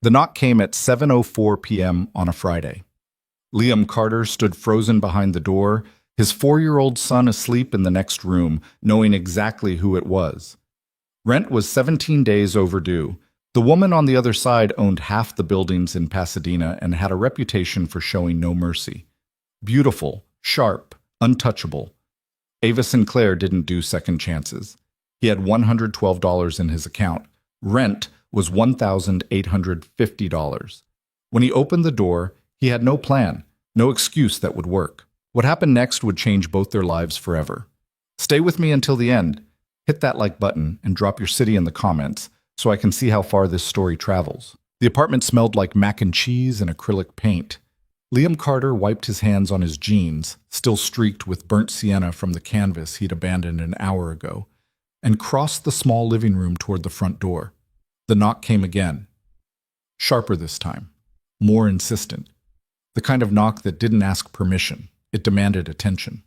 The knock came at 7:04 p.m. on a Friday. Liam Carter stood frozen behind the door, his 4-year-old son asleep in the next room, knowing exactly who it was. Rent was 17 days overdue. The woman on the other side owned half the buildings in Pasadena and had a reputation for showing no mercy. Beautiful, sharp, untouchable. Ava Sinclair didn't do second chances. He had $112 in his account. Rent was $1,850. When he opened the door, he had no plan, no excuse that would work. What happened next would change both their lives forever. Stay with me until the end. Hit that like button and drop your city in the comments so I can see how far this story travels. The apartment smelled like mac and cheese and acrylic paint. Liam Carter wiped his hands on his jeans, still streaked with burnt sienna from the canvas he'd abandoned an hour ago, and crossed the small living room toward the front door. The knock came again. Sharper this time. More insistent. The kind of knock that didn't ask permission. It demanded attention.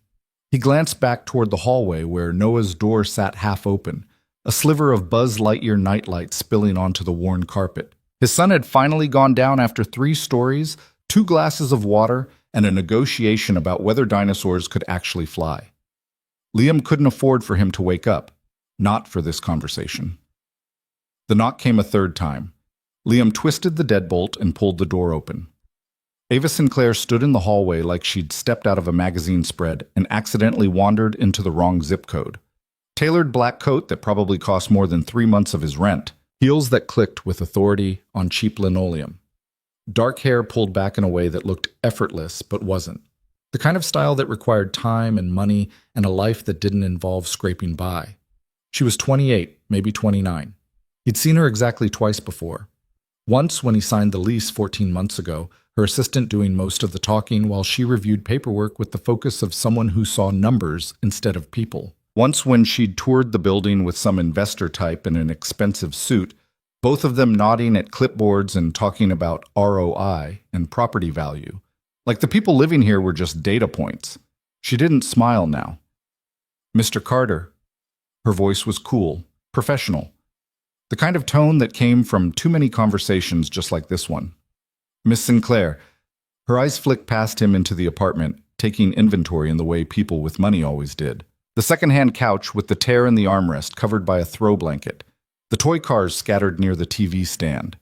He glanced back toward the hallway where Noah's door sat half open, a sliver of Buzz Lightyear nightlight spilling onto the worn carpet. His son had finally gone down after 3 stories, 2 glasses of water, and a negotiation about whether dinosaurs could actually fly. Liam couldn't afford for him to wake up. Not for this conversation. The knock came a third time. Liam twisted the deadbolt and pulled the door open. Ava Sinclair stood in the hallway like she'd stepped out of a magazine spread and accidentally wandered into the wrong zip code. Tailored black coat that probably cost more than 3 months of his rent. Heels that clicked with authority on cheap linoleum. Dark hair pulled back in a way that looked effortless but wasn't. The kind of style that required time and money and a life that didn't involve scraping by. She was 28, maybe 29. He'd seen her exactly twice before. Once when he signed the lease 14 months ago, her assistant doing most of the talking while she reviewed paperwork with the focus of someone who saw numbers instead of people. Once when she'd toured the building with some investor type in an expensive suit, both of them nodding at clipboards and talking about ROI and property value. Like the people living here were just data points. She didn't smile now. "Mr. Carter." Her voice was cool, professional. The kind of tone that came from too many conversations just like this one. "Miss Sinclair." Her eyes flicked past him into the apartment, taking inventory in the way people with money always did. The second-hand couch with the tear in the armrest covered by a throw blanket. The toy cars scattered near the TV stand.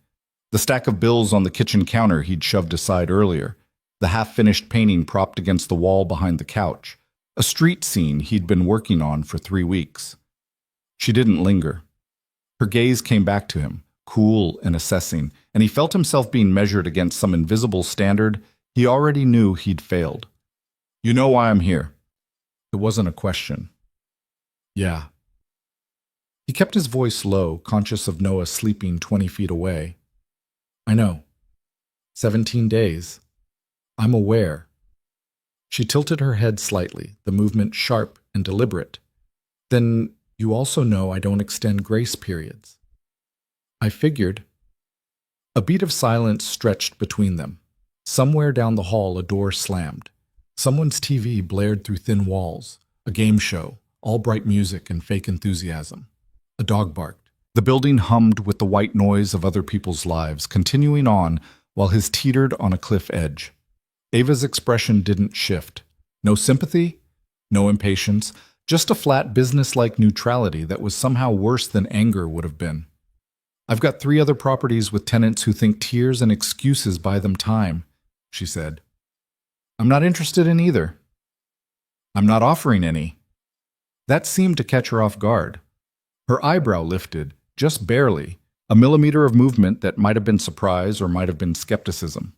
The stack of bills on the kitchen counter he'd shoved aside earlier. The half-finished painting propped against the wall behind the couch. A street scene he'd been working on for 3 weeks. She didn't linger. Her gaze came back to him, cool and assessing, and he felt himself being measured against some invisible standard he already knew he'd failed. "You know why I'm here." It wasn't a question. "Yeah." He kept his voice low, conscious of Noah sleeping 20 feet away. "I know. 17 days. I'm aware." She tilted her head slightly, the movement sharp and deliberate. "Then you also know I don't extend grace periods." "I figured." A beat of silence stretched between them. Somewhere down the hall a door slammed. Someone's TV blared through thin walls. A game show, all bright music and fake enthusiasm. A dog barked. The building hummed with the white noise of other people's lives, continuing on while his teetered on a cliff edge. Ava's expression didn't shift. No sympathy, no impatience, just a flat business-like neutrality that was somehow worse than anger would have been. "I've got 3 other properties with tenants who think tears and excuses buy them time," she said. "I'm not interested in either. I'm not offering any." That seemed to catch her off guard. Her eyebrow lifted, just barely, a millimeter of movement that might have been surprise or might have been skepticism.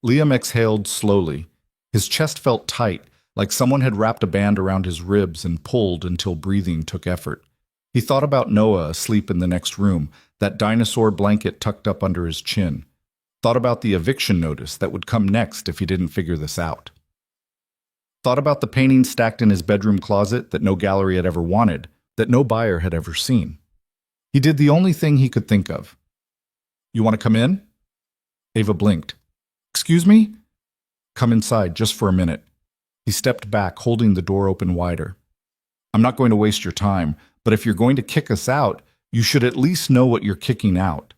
Liam exhaled slowly. His chest felt tight, like someone had wrapped a band around his ribs and pulled until breathing took effort. He thought about Noah asleep in the next room, that dinosaur blanket tucked up under his chin. Thought about the eviction notice that would come next if he didn't figure this out. Thought about the painting stacked in his bedroom closet that no gallery had ever wanted, that no buyer had ever seen. He did the only thing he could think of. "You want to come in?" Ava blinked. "Excuse me?" "Come inside, just for a minute." He stepped back, holding the door open wider. "I'm not going to waste your time, but if you're going to kick us out, you should at least know what you're kicking out."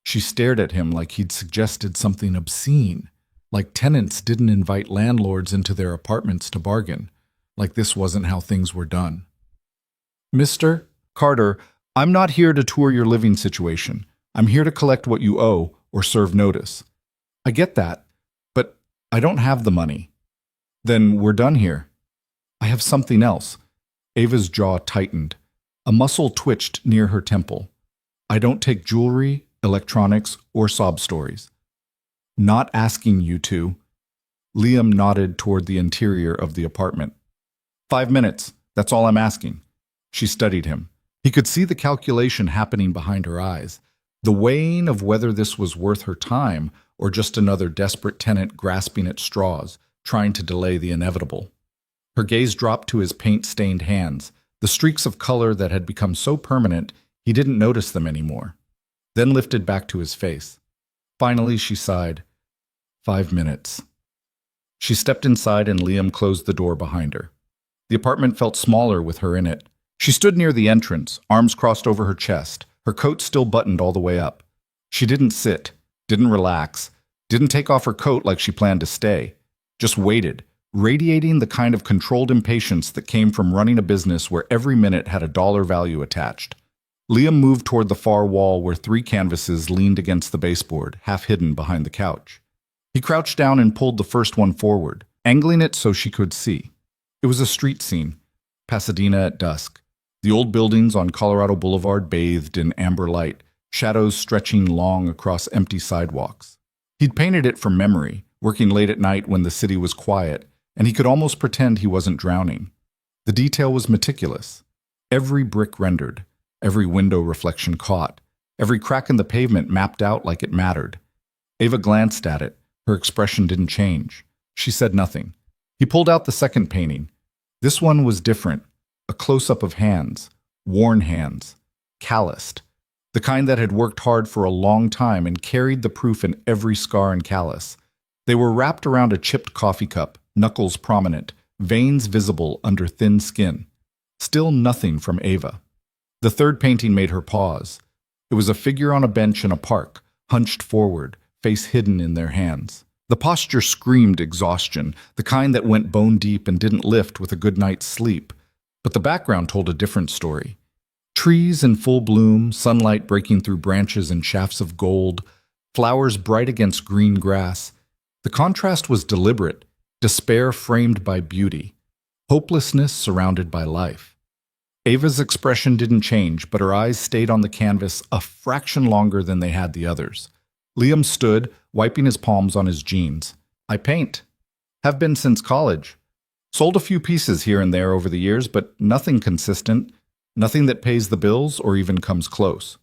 She stared at him like he'd suggested something obscene, like tenants didn't invite landlords into their apartments to bargain, like this wasn't how things were done. Mr. Carter, I'm not here to tour your living situation. I'm here to collect what you owe or serve notice. I get that, but I don't have the money. Then we're done here. I have something else. Ava's jaw tightened. A muscle twitched near her temple. I don't take jewelry, electronics, or sob stories. Not asking you to. Liam nodded toward the interior of the apartment. 5 minutes, that's all I'm asking. She studied him. He could see the calculation happening behind her eyes, the weighing of whether this was worth her time or just another desperate tenant grasping at straws, trying to delay the inevitable. Her gaze dropped to his paint-stained hands, the streaks of color that had become so permanent he didn't notice them anymore, then lifted back to his face. Finally, she sighed. 5 minutes. She stepped inside and Liam closed the door behind her. The apartment felt smaller with her in it. She stood near the entrance, arms crossed over her chest, her coat still buttoned all the way up. She didn't sit, didn't relax, didn't take off her coat like she planned to stay. Just waited, radiating the kind of controlled impatience that came from running a business where every minute had a dollar value attached. Liam moved toward the far wall where 3 canvases leaned against the baseboard, half hidden behind the couch. He crouched down and pulled the first one forward, angling it so she could see. It was a street scene, Pasadena at dusk. The old buildings on Colorado Boulevard bathed in amber light, shadows stretching long across empty sidewalks. He'd painted it from memory, working late at night when the city was quiet, and he could almost pretend he wasn't drowning. The detail was meticulous. Every brick rendered, every window reflection caught, every crack in the pavement mapped out like it mattered. Ava glanced at it. Her expression didn't change. She said nothing. He pulled out the second painting. This one was different. A close-up of hands, worn hands, calloused, the kind that had worked hard for a long time and carried the proof in every scar and callus. They were wrapped around a chipped coffee cup, knuckles prominent, veins visible under thin skin. Still nothing from Ava. The third painting made her pause. It was a figure on a bench in a park, hunched forward, face hidden in their hands. The posture screamed exhaustion, the kind that went bone deep and didn't lift with a good night's sleep. But the background told a different story. Trees in full bloom, sunlight breaking through branches in shafts of gold, flowers bright against green grass. The contrast was deliberate, despair framed by beauty, hopelessness surrounded by life. Ava's expression didn't change, but her eyes stayed on the canvas a fraction longer than they had the others. Liam stood, wiping his palms on his jeans. I paint. Have been since college. Sold a few pieces here and there over the years, but nothing consistent, nothing that pays the bills or even comes close.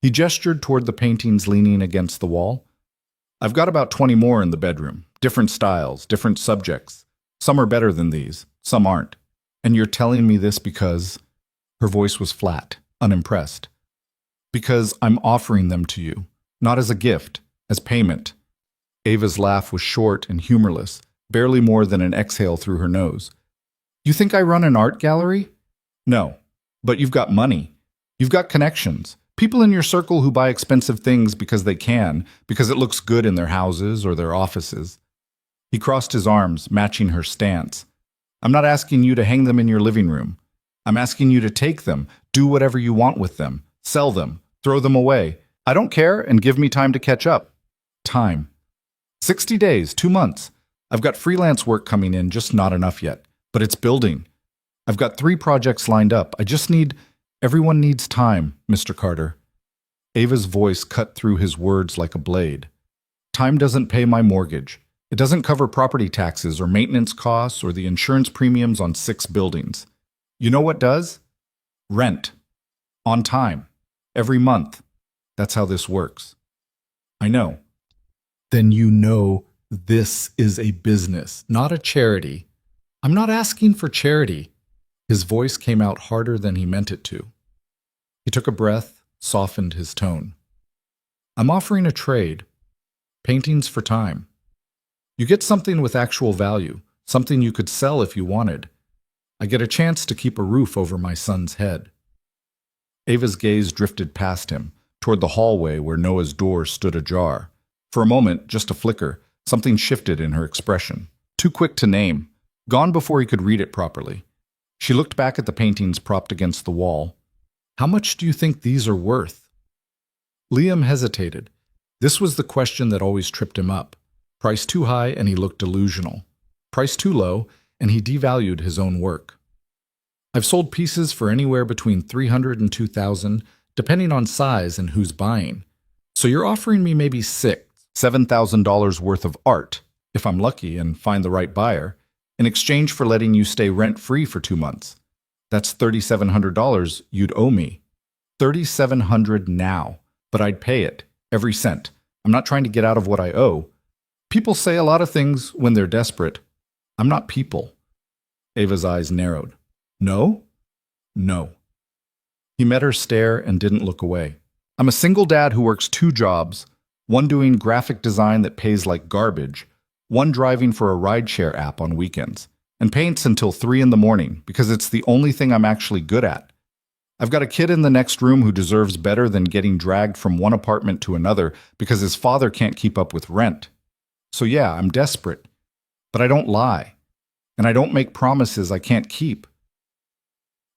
He gestured toward the paintings leaning against the wall. I've got about 20 more in the bedroom, different styles, different subjects. Some are better than these, some aren't. And you're telling me this because... Her voice was flat, unimpressed. Because I'm offering them to you, not as a gift, as payment. Ava's laugh was short and humorless, barely more than an exhale through her nose. You think I run an art gallery? No, but you've got money. You've got connections. People in your circle who buy expensive things because they can, because it looks good in their houses or their offices. He crossed his arms, matching her stance. I'm not asking you to hang them in your living room. I'm asking you to take them, do whatever you want with them, sell them, throw them away. I don't care, and give me time to catch up. Time. 60 days, 2 months. I've got freelance work coming in, just not enough yet. But it's building. I've got 3 projects lined up. I just need... Everyone needs time, Mr. Carter. Ava's voice cut through his words like a blade. Time doesn't pay my mortgage. It doesn't cover property taxes or maintenance costs or the insurance premiums on 6 buildings. You know what does? Rent. On time. Every month. That's how this works. I know. Then you know this is a business, not a charity. I'm not asking for charity. His voice came out harder than he meant it to. He took a breath, softened his tone. I'm offering a trade. Paintings for time. You get something with actual value, something you could sell if you wanted. I get a chance to keep a roof over my son's head. Ava's gaze drifted past him, toward the hallway where Noah's door stood ajar. For a moment, just a flicker, something shifted in her expression. Too quick to name, gone before he could read it properly. She looked back at the paintings propped against the wall. How much do you think these are worth? Liam hesitated. This was the question that always tripped him up. Price too high and he looked delusional. Price too low and he devalued his own work. I've sold pieces for anywhere between $300 and $2,000, depending on size and who's buying. So you're offering me maybe $6,000, $7,000 worth of art, if I'm lucky and find the right buyer, in exchange for letting you stay rent-free for 2 months. That's $3,700 you'd owe me. $3,700 now, but I'd pay it, every cent. I'm not trying to get out of what I owe. People say a lot of things when they're desperate. I'm not people. Ava's eyes narrowed. No? No. He met her stare and didn't look away. I'm a single dad who works 2 jobs, one doing graphic design that pays like garbage, one driving for a rideshare app on weekends, and paints until 3 in the morning because it's the only thing I'm actually good at. I've got a kid in the next room who deserves better than getting dragged from one apartment to another because his father can't keep up with rent. So yeah, I'm desperate, but I don't lie, and I don't make promises I can't keep.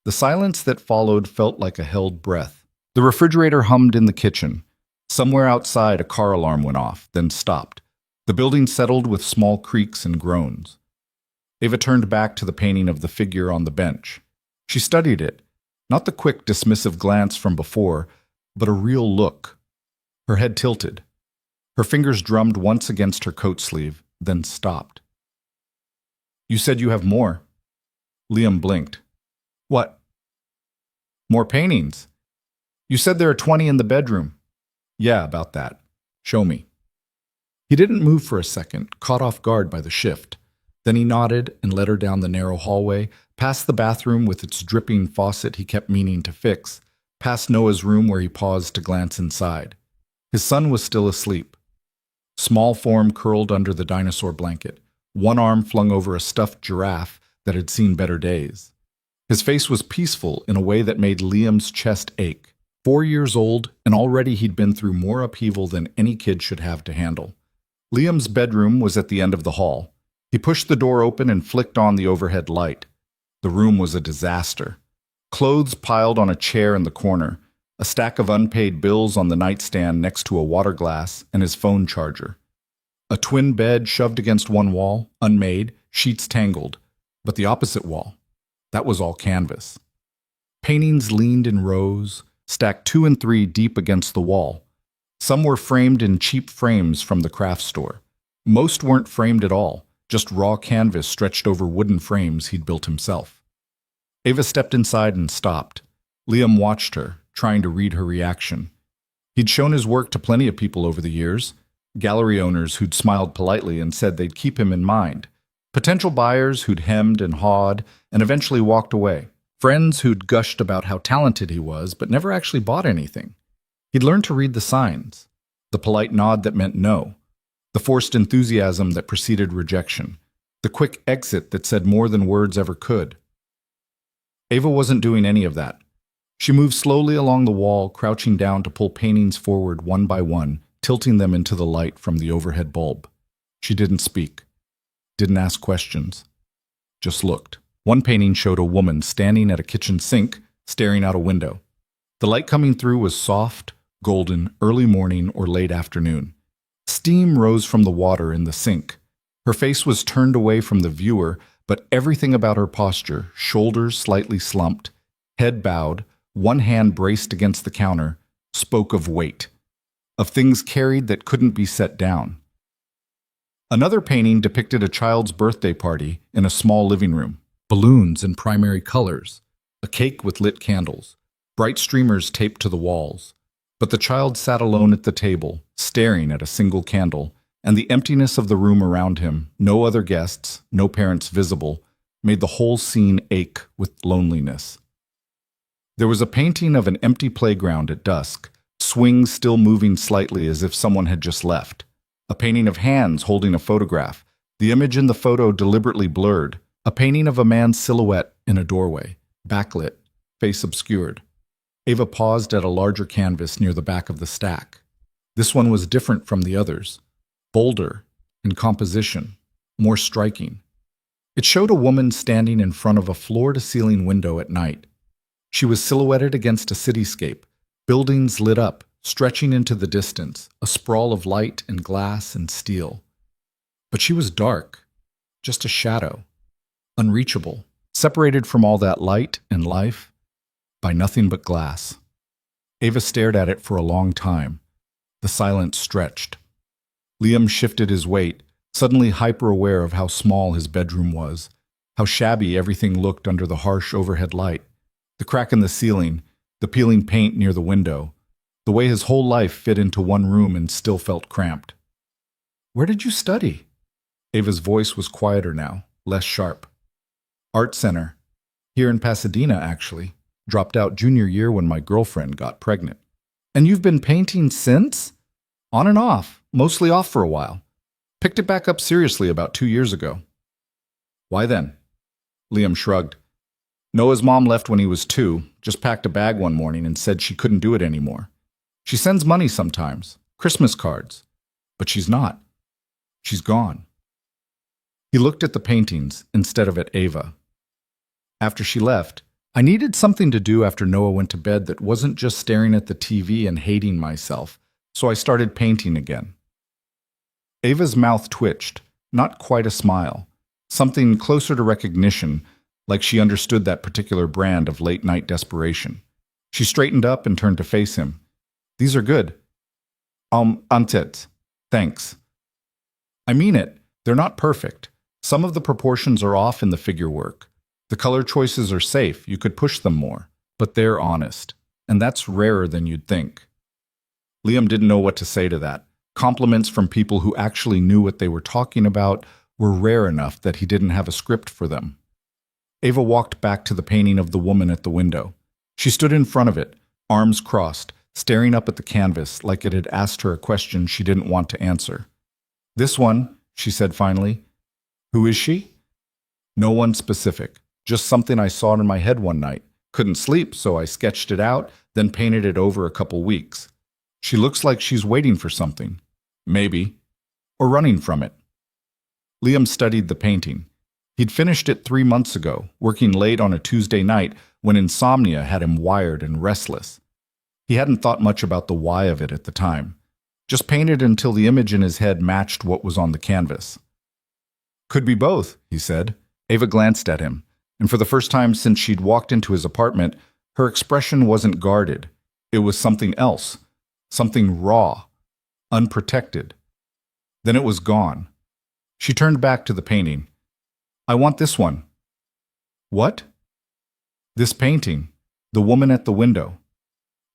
The silence that followed felt like a held breath. The refrigerator hummed in the kitchen. Somewhere outside, a car alarm went off, then stopped. The building settled with small creaks and groans. Ava turned back to the painting of the figure on the bench. She studied it, not the quick, dismissive glance from before, but a real look. Her head tilted. Her fingers drummed once against her coat sleeve, then stopped. You said you have more. Liam blinked. What? More paintings. You said there are 20 in the bedroom. Yeah, about that. Show me. He didn't move for a second, caught off guard by the shift. Then he nodded and led her down the narrow hallway, past the bathroom with its dripping faucet he kept meaning to fix, past Noah's room where he paused to glance inside. His son was still asleep. Small form curled under the dinosaur blanket, one arm flung over a stuffed giraffe that had seen better days. His face was peaceful in a way that made Liam's chest ache. 4 years old, and already he'd been through more upheaval than any kid should have to handle. Liam's bedroom was at the end of the hall. He pushed the door open and flicked on the overhead light. The room was a disaster. Clothes piled on a chair in the corner, a stack of unpaid bills on the nightstand next to a water glass and his phone charger. A twin bed shoved against one wall, unmade, sheets tangled, but the opposite wall, that was all canvas. Paintings leaned in rows, stacked 2 and 3 deep against the wall. Some were framed in cheap frames from the craft store. Most weren't framed at all, just raw canvas stretched over wooden frames he'd built himself. Ava stepped inside and stopped. Liam watched her, trying to read her reaction. He'd shown his work to plenty of people over the years, gallery owners who'd smiled politely and said they'd keep him in mind, potential buyers who'd hemmed and hawed and eventually walked away, friends who'd gushed about how talented he was but never actually bought anything. He'd learned to read the signs, the polite nod that meant no, the forced enthusiasm that preceded rejection, the quick exit that said more than words ever could. Ava wasn't doing any of that. She moved slowly along the wall, crouching down to pull paintings forward one by one, tilting them into the light from the overhead bulb. She didn't speak, didn't ask questions, just looked. One painting showed a woman standing at a kitchen sink, staring out a window. The light coming through was soft, golden, early morning or late afternoon. Steam rose from the water in the sink. Her face was turned away from the viewer, but everything about her posture, shoulders slightly slumped, head bowed, one hand braced against the counter, spoke of weight, of things carried that couldn't be set down. Another painting depicted a child's birthday party in a small living room, balloons in primary colors, a cake with lit candles, bright streamers taped to the walls. But the child sat alone at the table, staring at a single candle, and the emptiness of the room around him, no other guests, no parents visible, made the whole scene ache with loneliness. There was a painting of an empty playground at dusk, swings still moving slightly as if someone had just left. A painting of hands holding a photograph, the image in the photo deliberately blurred. A painting of a man's silhouette in a doorway, backlit, face obscured. Ava paused at a larger canvas near the back of the stack. This one was different from the others, bolder in composition, more striking. It showed a woman standing in front of a floor-to-ceiling window at night. She was silhouetted against a cityscape, buildings lit up, stretching into the distance, a sprawl of light and glass and steel. But she was dark, just a shadow, unreachable, separated from all that light and life by nothing but glass. Ava stared at it for a long time. The silence stretched. Liam shifted his weight, suddenly hyper-aware of how small his bedroom was, how shabby everything looked under the harsh overhead light, the crack in the ceiling, the peeling paint near the window, the way his whole life fit into one room and still felt cramped. "Where did you study?" Ava's voice was quieter now, less sharp. "Art center. Here in Pasadena, actually. Dropped out junior year when my girlfriend got pregnant." "And you've been painting since?" "On and off, mostly off for a while. Picked it back up seriously about 2 years ago." "Why then?" Liam shrugged. "Noah's mom left when he was 2, just packed a bag one morning and said she couldn't do it anymore. She sends money sometimes, Christmas cards, but she's not. She's gone." He looked at the paintings instead of at Ava. "After she left, I needed something to do after Noah went to bed that wasn't just staring at the TV and hating myself, so I started painting again." Ava's mouth twitched, not quite a smile, something closer to recognition, like she understood that particular brand of late-night desperation. She straightened up and turned to face him. "These are good." Antet. Thanks." "I mean it. They're not perfect. Some of the proportions are off in the figure work. The color choices are safe, you could push them more, but they're honest, and that's rarer than you'd think." Liam didn't know what to say to that. Compliments from people who actually knew what they were talking about were rare enough that he didn't have a script for them. Ava walked back to the painting of the woman at the window. She stood in front of it, arms crossed, staring up at the canvas like it had asked her a question she didn't want to answer. "This one," she said finally. "Who is she?" "No one specific. Just something I saw in my head one night. Couldn't sleep, so I sketched it out, then painted it over a couple weeks. She looks like she's waiting for something. Maybe. Or running from it." Liam studied the painting. He'd finished it 3 months ago, working late on a Tuesday night when insomnia had him wired and restless. He hadn't thought much about the why of it at the time. Just painted until the image in his head matched what was on the canvas. "Could be both," he said. Ava glanced at him, and for the first time since she'd walked into his apartment, her expression wasn't guarded. It was something else, something raw, unprotected. Then it was gone. She turned back to the painting. "I want this one." "What?" "This painting. The woman at the window."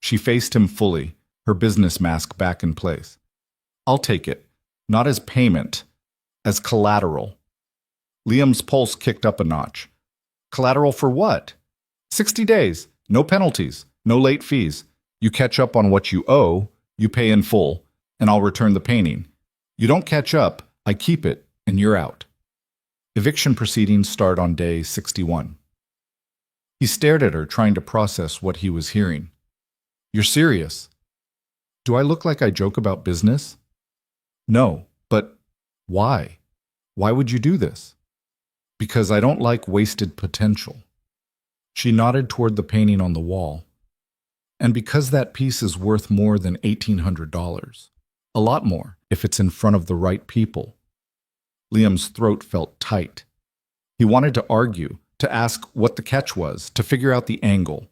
She faced him fully, her business mask back in place. "I'll take it. Not as payment, as collateral." Liam's pulse kicked up a notch. "Collateral for what?" 60 days. No penalties. No late fees. You catch up on what you owe, you pay in full, and I'll return the painting. You don't catch up, I keep it, and you're out. Eviction proceedings start on day 61. He stared at her, trying to process what he was hearing. "You're serious?" "Do I look like I joke about business?" "No, but why? Why would you do this?" "Because I don't like wasted potential." She nodded toward the painting on the wall. "And because that piece is worth more than $1,800. A lot more, if it's in front of the right people." Liam's throat felt tight. He wanted to argue, to ask what the catch was, to figure out the angle.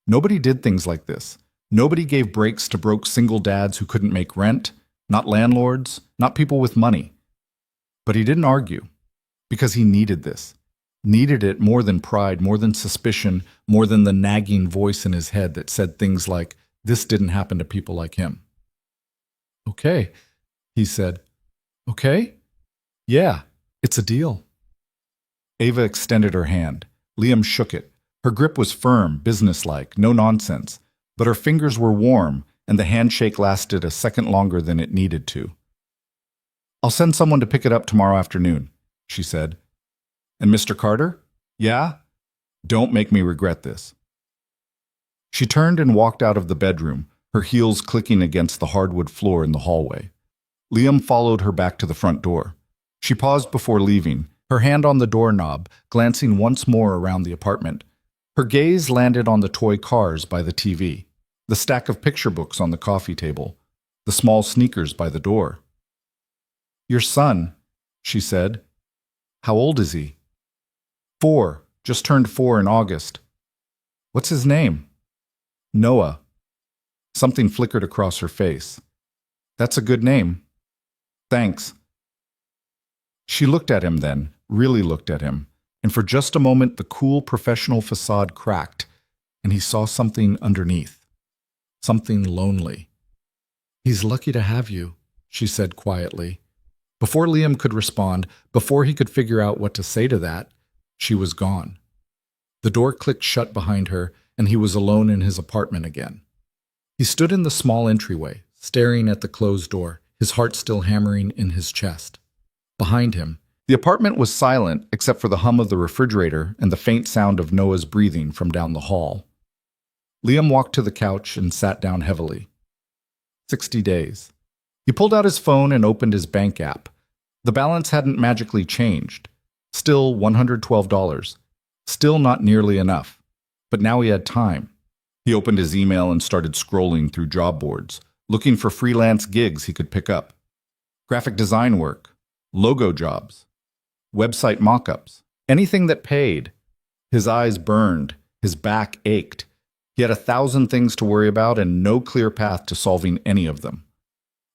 Nobody did things like this. Nobody gave breaks to broke single dads who couldn't make rent, not landlords, not people with money. But he didn't argue, because he needed this. Needed it more than pride, more than suspicion, more than the nagging voice in his head that said things like, "This didn't happen to people like him." "Okay," he said. "Okay? Yeah, it's a deal." Ava extended her hand. Liam shook it. Her grip was firm, businesslike, no nonsense, but her fingers were warm, and the handshake lasted a second longer than it needed to. "I'll send someone to pick it up tomorrow afternoon," she said. "And Mr. Carter? Yeah? Don't make me regret this." She turned and walked out of the bedroom, her heels clicking against the hardwood floor in the hallway. Liam followed her back to the front door. She paused before leaving, her hand on the doorknob, glancing once more around the apartment. Her gaze landed on the toy cars by the TV, the stack of picture books on the coffee table, the small sneakers by the door. "Your son," she said. "How old is he?" "4, just turned 4 in August." "What's his name?" "Noah." Something flickered across her face. "That's a good name." "Thanks." She looked at him then, really looked at him, and for just a moment the cool professional facade cracked, and he saw something underneath. Something lonely. "He's lucky to have you," she said quietly. Before Liam could respond, before he could figure out what to say to that, she was gone. The door clicked shut behind her, and he was alone in his apartment again. He stood in the small entryway, staring at the closed door, his heart still hammering in his chest. Behind him, the apartment was silent except for the hum of the refrigerator and the faint sound of Noah's breathing from down the hall. Liam walked to the couch and sat down heavily. 60 days. He pulled out his phone and opened his bank app. The balance hadn't magically changed. Still $112. Still not nearly enough. But now he had time. He opened his email and started scrolling through job boards, looking for freelance gigs he could pick up. Graphic design work, logo jobs, website mock-ups, anything that paid. His eyes burned, his back ached. He had 1,000 things to worry about and no clear path to solving any of them.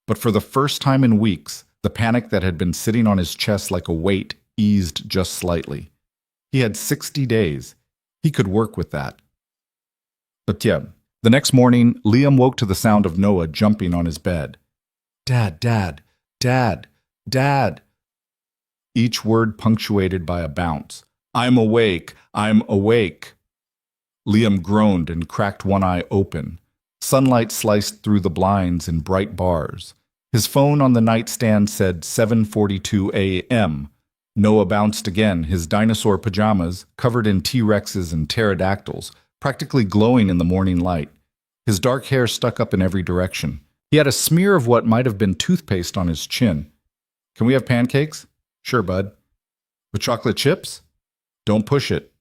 But for the first time in weeks, the panic that had been sitting on his chest like a weight eased just slightly. He had 60 days. He could work with that. But yeah, the next morning, Liam woke to the sound of Noah jumping on his bed. "Dad, Dad, Dad, Dad." Each word punctuated by a bounce. "I'm awake, I'm awake." Liam groaned and cracked one eye open. Sunlight sliced through the blinds in bright bars. His phone on the nightstand said 7:42 a.m. Noah bounced again, his dinosaur pajamas, covered in T-Rexes and pterodactyls, practically glowing in the morning light. His dark hair stuck up in every direction. He had a smear of what might have been toothpaste on his chin. "Can we have pancakes?" "Sure, bud." "With chocolate chips?" "Don't push it."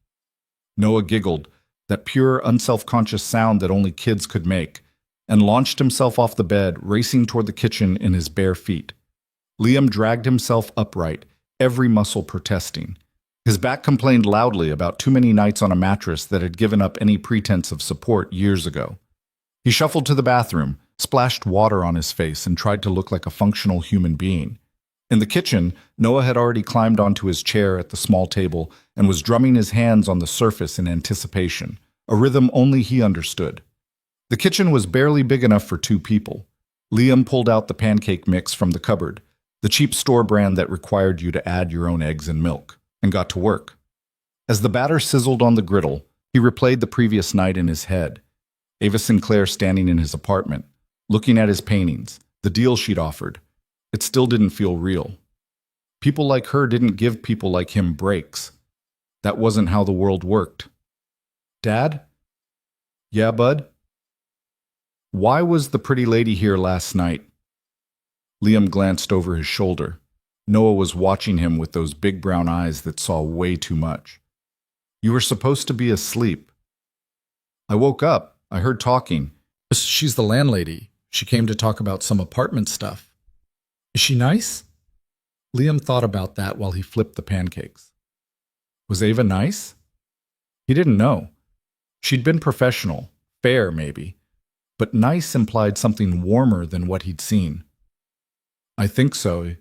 Noah giggled, that pure, unself-conscious sound that only kids could make, and launched himself off the bed, racing toward the kitchen in his bare feet. Liam dragged himself upright, every muscle protesting. His back complained loudly about too many nights on a mattress that had given up any pretense of support years ago. He shuffled to the bathroom, splashed water on his face, and tried to look like a functional human being. In the kitchen, Noah had already climbed onto his chair at the small table and was drumming his hands on the surface in anticipation, a rhythm only he understood. The kitchen was barely big enough for 2 people. Liam pulled out the pancake mix from the cupboard, the cheap store brand that required you to add your own eggs and milk, and got to work. As the batter sizzled on the griddle, he replayed the previous night in his head. Ava Sinclair standing in his apartment, looking at his paintings, the deal she'd offered. It still didn't feel real. People like her didn't give people like him breaks. That wasn't how the world worked. "Dad?" "Yeah, bud?" "Why was the pretty lady here last night?" Liam glanced over his shoulder. Noah was watching him with those big brown eyes that saw way too much. "You were supposed to be asleep." "I woke up. I heard talking." "She's the landlady. She came to talk about some apartment stuff." "Is she nice?" Liam thought about that while he flipped the pancakes. Was Ava nice? He didn't know. She'd been professional, fair maybe, but nice implied something warmer than what he'd seen. "I think so,"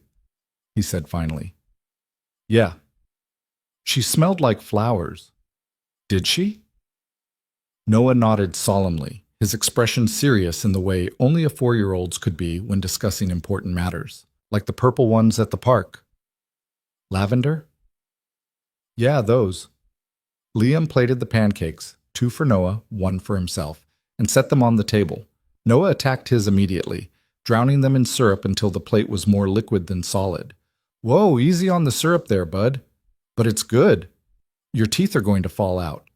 he said finally. "Yeah." "She smelled like flowers." "Did she?" Noah nodded solemnly, his expression serious in the way only a 4-year-old's could be when discussing important matters, like the purple ones at the park. "Lavender?" "Yeah, those." Liam plated the pancakes, 2 for Noah, 1 for himself, and set them on the table. Noah attacked his immediately, drowning them in syrup until the plate was more liquid than solid. "Whoa, easy on the syrup there, bud. But it's good. Your teeth are going to fall out.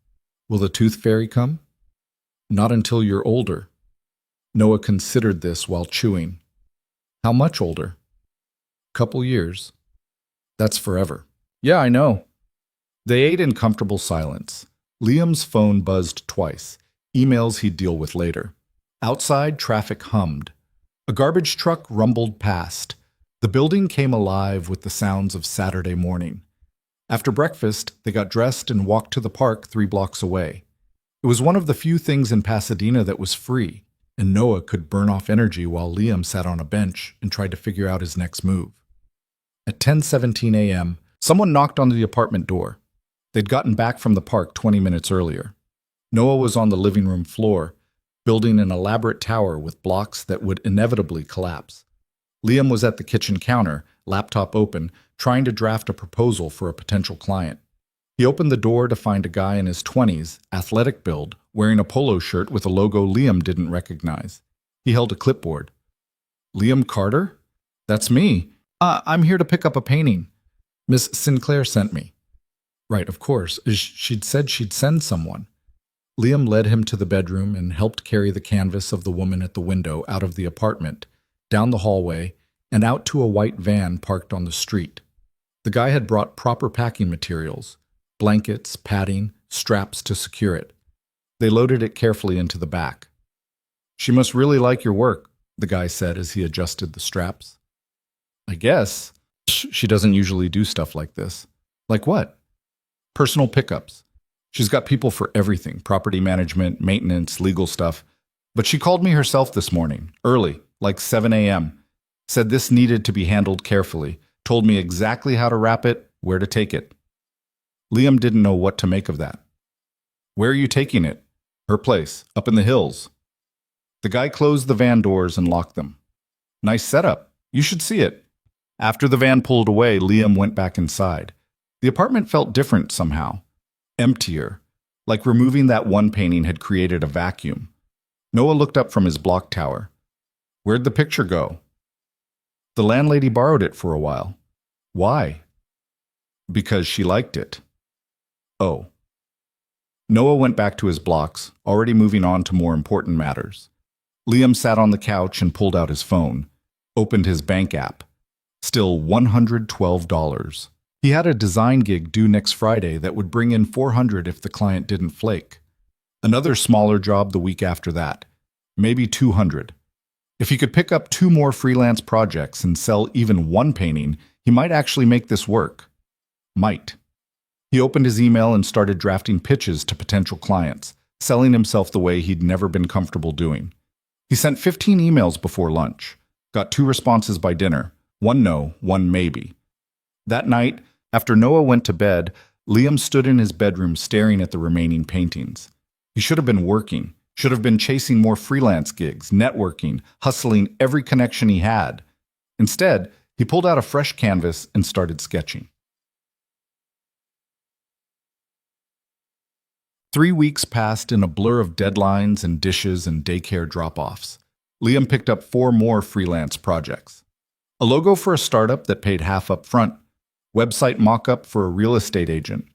Will the tooth fairy come?" Not until you're older. Noah considered this while chewing. How much older? Couple years. That's forever. Yeah, I know. They ate in comfortable silence. Liam's phone buzzed twice, emails he'd deal with later. Outside, traffic hummed. A garbage truck rumbled past. The building came alive with the sounds of Saturday morning. After breakfast, they got dressed and walked to the park 3 blocks away. It was one of the few things in Pasadena that was free, and Noah could burn off energy while Liam sat on a bench and tried to figure out his next move. At 10:17 a.m., someone knocked on the apartment door. They'd gotten back from the park 20 minutes earlier. Noah was on the living room floor, building an elaborate tower with blocks that would inevitably collapse. Liam was at the kitchen counter, laptop open, trying to draft a proposal for a potential client. He opened the door to find a guy in his 20s, athletic build, wearing a polo shirt with a logo Liam didn't recognize. He held a clipboard. Liam Carter? That's me. I'm here to pick up a painting. Miss Sinclair sent me. Right, of course. She'd said she'd send someone. Liam led him to the bedroom and helped carry the canvas of the woman at the window out of the apartment, down the hallway, and out to a white van parked on the street. The guy had brought proper packing materials, blankets, padding, straps to secure it. They loaded it carefully into the back. She must really like your work, the guy said as he adjusted the straps. I guess. She doesn't usually do stuff like this. Like what? Personal pickups. She's got people for everything, property management, maintenance, legal stuff. But she called me herself this morning, early, like 7 a.m., said this needed to be handled carefully, told me exactly how to wrap it, where to take it. Liam didn't know what to make of that. Where are you taking it? Her place, up in the hills. The guy closed the van doors and locked them. Nice setup. You should see it. After the van pulled away, Liam went back inside. The apartment felt different somehow. Emptier. Like removing that one painting had created a vacuum. Noah looked up from his block tower. Where'd the picture go? The landlady borrowed it for a while. Why? Because she liked it. Oh. Noah went back to his blocks, already moving on to more important matters. Liam sat on the couch and pulled out his phone, opened his bank app. Still $112. He had a design gig due next Friday that would bring in $400 if the client didn't flake. Another smaller job the week after that, maybe $200. If he could pick up 2 more freelance projects and sell even one painting, he might actually make this work. Might. He opened his email and started drafting pitches to potential clients, selling himself the way he'd never been comfortable doing. He sent 15 emails before lunch, got 2 responses by dinner, 1 no, 1 maybe. That night, after Noah went to bed, Liam stood in his bedroom staring at the remaining paintings. He should have been working, should have been chasing more freelance gigs, networking, hustling every connection he had. Instead, he pulled out a fresh canvas and started sketching. 3 weeks passed in a blur of deadlines and dishes and daycare drop-offs. Liam picked up 4 more freelance projects. A logo for a startup that paid half up front, website mock-up for a real estate agent,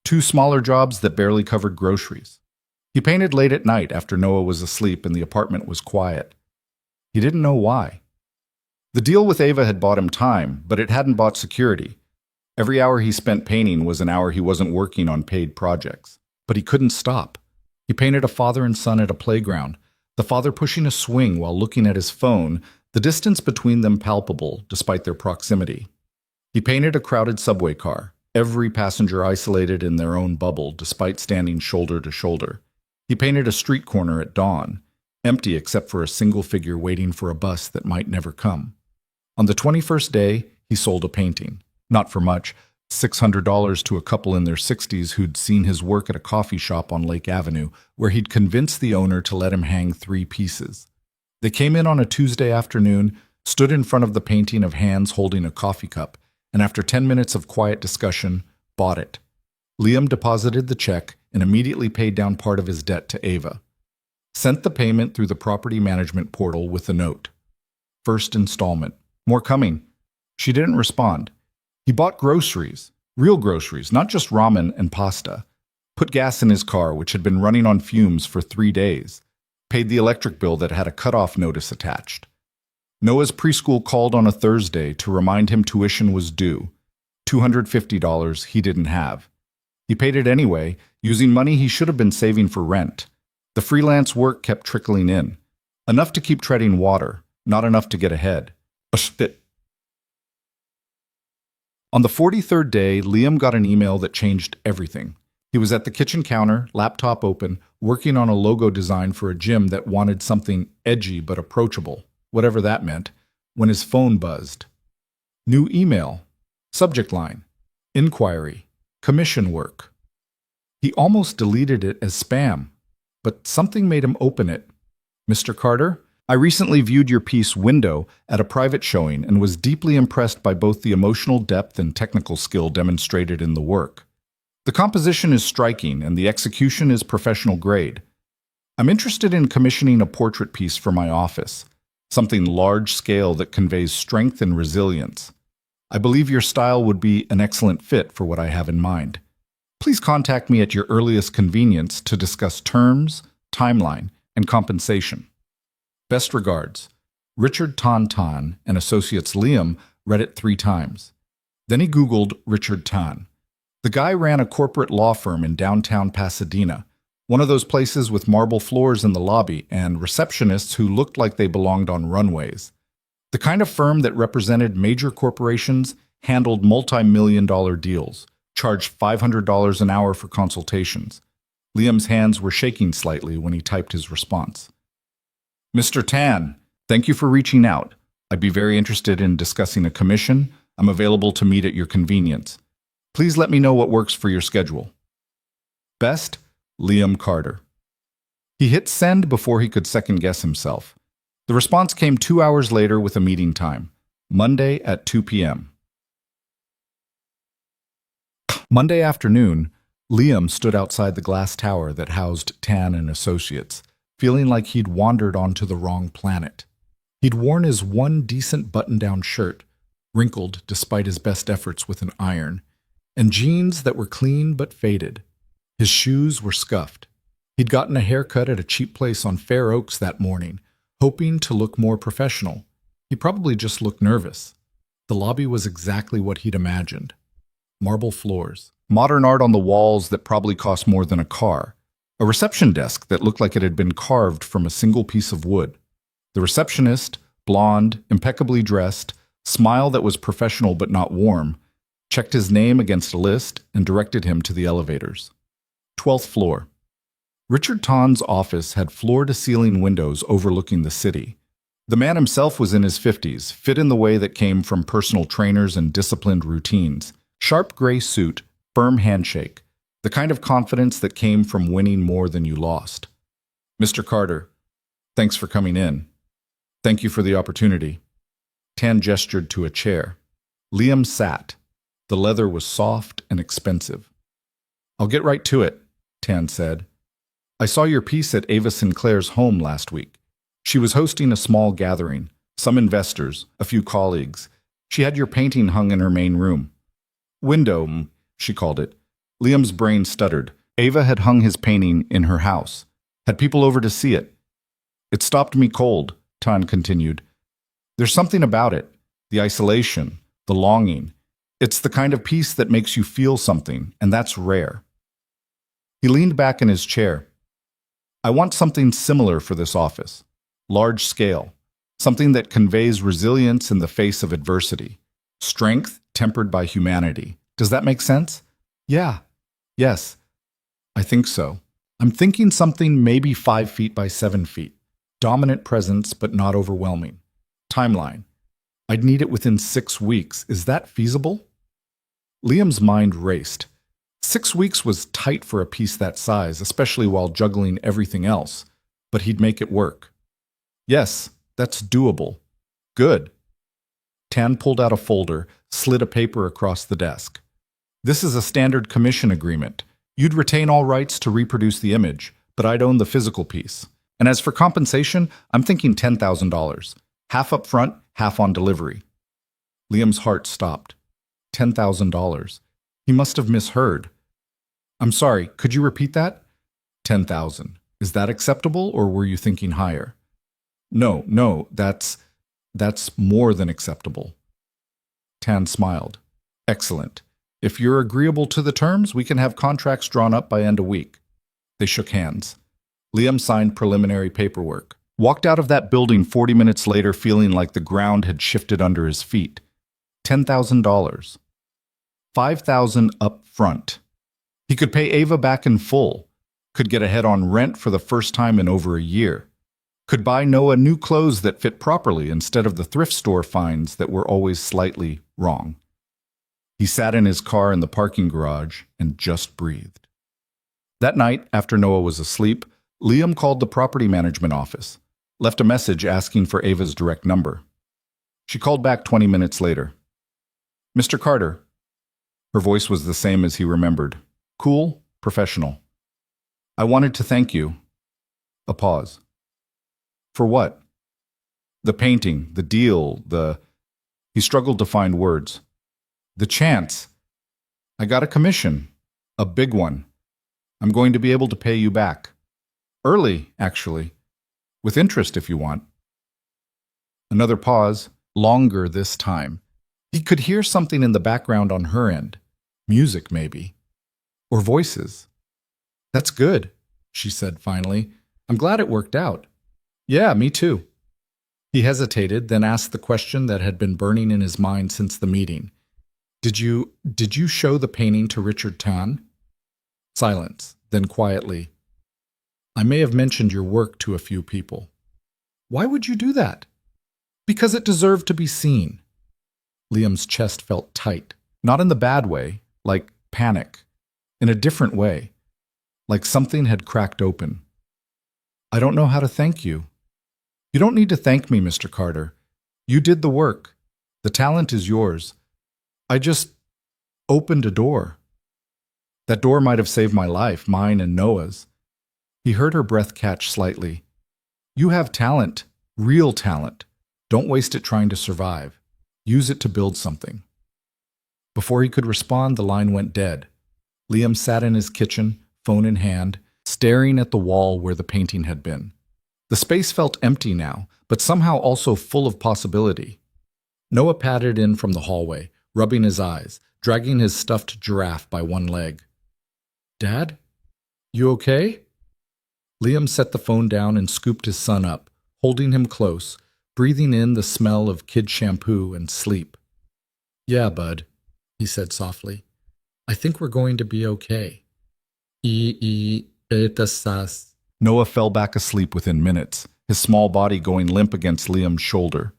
2 smaller jobs that barely covered groceries. He painted late at night after Noah was asleep and the apartment was quiet. He didn't know why. The deal with Ava had bought him time, but it hadn't bought security. Every hour he spent painting was an hour he wasn't working on paid projects. But he couldn't stop. He painted a father and son at a playground, the father pushing a swing while looking at his phone, the distance between them palpable despite their proximity. He painted a crowded subway car, every passenger isolated in their own bubble despite standing shoulder to shoulder. He painted a street corner at dawn, empty except for a single figure waiting for a bus that might never come. On the 21st day, he sold a painting. Not for much, $600 to a couple in their 60s who'd seen his work at a coffee shop on Lake Avenue, where he'd convinced the owner to let him hang 3 pieces. They came in on a Tuesday afternoon, stood in front of the painting of hands holding a coffee cup, and after 10 minutes of quiet discussion, bought it. Liam deposited the check and immediately paid down part of his debt to Ava. Sent the payment through the property management portal with a note. First installment. More coming. She didn't respond. He bought groceries, real groceries, not just ramen and pasta. Put gas in his car, which had been running on fumes for 3 days. Paid the electric bill that had a cutoff notice attached. Noah's preschool called on a Thursday to remind him tuition was due. $250 he didn't have. He paid it anyway, using money he should have been saving for rent. The freelance work kept trickling in. Enough to keep treading water, not enough to get ahead. On the 43rd day, Liam got an email that changed everything. He was at the kitchen counter, laptop open, working on a logo design for a gym that wanted something edgy but approachable, whatever that meant, when his phone buzzed. New email. Subject line. Inquiry. Commission work. He almost deleted it as spam, but something made him open it. Mr. Carter, I recently viewed your piece Window at a private showing and was deeply impressed by both the emotional depth and technical skill demonstrated in the work. The composition is striking and the execution is professional grade. I'm interested in commissioning a portrait piece for my office, something large scale that conveys strength and resilience. I believe your style would be an excellent fit for what I have in mind. Please contact me at your earliest convenience to discuss terms, timeline, and compensation. Best regards, Richard Tan and Associates. Liam read it 3 times. Then he Googled Richard Tan. The guy ran a corporate law firm in downtown Pasadena, one of those places with marble floors in the lobby and receptionists who looked like they belonged on runways. The kind of firm that represented major corporations, handled multi-million-dollar deals, charged $500 an hour for consultations. Liam's hands were shaking slightly when he typed his response. Mr. Tan, thank you for reaching out. I'd be very interested in discussing a commission. I'm available to meet at your convenience. Please let me know what works for your schedule. Best, Liam Carter. He hit send before he could second-guess himself. The response came 2 hours later with a meeting time, Monday at 2 p.m. Monday afternoon, Liam stood outside the glass tower that housed Tan and Associates, feeling like he'd wandered onto the wrong planet. He'd worn his one decent button-down shirt, wrinkled despite his best efforts with an iron, and jeans that were clean but faded. His shoes were scuffed. He'd gotten a haircut at a cheap place on Fair Oaks that morning, hoping to look more professional. He probably just looked nervous. The lobby was exactly what he'd imagined. Marble floors, modern art on the walls that probably cost more than a car, a reception desk that looked like it had been carved from a single piece of wood. The receptionist, blonde, impeccably dressed, smile that was professional but not warm, checked his name against a list and directed him to the elevators. 12th floor. Richard Tan's office had floor-to-ceiling windows overlooking the city. The man himself was in his 50s, fit in the way that came from personal trainers and disciplined routines. Sharp gray suit, firm handshake, the kind of confidence that came from winning more than you lost. Mr. Carter, thanks for coming in. Thank you for the opportunity. Tan gestured to a chair. Liam sat. The leather was soft and expensive. I'll get right to it, Tan said. I saw your piece at Ava Sinclair's home last week. She was hosting a small gathering, some investors, a few colleagues. She had your painting hung in her main room. Window, she called it. Liam's brain stuttered. Ava had hung his painting in her house. Had people over to see it. It stopped me cold, Tan continued. There's something about it. The isolation, the longing. It's the kind of piece that makes you feel something, and that's rare. He leaned back in his chair. I want something similar for this office. Large scale. Something that conveys resilience in the face of adversity. Strength tempered by humanity. Does that make sense? Yeah. Yes. I think so. I'm thinking something maybe 5 feet by 7 feet. Dominant presence, but not overwhelming. Timeline. I'd need it within 6 weeks. Is that feasible? Liam's mind raced. 6 weeks was tight for a piece that size, especially while juggling everything else. But he'd make it work. Yes, that's doable. Good. Tan pulled out a folder, slid a paper across the desk. This is a standard commission agreement. You'd retain all rights to reproduce the image, but I'd own the physical piece. And as for compensation, I'm thinking $10,000. Half up front, half on delivery. Liam's heart stopped. $10,000. He must have misheard. I'm sorry, could you repeat that? 10,000. Is that acceptable, or were you thinking higher? No, no, that's more than acceptable. Tan smiled. Excellent. If you're agreeable to the terms, we can have contracts drawn up by end of week. They shook hands. Liam signed preliminary paperwork. Walked out of that building 40 minutes later feeling like the ground had shifted under his feet. $10,000. $5,000 up front. He could pay Ava back in full. Could get ahead on rent for the first time in over a year. Could buy Noah new clothes that fit properly instead of the thrift store finds that were always slightly wrong. He sat in his car in the parking garage and just breathed. That night, after Noah was asleep, Liam called the property management office, left a message asking for Ava's direct number. She called back 20 minutes later. Mr. Carter. Her voice was the same as he remembered. Cool, professional. I wanted to thank you. A pause. For what? The painting, the deal, He struggled to find words. The chance. I got a commission. A big one. I'm going to be able to pay you back. Early, actually. With interest if you want. Another pause, longer this time. He could hear something in the background on her end. Music, maybe. Or voices. That's good, she said finally. I'm glad it worked out. Yeah, me too. He hesitated, then asked the question that had been burning in his mind since the meeting. Did you show the painting to Richard Tan? Silence, then quietly. I may have mentioned your work to a few people. Why would you do that? Because it deserved to be seen. Liam's chest felt tight, not in the bad way, like panic, in a different way, like something had cracked open. I don't know how to thank you. You don't need to thank me, Mr. Carter. You did the work. The talent is yours. I just opened a door. That door might have saved my life, mine and Noah's. He heard her breath catch slightly. You have talent, real talent. Don't waste it trying to survive. Use it to build something. Before he could respond, the line went dead. Liam sat in his kitchen, phone in hand, staring at the wall where the painting had been. The space felt empty now, but somehow also full of possibility. Noah padded in from the hallway, rubbing his eyes, dragging his stuffed giraffe by one leg. Dad? You okay? Liam set the phone down and scooped his son up, holding him close, breathing in the smell of kid shampoo and sleep. Yeah, bud, he said softly. I think we're going to be okay. Noah fell back asleep within minutes, his small body going limp against Liam's shoulder.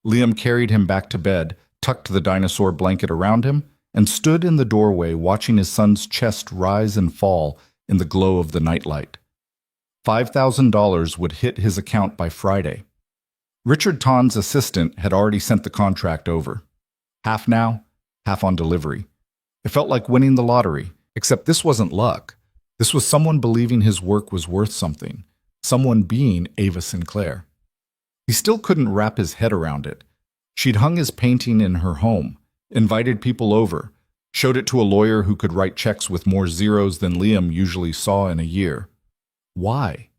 Liam carried him back to bed, tucked the dinosaur blanket around him, and stood in the doorway watching his son's chest rise and fall in the glow of the nightlight. $5,000 would hit his account by Friday. Richard Tan's assistant had already sent the contract over. Half now, half on delivery. It felt like winning the lottery, except this wasn't luck. This was someone believing his work was worth something, someone being Ava Sinclair. He still couldn't wrap his head around it. She'd hung his painting in her home, invited people over, showed it to a lawyer who could write checks with more zeros than Liam usually saw in a year. Why?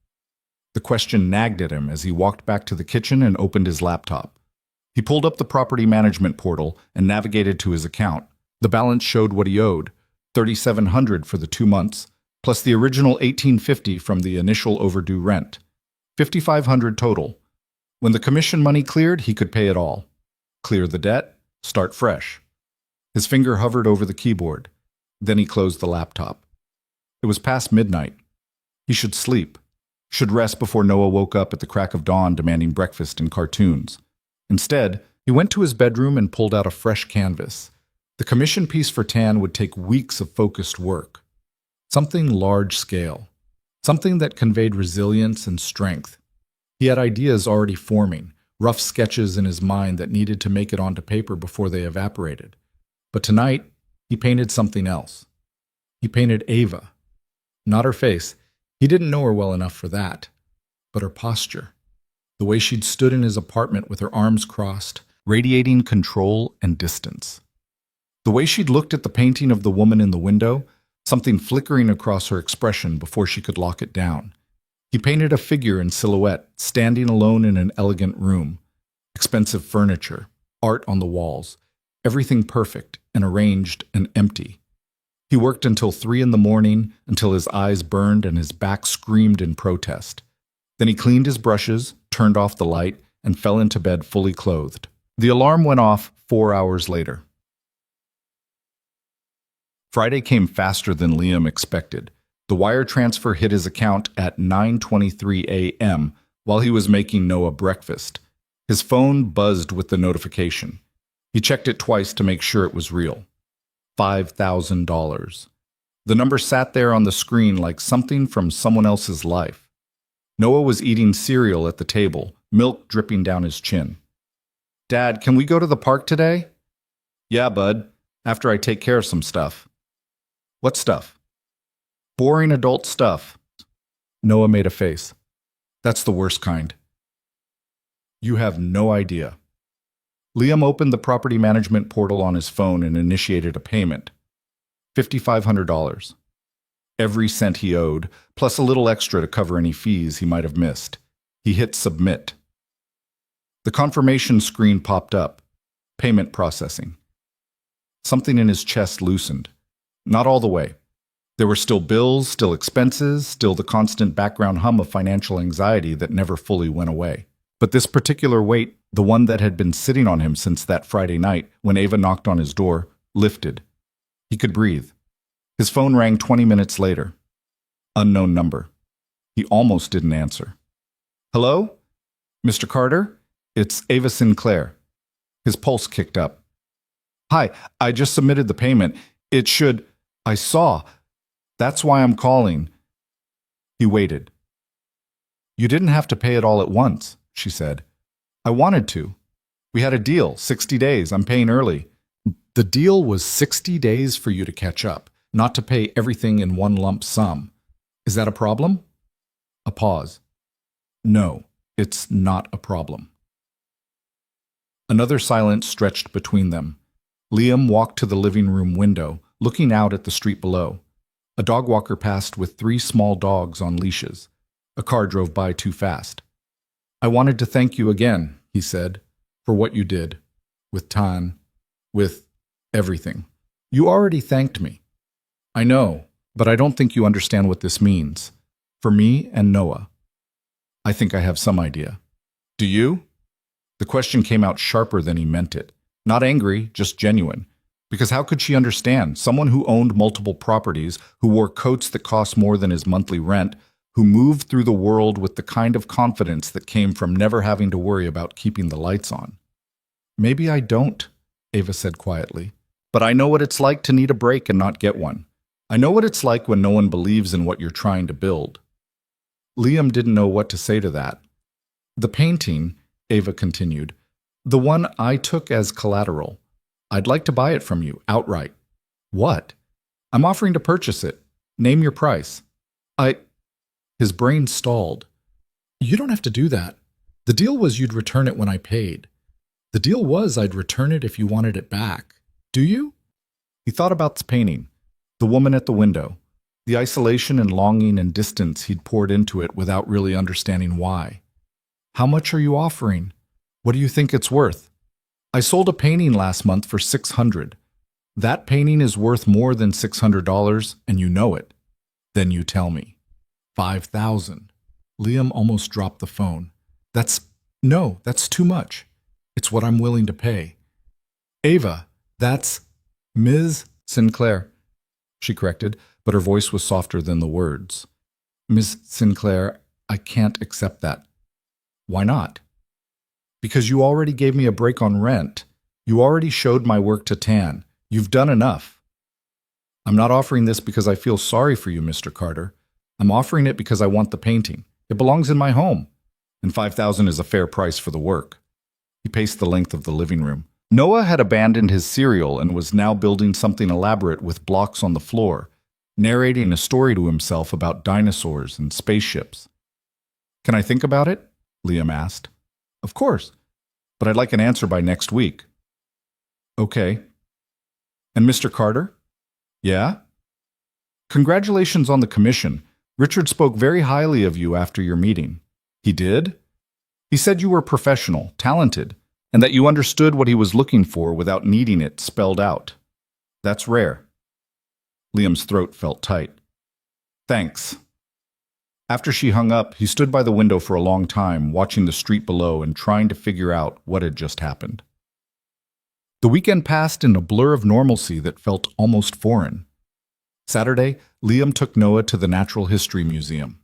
The question nagged at him as he walked back to the kitchen and opened his laptop. He pulled up the property management portal and navigated to his account. The balance showed what he owed, $3,700 for the 2 months, plus the original $1,850 from the initial overdue rent. $5,500 total. When the commission money cleared, he could pay it all. Clear the debt, start fresh. His finger hovered over the keyboard. Then he closed the laptop. It was past midnight. He should sleep, should rest before Noah woke up at the crack of dawn demanding breakfast and cartoons. Instead, he went to his bedroom and pulled out a fresh canvas. The commission piece for Tan would take weeks of focused work. Something large-scale. Something that conveyed resilience and strength. He had ideas already forming, rough sketches in his mind that needed to make it onto paper before they evaporated. But tonight, he painted something else. He painted Ava. Not her face. He didn't know her well enough for that. But her posture. The way she'd stood in his apartment with her arms crossed, radiating control and distance. The way she'd looked at the painting of the woman in the window, something flickering across her expression before she could lock it down. He painted a figure in silhouette, standing alone in an elegant room. Expensive furniture, art on the walls, everything perfect and arranged and empty. He worked until 3 in the morning, until his eyes burned and his back screamed in protest. Then he cleaned his brushes, turned off the light, and fell into bed fully clothed. The alarm went off 4 hours later. Friday came faster than Liam expected. The wire transfer hit his account at 9:23 a.m. while he was making Noah breakfast. His phone buzzed with the notification. He checked it twice to make sure it was real. $5,000. The number sat there on the screen like something from someone else's life. Noah was eating cereal at the table, milk dripping down his chin. "Dad, can we go to the park today?" "Yeah, bud, after I take care of some stuff." "What stuff?" "Boring adult stuff." Noah made a face. "That's the worst kind." "You have no idea." Liam opened the property management portal on his phone and initiated a payment. $5,500. Every cent he owed, plus a little extra to cover any fees he might have missed. He hit submit. The confirmation screen popped up. Payment processing. Something in his chest loosened. Not all the way. There were still bills, still expenses, still the constant background hum of financial anxiety that never fully went away. But this particular weight, the one that had been sitting on him since that Friday night when Ava knocked on his door, lifted. He could breathe. His phone rang 20 minutes later. Unknown number. He almost didn't answer. "Hello? Mr. Carter? It's Ava Sinclair." His pulse kicked up. "Hi, I just submitted the payment. It should... I saw. That's why I'm calling." He waited. "You didn't have to pay it all at once," she said. "I wanted to. We had a deal, 60 days. I'm paying early." "The deal was 60 days for you to catch up, not to pay everything in one lump sum. Is that a problem?" A pause. "No, it's not a problem." Another silence stretched between them. Liam walked to the living room window, looking out at the street below. A dog walker passed with 3 small dogs on leashes. A car drove by too fast. "I wanted to thank you again," he said, "for what you did. With Tan. With everything. You already thanked me." "I know, but I don't think you understand what this means. For me and Noah." "I think I have some idea." "Do you?" The question came out sharper than he meant it. Not angry, just genuine. Because how could she understand? Someone who owned multiple properties, who wore coats that cost more than his monthly rent, who moved through the world with the kind of confidence that came from never having to worry about keeping the lights on. "Maybe I don't," Ava said quietly. "But I know what it's like to need a break and not get one. I know what it's like when no one believes in what you're trying to build." Liam didn't know what to say to that. "The painting," Ava continued, "the one I took as collateral. I'd like to buy it from you, outright." "What?" "I'm offering to purchase it. Name your price." His brain stalled. "You don't have to do that. The deal was you'd return it when I paid. The deal was I'd return it if you wanted it back. Do you?" He thought about the painting, the woman at the window, the isolation and longing and distance he'd poured into it without really understanding why. "How much are you offering? What do you think it's worth?" "I sold a painting last month for $600. That painting is worth more than $600, and you know it. Then you tell me." $5,000. Liam almost dropped the phone. No, that's too much. It's what I'm willing to pay." "Ava, that's Ms. Sinclair," she corrected, but her voice was softer than the words. "Ms. Sinclair, I can't accept that." "Why not?" "Because you already gave me a break on rent. You already showed my work to Tan. You've done enough." "I'm not offering this because I feel sorry for you, Mr. Carter. I'm offering it because I want the painting. It belongs in my home. And $5,000 is a fair price for the work." He paced the length of the living room. Noah had abandoned his cereal and was now building something elaborate with blocks on the floor, narrating a story to himself about dinosaurs and spaceships. "Can I think about it?" Liam asked. "Of course, but I'd like an answer by next week." "Okay." "And Mr. Carter?" "Yeah?" "Congratulations on the commission. Richard spoke very highly of you after your meeting. He did? He said you were professional, talented, and that you understood what he was looking for without needing it spelled out. That's rare. Liam's throat felt tight. Thanks. After she hung up, he stood by the window for a long time, watching the street below and trying to figure out what had just happened. The weekend passed in a blur of normalcy that felt almost foreign. Saturday, Liam took Noah to the Natural History Museum.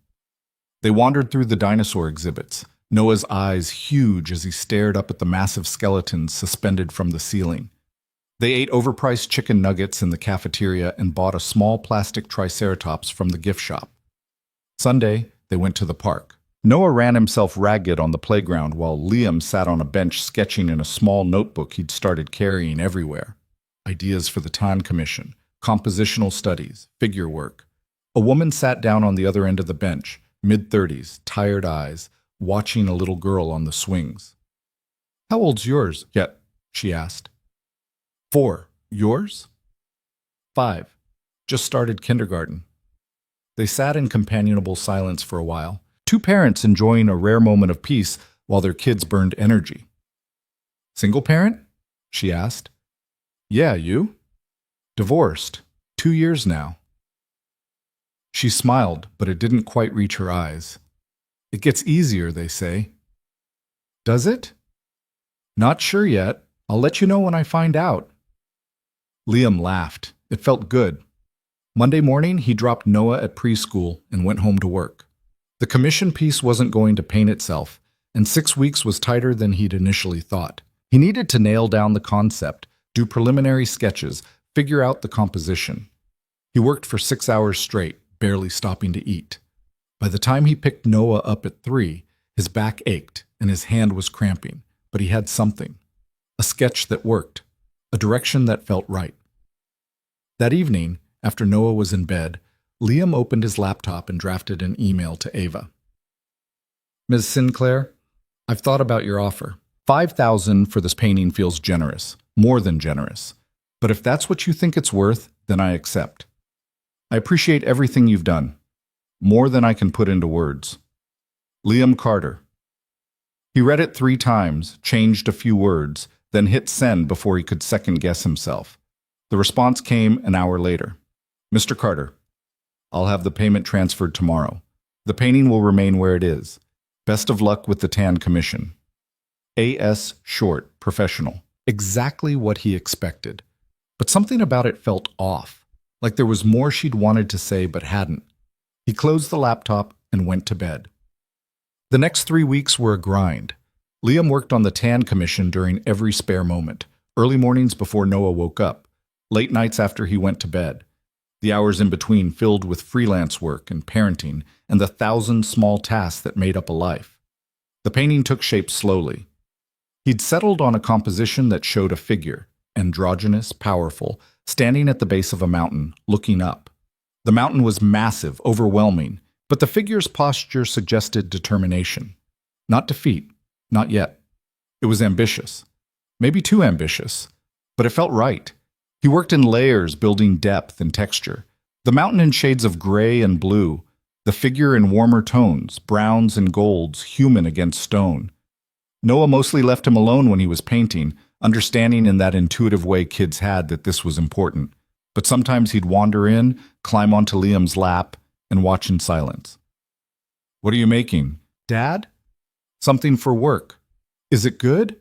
They wandered through the dinosaur exhibits, Noah's eyes huge as he stared up at the massive skeletons suspended from the ceiling. They ate overpriced chicken nuggets in the cafeteria and bought a small plastic triceratops from the gift shop. Sunday, they went to the park. Noah ran himself ragged on the playground while Liam sat on a bench sketching in a small notebook he'd started carrying everywhere. Ideas for the Tan Commission, compositional studies, figure work. A woman sat down on the other end of the bench, mid-30s, tired eyes, watching a little girl on the swings. How old's yours yet? She asked. 4. Yours? 5. Just started kindergarten. They sat in companionable silence for a while, two parents enjoying a rare moment of peace while their kids burned energy. Single parent? She asked. Yeah, you? Divorced. 2 years now. She smiled, but it didn't quite reach her eyes. It gets easier, they say. Does it? Not sure yet. I'll let you know when I find out. Liam laughed. It felt good. Monday morning, he dropped Noah at preschool and went home to work. The commission piece wasn't going to paint itself, and 6 weeks was tighter than he'd initially thought. He needed to nail down the concept, do preliminary sketches, figure out the composition. He worked for 6 hours straight, barely stopping to eat. By the time he picked Noah up at 3, his back ached and his hand was cramping, but he had something. A sketch that worked, a direction that felt right. That evening, after Noah was in bed, Liam opened his laptop and drafted an email to Ava. Ms. Sinclair, I've thought about your offer. $5,000 for this painting feels generous, more than generous. But if that's what you think it's worth, then I accept. I appreciate everything you've done. More than I can put into words. Liam Carter. He read it 3 times, changed a few words, then hit send before he could second-guess himself. The response came an hour later. Mr. Carter, I'll have the payment transferred tomorrow. The painting will remain where it is. Best of luck with the Tan Commission. A.S. Short, professional. Exactly what he expected. But something about it felt off, like there was more she'd wanted to say but hadn't. He closed the laptop and went to bed. The next 3 weeks were a grind. Liam worked on the Tan Commission during every spare moment, early mornings before Noah woke up, late nights after he went to bed. The hours in between filled with freelance work and parenting and the 1,000 small tasks that made up a life. The painting took shape slowly. He'd settled on a composition that showed a figure, androgynous, powerful, standing at the base of a mountain, looking up. The mountain was massive, overwhelming, but the figure's posture suggested determination. Not defeat, not yet. It was ambitious. Maybe too ambitious, but it felt right. He worked in layers, building depth and texture. The mountain in shades of gray and blue, the figure in warmer tones, browns and golds, human against stone. Noah mostly left him alone when he was painting, understanding in that intuitive way kids had that this was important. But sometimes he'd wander in, climb onto Liam's lap, and watch in silence. What are you making? Dad? Something for work. Is it good?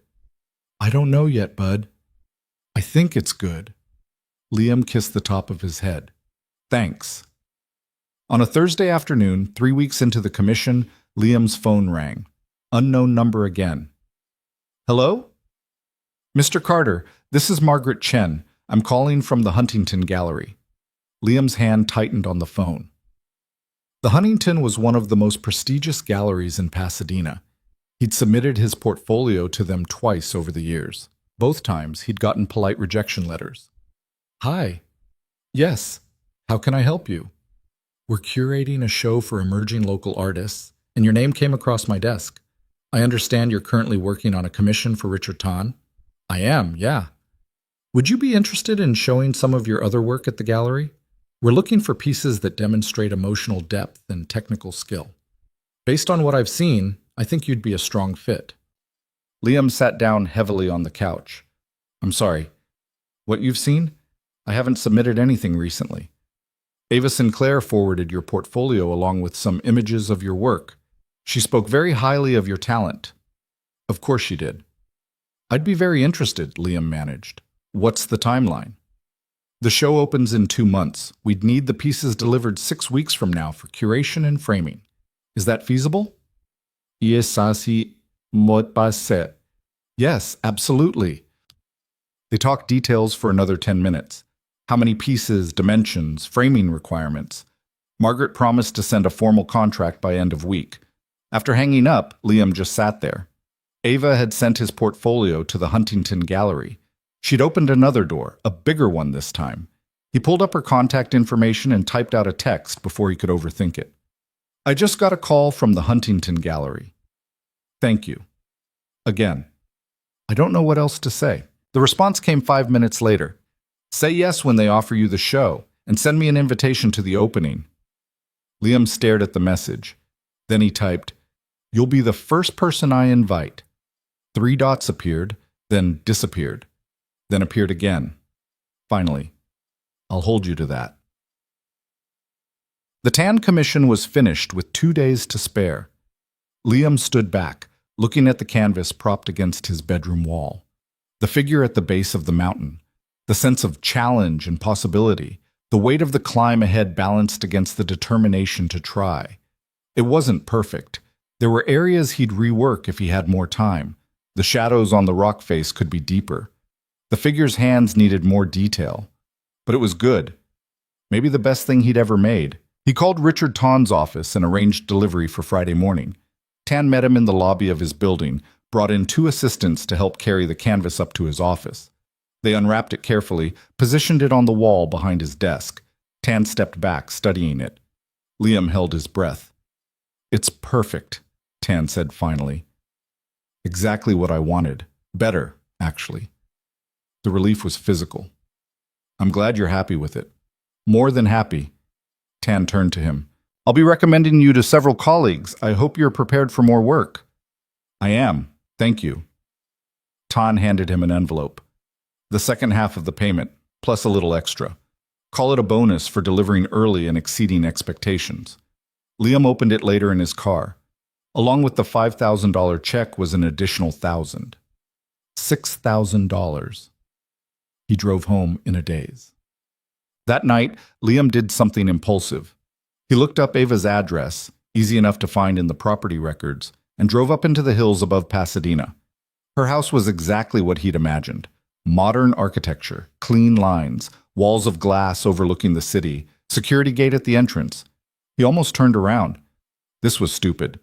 I don't know yet, bud. I think it's good. Liam kissed the top of his head. Thanks. On a Thursday afternoon, 3 weeks into the commission, Liam's phone rang. Unknown number again. Hello? Mr. Carter, this is Margaret Chen. I'm calling from the Huntington Gallery. Liam's hand tightened on the phone. The Huntington was one of the most prestigious galleries in Pasadena. He'd submitted his portfolio to them twice over the years. Both times, he'd gotten polite rejection letters. Hi. Yes. How can I help you? We're curating a show for emerging local artists, and your name came across my desk. I understand you're currently working on a commission for Richard Tan. I am, yeah. Would you be interested in showing some of your other work at the gallery? We're looking for pieces that demonstrate emotional depth and technical skill. Based on what I've seen, I think you'd be a strong fit. Liam sat down heavily on the couch. I'm sorry. What you've seen? I haven't submitted anything recently. Ava Sinclair forwarded your portfolio along with some images of your work. She spoke very highly of your talent. Of course she did. I'd be very interested, Liam managed. What's the timeline? The show opens in 2 months. We'd need the pieces delivered 6 weeks from now for curation and framing. Is that feasible? Yes, absolutely. They talked details for another 10 minutes. How many pieces, dimensions, framing requirements. Margaret promised to send a formal contract by end of week. After hanging up, Liam just sat there. Ava had sent his portfolio to the Huntington Gallery. She'd opened another door, a bigger one this time. He pulled up her contact information and typed out a text before he could overthink it. I just got a call from the Huntington Gallery. Thank you. Again. I don't know what else to say. The response came 5 minutes later. Say yes when they offer you the show, and send me an invitation to the opening. Liam stared at the message. Then he typed, You'll be the first person I invite. 3 dots appeared, then disappeared, then appeared again. Finally, I'll hold you to that. The tan commission was finished with 2 days to spare. Liam stood back, looking at the canvas propped against his bedroom wall. The figure at the base of the mountain, the sense of challenge and possibility, the weight of the climb ahead balanced against the determination to try. It wasn't perfect. There were areas he'd rework if he had more time. The shadows on the rock face could be deeper. The figure's hands needed more detail. But it was good. Maybe the best thing he'd ever made. He called Richard Ton's office and arranged delivery for Friday morning. Tan met him in the lobby of his building, brought in 2 assistants to help carry the canvas up to his office. They unwrapped it carefully, positioned it on the wall behind his desk. Tan stepped back, studying it. Liam held his breath. It's perfect, Tan said finally. Exactly what I wanted. Better, actually. The relief was physical. I'm glad you're happy with it. More than happy. Tan turned to him. I'll be recommending you to several colleagues. I hope you're prepared for more work. I am. Thank you. Tan handed him an envelope. The second half of the payment, plus a little extra. Call it a bonus for delivering early and exceeding expectations. Liam opened it later in his car. Along with the $5,000 check was an additional $1,000. $6,000. He drove home in a daze. That night, Liam did something impulsive. He looked up Ava's address, easy enough to find in the property records, and drove up into the hills above Pasadena. Her house was exactly what he'd imagined. Modern architecture, clean lines, walls of glass overlooking the city, security gate at the entrance. He almost turned around. This was stupid.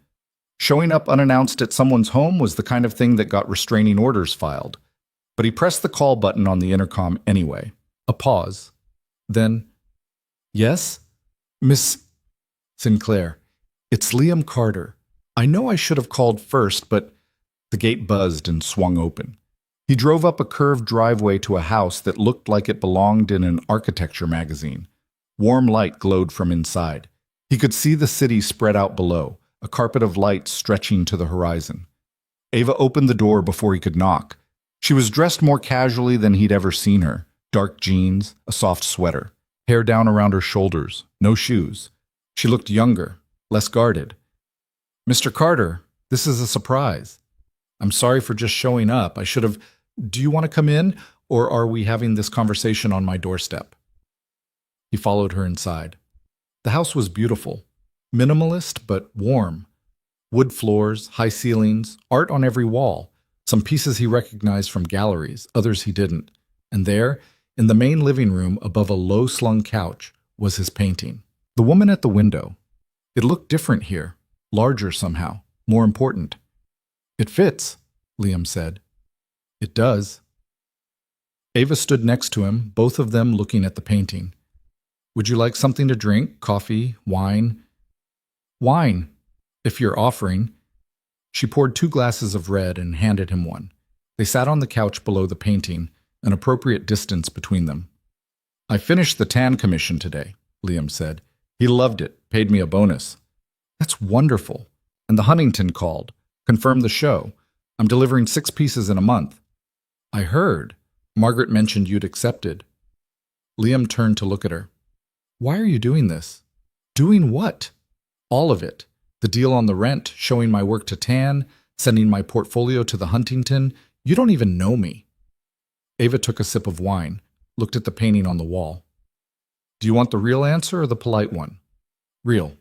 Showing up unannounced at someone's home was the kind of thing that got restraining orders filed. But he pressed the call button on the intercom anyway. A pause. Then, Yes? Miss Sinclair, it's Liam Carter. I know I should have called first, but the gate buzzed and swung open. He drove up a curved driveway to a house that looked like it belonged in an architecture magazine. Warm light glowed from inside. He could see the city spread out below, a carpet of light stretching to the horizon. Ava opened the door before he could knock. She was dressed more casually than he'd ever seen her. Dark jeans, a soft sweater, hair down around her shoulders, no shoes. She looked younger, less guarded. Mr. Carter, this is a surprise. I'm sorry for just showing up. I should have... Do you want to come in, or are we having this conversation on my doorstep? He followed her inside. The house was beautiful. Minimalist, but warm. Wood floors, high ceilings, art on every wall. Some pieces he recognized from galleries, others he didn't. And there, in the main living room above a low-slung couch, was his painting. The woman at the window. It looked different here, larger somehow, more important. It fits, Liam said. It does. Ava stood next to him, both of them looking at the painting. Would you like something to drink? Coffee? Wine? Wine, if you're offering. She poured 2 glasses of red and handed him one. They sat on the couch below the painting, an appropriate distance between them. I finished the tan commission today. Liam said. He loved it, paid me a bonus. That's wonderful. And the Huntington called, confirmed the show. I'm delivering 6 pieces in a month. I heard. Margaret mentioned you'd accepted. Liam turned to look at her. Why are you doing this? Doing what? All of it. The deal on the rent, showing my work to Tan, sending my portfolio to the Huntington. You don't even know me. Ava took a sip of wine, looked at the painting on the wall. Do you want the real answer or the polite one? Real.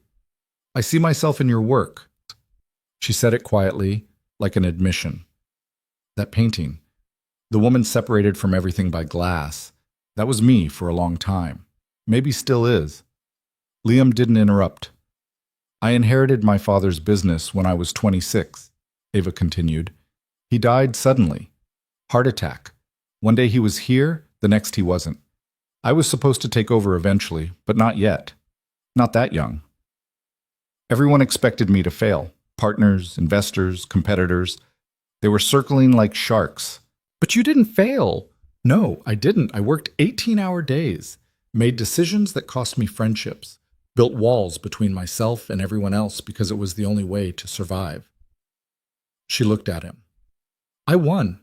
I see myself in your work. She said it quietly, like an admission. That painting. The woman separated from everything by glass. That was me for a long time. Maybe still is. Liam didn't interrupt. I inherited my father's business when I was 26, Ava continued. He died suddenly. Heart attack. One day he was here, the next he wasn't. I was supposed to take over eventually, but not yet. Not that young. Everyone expected me to fail. Partners, investors, competitors. They were circling like sharks. But you didn't fail. No, I didn't. I worked 18-hour days, made decisions that cost me friendships, built walls between myself and everyone else because it was the only way to survive. She looked at him. I won.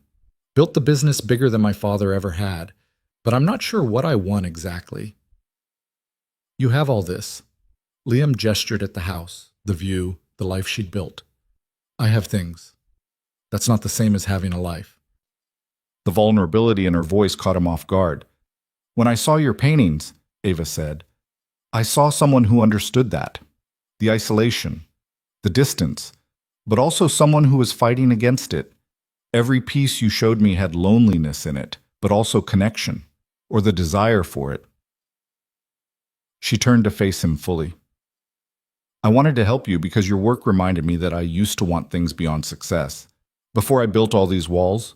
Built the business bigger than my father ever had, but I'm not sure what I won exactly. You have all this. Liam gestured at the house, the view, the life she'd built. I have things. That's not the same as having a life. The vulnerability in her voice caught him off guard. When I saw your paintings, Ava said, I saw someone who understood that. The isolation, the distance, but also someone who was fighting against it. Every piece you showed me had loneliness in it, but also connection, or the desire for it. She turned to face him fully. I wanted to help you because your work reminded me that I used to want things beyond success. Before I built all these walls,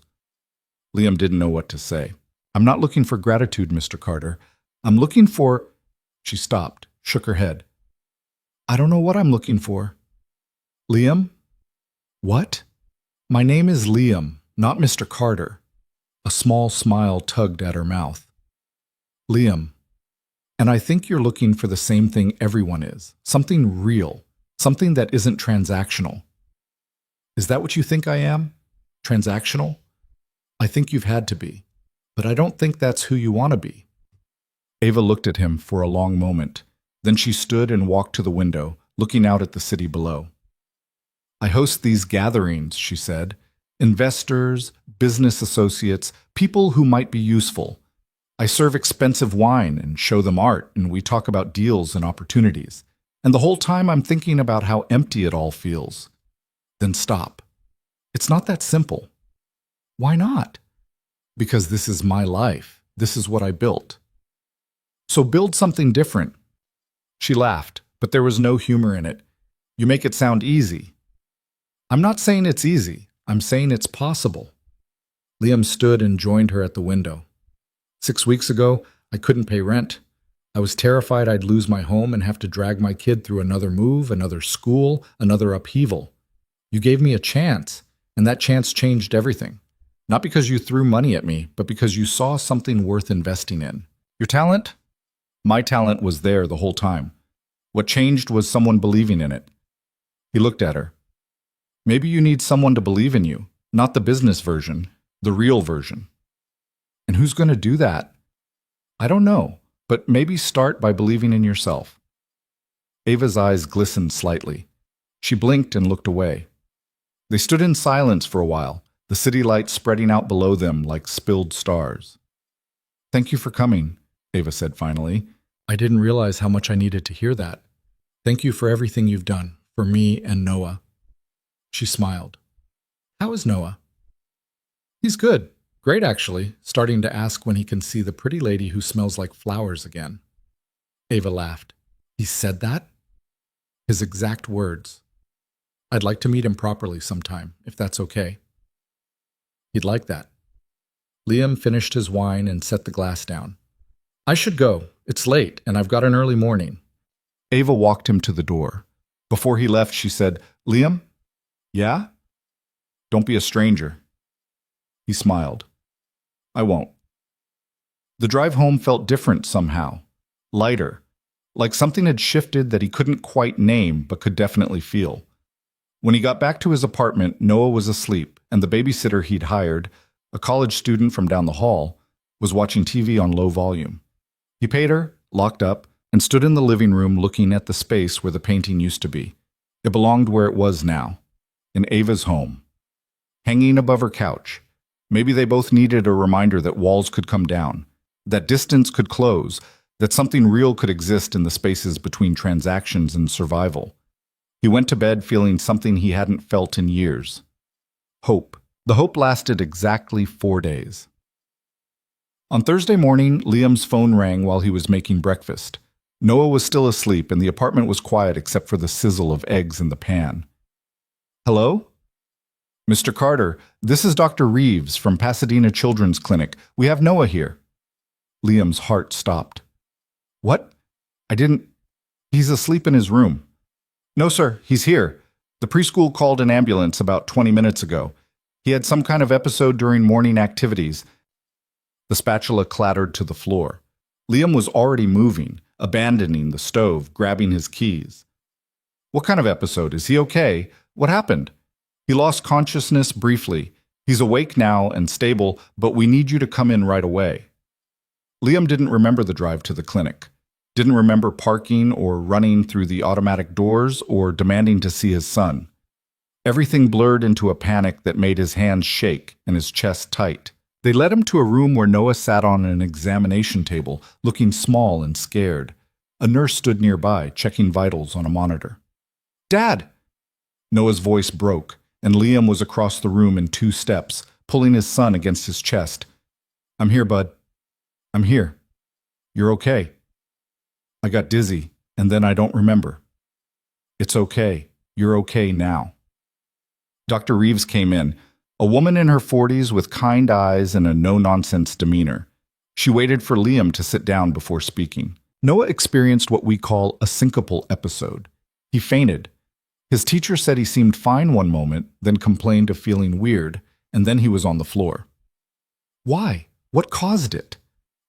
Liam didn't know what to say. I'm not looking for gratitude, Mr. Carter. I'm looking for... She stopped, shook her head. I don't know what I'm looking for. Liam? What? My name is Liam, not Mr. Carter. A small smile tugged at her mouth. Liam. And I think you're looking for the same thing everyone is. Something real. Something that isn't transactional. Is that what you think I am? Transactional? I think you've had to be. But I don't think that's who you want to be. Ava looked at him for a long moment. Then she stood and walked to the window, looking out at the city below. I host these gatherings, she said. Investors, business associates, people who might be useful. I serve expensive wine and show them art, and we talk about deals and opportunities. And the whole time I'm thinking about how empty it all feels. Then stop. It's not that simple. Why not? Because this is my life. This is what I built. So build something different. She laughed, but there was no humor in it. You make it sound easy. I'm not saying it's easy. I'm saying it's possible. Liam stood and joined her at the window. 6 weeks ago, I couldn't pay rent. I was terrified I'd lose my home and have to drag my kid through another move, another school, another upheaval. You gave me a chance, and that chance changed everything. Not because you threw money at me, but because you saw something worth investing in. Your talent? My talent was there the whole time. What changed was someone believing in it. He looked at her. Maybe you need someone to believe in you, not the business version, the real version. And who's going to do that? I don't know, but maybe start by believing in yourself. Ava's eyes glistened slightly. She blinked and looked away. They stood in silence for a while, the city lights spreading out below them like spilled stars. Thank you for coming, Ava said finally. I didn't realize how much I needed to hear that. Thank you for everything you've done, for me and Noah. She smiled. How is Noah? He's good. Great, actually, starting to ask when he can see the pretty lady who smells like flowers again. Ava laughed. He said that? His exact words. I'd like to meet him properly sometime, if that's okay. He'd like that. Liam finished his wine and set the glass down. I should go. It's late, and I've got an early morning. Ava walked him to the door. Before he left, she said, Liam? Yeah? Don't be a stranger. He smiled. I won't. The drive home felt different somehow. Lighter. like something had shifted that he couldn't quite name but could definitely feel. When he got back to his apartment, Noah was asleep, and the babysitter he'd hired, a college student from down the hall, was watching TV on low volume. He paid her, locked up, and stood in the living room looking at the space where the painting used to be. It belonged where it was now, in Ava's home. Hanging above her couch. Maybe they both needed a reminder that walls could come down, that distance could close, that something real could exist in the spaces between transactions and survival. He went to bed feeling something he hadn't felt in years. Hope. The hope lasted exactly 4 days. On Thursday morning, Liam's phone rang while he was making breakfast. Noah was still asleep, and the apartment was quiet except for the sizzle of eggs in the pan. Hello? Mr. Carter, this is Dr. Reeves from Pasadena Children's Clinic. We have Noah here. Liam's heart stopped. What? He's asleep in his room. No, sir, he's here. The preschool called an ambulance about 20 minutes ago. He had some kind of episode during morning activities. The spatula clattered to the floor. Liam was already moving, abandoning the stove, grabbing his keys. What kind of episode? Is he okay? What happened? He lost consciousness briefly. He's awake now and stable, but we need you to come in right away. Liam didn't remember the drive to the clinic. Didn't remember parking or running through the automatic doors or demanding to see his son. Everything blurred into a panic that made his hands shake and his chest tight. They led him to a room where Noah sat on an examination table, looking small and scared. A nurse stood nearby, checking vitals on a monitor. Dad! Noah's voice broke, and Liam was across the room in 2 steps, pulling his son against his chest. I'm here, bud. I'm here. You're okay. I got dizzy, and then I don't remember. It's okay. You're okay now. Dr. Reeves came in, a woman in her 40s with kind eyes and a no-nonsense demeanor. She waited for Liam to sit down before speaking. Noah experienced what we call a syncopal episode. He fainted. His teacher said he seemed fine one moment, then complained of feeling weird, and then he was on the floor. Why? What caused it?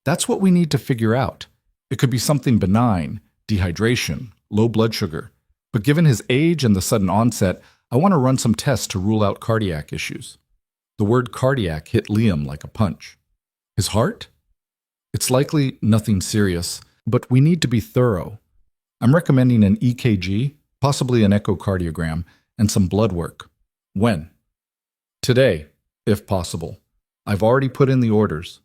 That's what we need to figure out. It could be something benign, dehydration, low blood sugar. But given his age and the sudden onset, I want to run some tests to rule out cardiac issues. The word cardiac hit Liam like a punch. His heart? It's likely nothing serious, but we need to be thorough. I'm recommending an EKG, possibly an echocardiogram, and some blood work. When? Today, if possible. I've already put in the orders.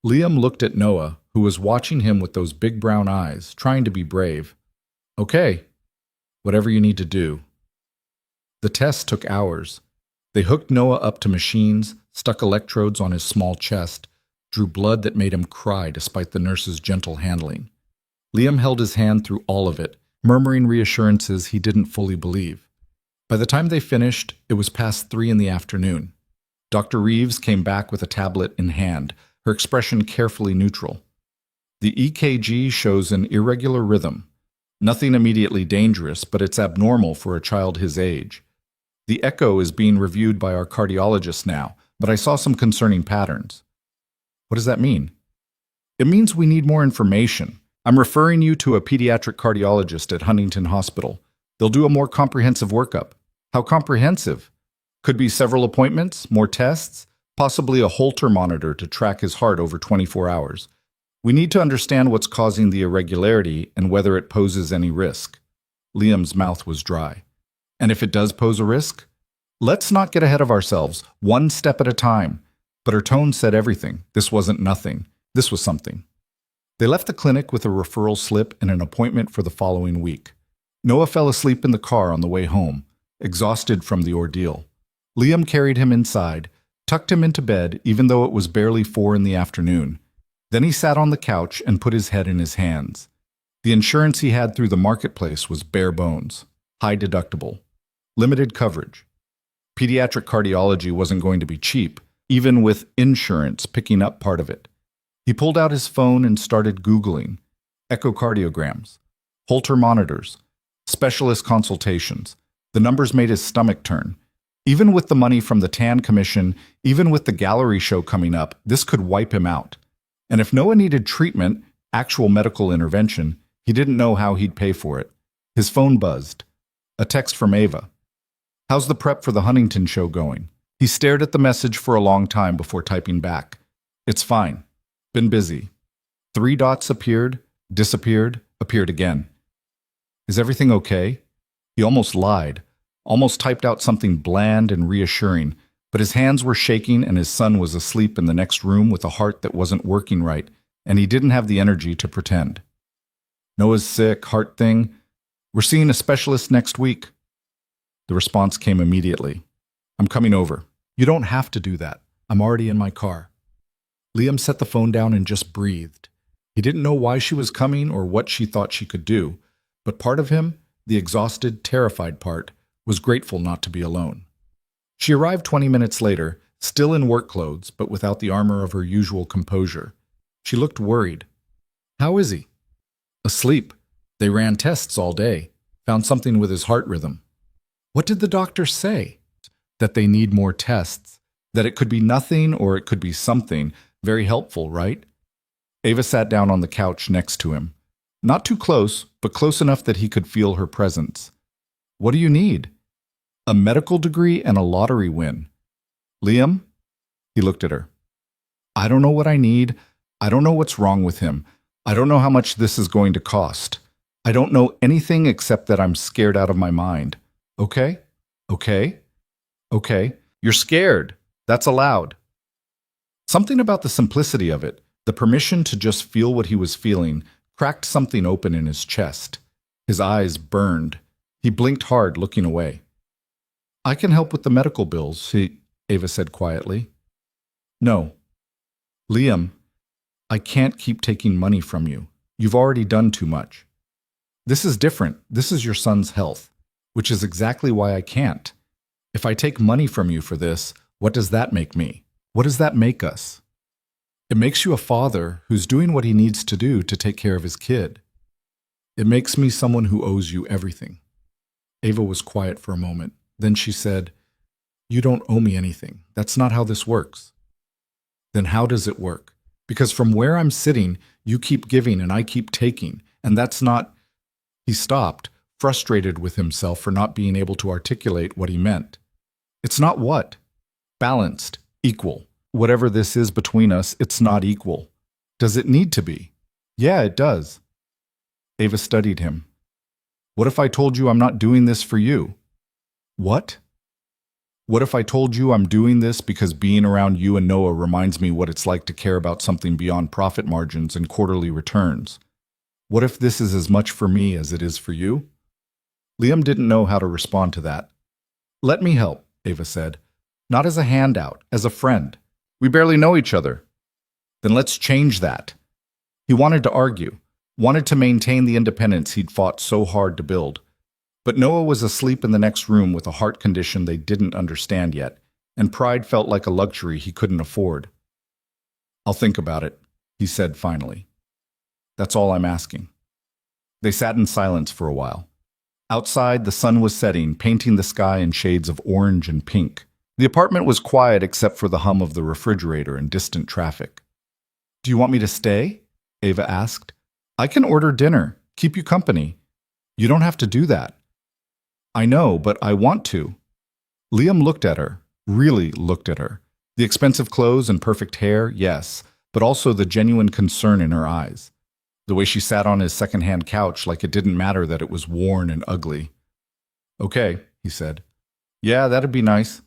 Liam looked at Noah, who was watching him with those big brown eyes, trying to be brave. Okay, whatever you need to do. The test took hours. They hooked Noah up to machines, stuck electrodes on his small chest, drew blood that made him cry despite the nurse's gentle handling. Liam held his hand through all of it, murmuring reassurances he didn't fully believe. By the time they finished, it was past 3 in the afternoon. Dr. Reeves came back with a tablet in hand, her expression carefully neutral. The EKG shows an irregular rhythm. Nothing immediately dangerous, but it's abnormal for a child his age. The echo is being reviewed by our cardiologist now, but I saw some concerning patterns. What does that mean? It means we need more information. I'm referring you to a pediatric cardiologist at Huntington Hospital. They'll do a more comprehensive workup. How comprehensive? Could be several appointments, more tests, possibly a Holter monitor to track his heart over 24 hours. We need to understand what's causing the irregularity and whether it poses any risk. Liam's mouth was dry. And if it does pose a risk? Let's not get ahead of ourselves, one step at a time. But her tone said everything. This wasn't nothing. This was something. They left the clinic with a referral slip and an appointment for the following week. Noah fell asleep in the car on the way home, exhausted from the ordeal. Liam carried him inside, tucked him into bed even though it was barely 4 in the afternoon. Then he sat on the couch and put his head in his hands. The insurance he had through the marketplace was bare bones, high deductible, limited coverage. Pediatric cardiology wasn't going to be cheap, even with insurance picking up part of it. He pulled out his phone and started Googling echocardiograms, Holter monitors, specialist consultations. The numbers made his stomach turn. Even with the money from the Tan Commission, even with the gallery show coming up, this could wipe him out. And if Noah needed treatment, actual medical intervention, He didn't know how he'd pay for it. His phone buzzed. A text from Ava. "How's the prep for the Huntington show going?" He stared at the message for a long time before typing back. "It's fine. Been busy." 3 dots appeared, disappeared, appeared again. "Is everything okay?" He almost lied, almost typed out something bland and reassuring, but his hands were shaking and his son was asleep in the next room with a heart that wasn't working right, and he didn't have the energy to pretend. "Noah's sick, heart thing. We're seeing a specialist next week." The response came immediately. "I'm coming over." "You don't have to do that. I'm already in my car." Liam set the phone down and just breathed. He didn't know why she was coming or what she thought she could do, but part of him, the exhausted, terrified part, was grateful not to be alone. She arrived 20 minutes later, still in work clothes, but without the armor of her usual composure. She looked worried. "How is he?" "Asleep. They ran tests all day. Found something with his heart rhythm." "What did the doctor say?" "That they need more tests. That it could be nothing or it could be something. Very helpful, right?" Ava sat down on the couch next to him. Not too close, but close enough that he could feel her presence. "What do you need?" "A medical degree and a lottery win." "Liam?" He looked at her. "I don't know what I need. I don't know what's wrong with him. I don't know how much this is going to cost. I don't know anything except that I'm scared out of my mind. Okay? Okay? Okay. You're scared. That's allowed." Something about the simplicity of it, the permission to just feel what he was feeling, cracked something open in his chest. His eyes burned. He blinked hard, looking away. "I can help with the medical bills," Ava said quietly. "No." "Liam, I can't keep taking money from you. You've already done too much." "This is different. This is your son's health, which is exactly why I can't. If I take money from you for this, what does that make me? What does that make us?" "It makes you a father who's doing what he needs to do to take care of his kid. It makes me someone who owes you everything." Ava was quiet for a moment. Then she said, "You don't owe me anything. That's not how this works." "Then how does it work? Because from where I'm sitting, you keep giving and I keep taking, and that's not—" He stopped, frustrated with himself for not being able to articulate what he meant. "It's not what? Balanced, equal. Whatever this is between us, it's not equal. Does it need to be?" "Yeah, it does." Ava studied him. "What if I told you I'm not doing this for you?" "What?" "What if I told you I'm doing this because being around you and Noah reminds me what it's like to care about something beyond profit margins and quarterly returns? What if this is as much for me as it is for you?" Liam didn't know how to respond to that. "Let me help," Ava said. "Not as a handout, as a friend. We barely know each other." "Then let's change that." He wanted to argue, wanted to maintain the independence he'd fought so hard to build. But Noah was asleep in the next room with a heart condition they didn't understand yet, and pride felt like a luxury he couldn't afford. "I'll think about it," he said finally. "That's all I'm asking." They sat in silence for a while. Outside, the sun was setting, painting the sky in shades of orange and pink. The apartment was quiet except for the hum of the refrigerator and distant traffic. "Do you want me to stay?" Ava asked. "I can order dinner, keep you company." "You don't have to do that." "I know, but I want to." Liam looked at her, really looked at her. The expensive clothes and perfect hair, yes, but also the genuine concern in her eyes. The way she sat on his second-hand couch like it didn't matter that it was worn and ugly. "Okay," he said. "Yeah, that'd be nice."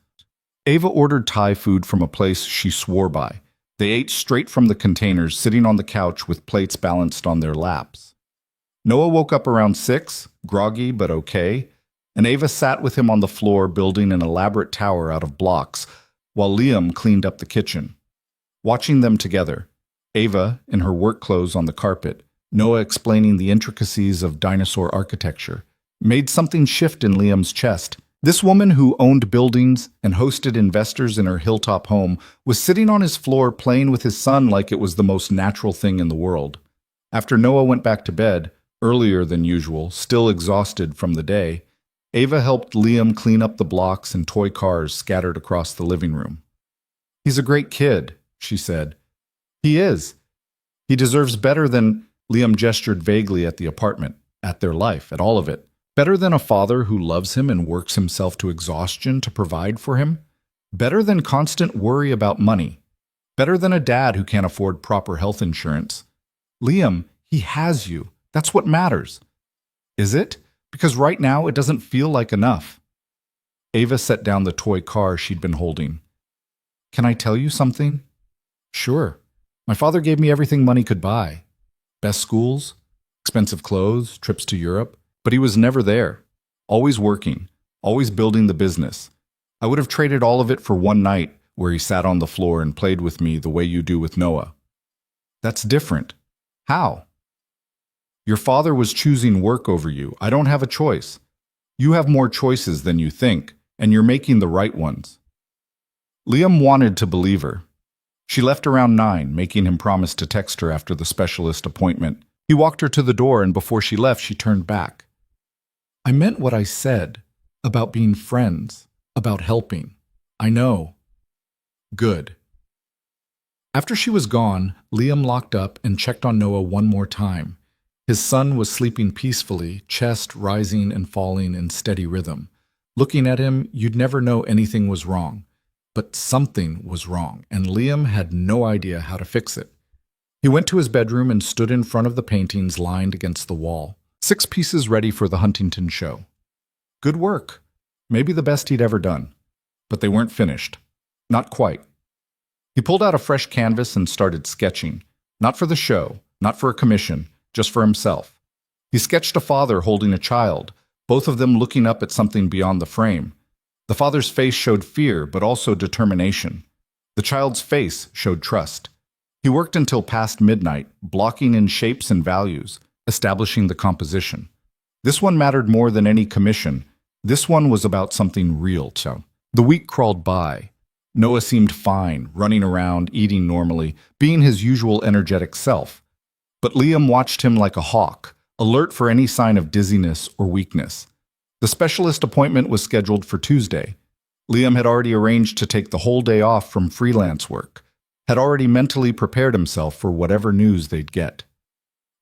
Ava ordered Thai food from a place she swore by. They ate straight from the containers, sitting on the couch with plates balanced on their laps. Noah woke up around 6, groggy but okay, and Ava sat with him on the floor building an elaborate tower out of blocks, while Liam cleaned up the kitchen. Watching them together, Ava in her work clothes on the carpet, Noah explaining the intricacies of dinosaur architecture, made something shift in Liam's chest. This woman who owned buildings and hosted investors in her hilltop home was sitting on his floor playing with his son like it was the most natural thing in the world. After Noah went back to bed, earlier than usual, still exhausted from the day, Ava helped Liam clean up the blocks and toy cars scattered across the living room. "He's a great kid," she said. "He is. He deserves better than—" Liam gestured vaguely at the apartment, at their life, at all of it. Better than a father who loves him and works himself to exhaustion to provide for him? Better than constant worry about money? Better than a dad who can't afford proper health insurance? Liam, he has you. That's what matters. Is it? Because right now it doesn't feel like enough. Ava set down the toy car she'd been holding. Can I tell you something? Sure. My father gave me everything money could buy. Best schools, expensive clothes, trips to Europe. But he was never there. Always working, always building the business. I would have traded all of it for one night where he sat on the floor and played with me the way you do with Noah. That's different. How? Your father was choosing work over you. I don't have a choice. You have more choices than you think, and you're making the right ones. Liam wanted to believe her. She left around 9, making him promise to text her after the specialist appointment. He walked her to the door, and before she left, she turned back. I meant what I said, about being friends, about helping. I know. Good. After she was gone, Liam locked up and checked on Noah one more time. His son was sleeping peacefully, chest rising and falling in steady rhythm. Looking at him, you'd never know anything was wrong. But something was wrong, and Liam had no idea how to fix it. He went to his bedroom and stood in front of the paintings lined against the wall. 6 pieces ready for the Huntington show. Good work. Maybe the best he'd ever done. But they weren't finished. Not quite. He pulled out a fresh canvas and started sketching. Not for the show, not for a commission, just for himself. He sketched a father holding a child, both of them looking up at something beyond the frame. The father's face showed fear, but also determination. The child's face showed trust. He worked until past midnight, blocking in shapes and values, establishing the composition. This one mattered more than any commission. This one was about something real, too. The week crawled by. Noah seemed fine, running around, eating normally, being his usual energetic self. But Liam watched him like a hawk, alert for any sign of dizziness or weakness. The specialist appointment was scheduled for Tuesday. Liam had already arranged to take the whole day off from freelance work, had already mentally prepared himself for whatever news they'd get.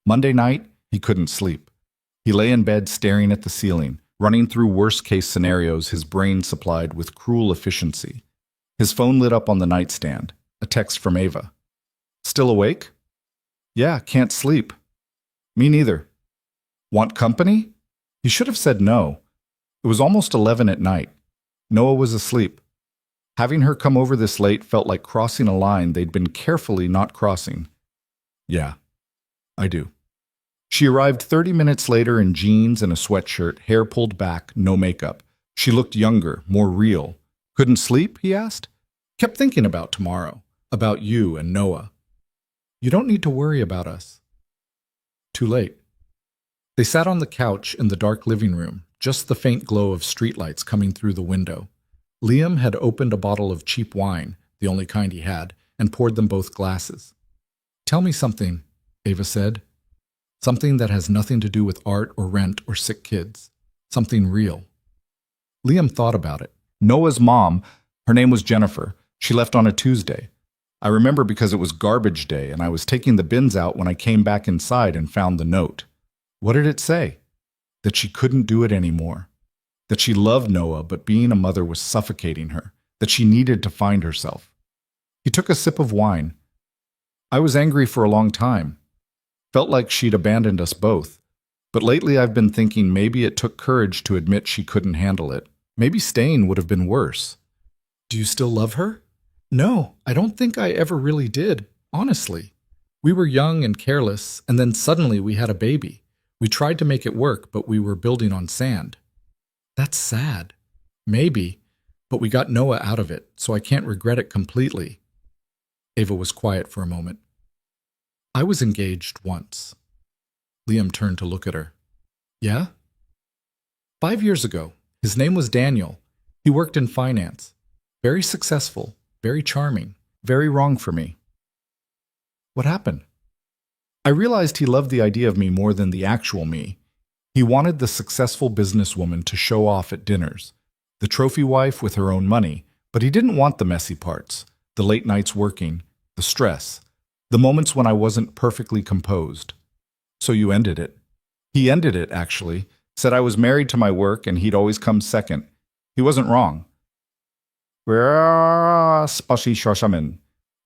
Monday night, he couldn't sleep. He lay in bed staring at the ceiling, running through worst-case scenarios his brain supplied with cruel efficiency. His phone lit up on the nightstand, a text from Ava. Still awake? Yeah, can't sleep. Me neither. Want company? He should have said no. It was almost 11 at night. Noah was asleep. Having her come over this late felt like crossing a line they'd been carefully not crossing. Yeah, I do. She arrived 30 minutes later in jeans and a sweatshirt, hair pulled back, no makeup. She looked younger, more real. Couldn't sleep, he asked? Kept thinking about tomorrow, about you and Noah. You don't need to worry about us. Too late. They sat on the couch in the dark living room, just the faint glow of streetlights coming through the window. Liam had opened a bottle of cheap wine, the only kind he had, and poured them both glasses. Tell me something, Ava said. Something that has nothing to do with art or rent or sick kids. Something real. Liam thought about it. Noah's mom, her name was Jennifer. She left on a Tuesday. I remember because it was garbage day and I was taking the bins out when I came back inside and found the note. What did it say? That she couldn't do it anymore. That she loved Noah, but being a mother was suffocating her. That she needed to find herself. He took a sip of wine. I was angry for a long time. Felt like she'd abandoned us both. But lately I've been thinking maybe it took courage to admit she couldn't handle it. Maybe staying would have been worse. Do you still love her? No, I don't think I ever really did, honestly. We were young and careless, and then suddenly we had a baby. We tried to make it work, but we were building on sand. That's sad. Maybe, but we got Noah out of it, so I can't regret it completely. Ava was quiet for a moment. I was engaged once. Liam turned to look at her. Yeah? 5 years ago. His name was Daniel. He worked in finance. Very successful, very charming, very wrong for me. What happened? I realized he loved the idea of me more than the actual me. He wanted the successful businesswoman to show off at dinners, the trophy wife with her own money, but he didn't want the messy parts, the late nights working, the stress, the moments when I wasn't perfectly composed. So you ended it. He ended it, actually. Said I was married to my work and he'd always come second. He wasn't wrong. Do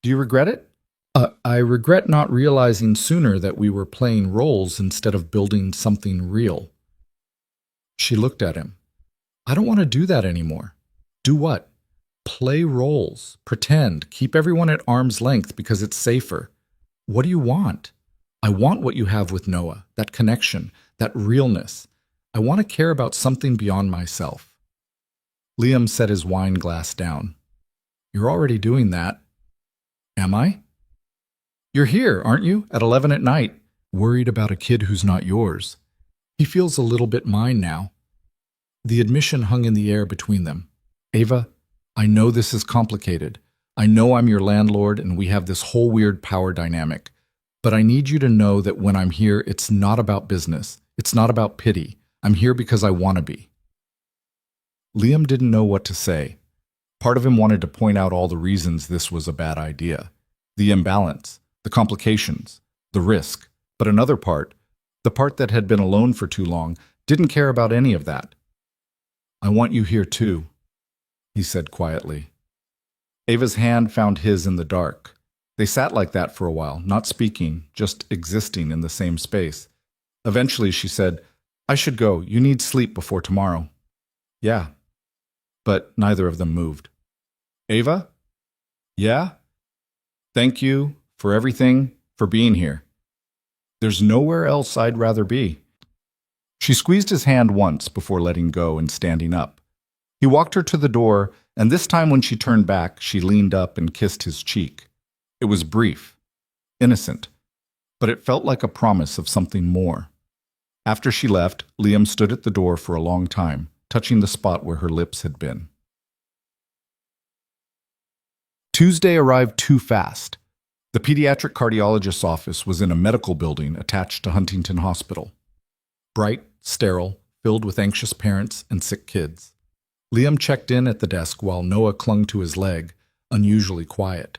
you regret it? I regret not realizing sooner that we were playing roles instead of building something real. She looked at him. I don't want to do that anymore. Do what? Play roles, pretend, keep everyone at arm's length because it's safer. What do you want? I want what you have with Noah, that connection, that realness. I want to care about something beyond myself. Liam set his wine glass down. You're already doing that. Am I? You're here, aren't you, at 11 at night, worried about a kid who's not yours. He feels a little bit mine now. The admission hung in the air between them. Ava, I know this is complicated. I know I'm your landlord and we have this whole weird power dynamic. But I need you to know that when I'm here, it's not about business. It's not about pity. I'm here because I want to be. Liam didn't know what to say. Part of him wanted to point out all the reasons this was a bad idea. The imbalance, the complications, the risk. But another part, the part that had been alone for too long, didn't care about any of that. I want you here too, he said quietly. Ava's hand found his in the dark. They sat like that for a while, not speaking, just existing in the same space. Eventually she said, I should go. You need sleep before tomorrow. Yeah. But neither of them moved. Ava? Yeah? Thank you for everything, for being here. There's nowhere else I'd rather be. She squeezed his hand once before letting go and standing up. He walked her to the door, and this time when she turned back, she leaned up and kissed his cheek. It was brief, innocent, but it felt like a promise of something more. After she left, Liam stood at the door for a long time, touching the spot where her lips had been. Tuesday arrived too fast. The pediatric cardiologist's office was in a medical building attached to Huntington Hospital. Bright, sterile, filled with anxious parents and sick kids. Liam checked in at the desk while Noah clung to his leg, unusually quiet.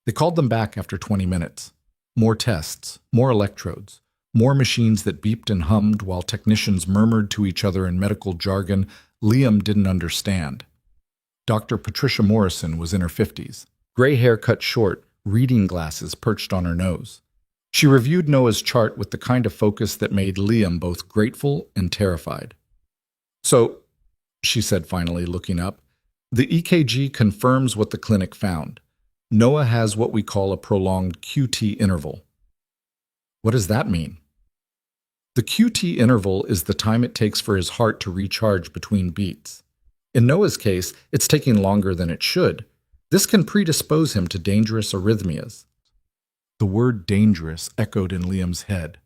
They called them back after 20 minutes. More tests, more electrodes, more machines that beeped and hummed while technicians murmured to each other in medical jargon Liam didn't understand. Dr. Patricia Morrison was in her 50s, gray hair cut short, reading glasses perched on her nose. She reviewed Noah's chart with the kind of focus that made Liam both grateful and terrified. So, she said finally, looking up, the EKG confirms what the clinic found. Noah has what we call a prolonged QT interval. What does that mean? The QT interval is the time it takes for his heart to recharge between beats. In Noah's case, it's taking longer than it should. This can predispose him to dangerous arrhythmias. The word dangerous echoed in Liam's head.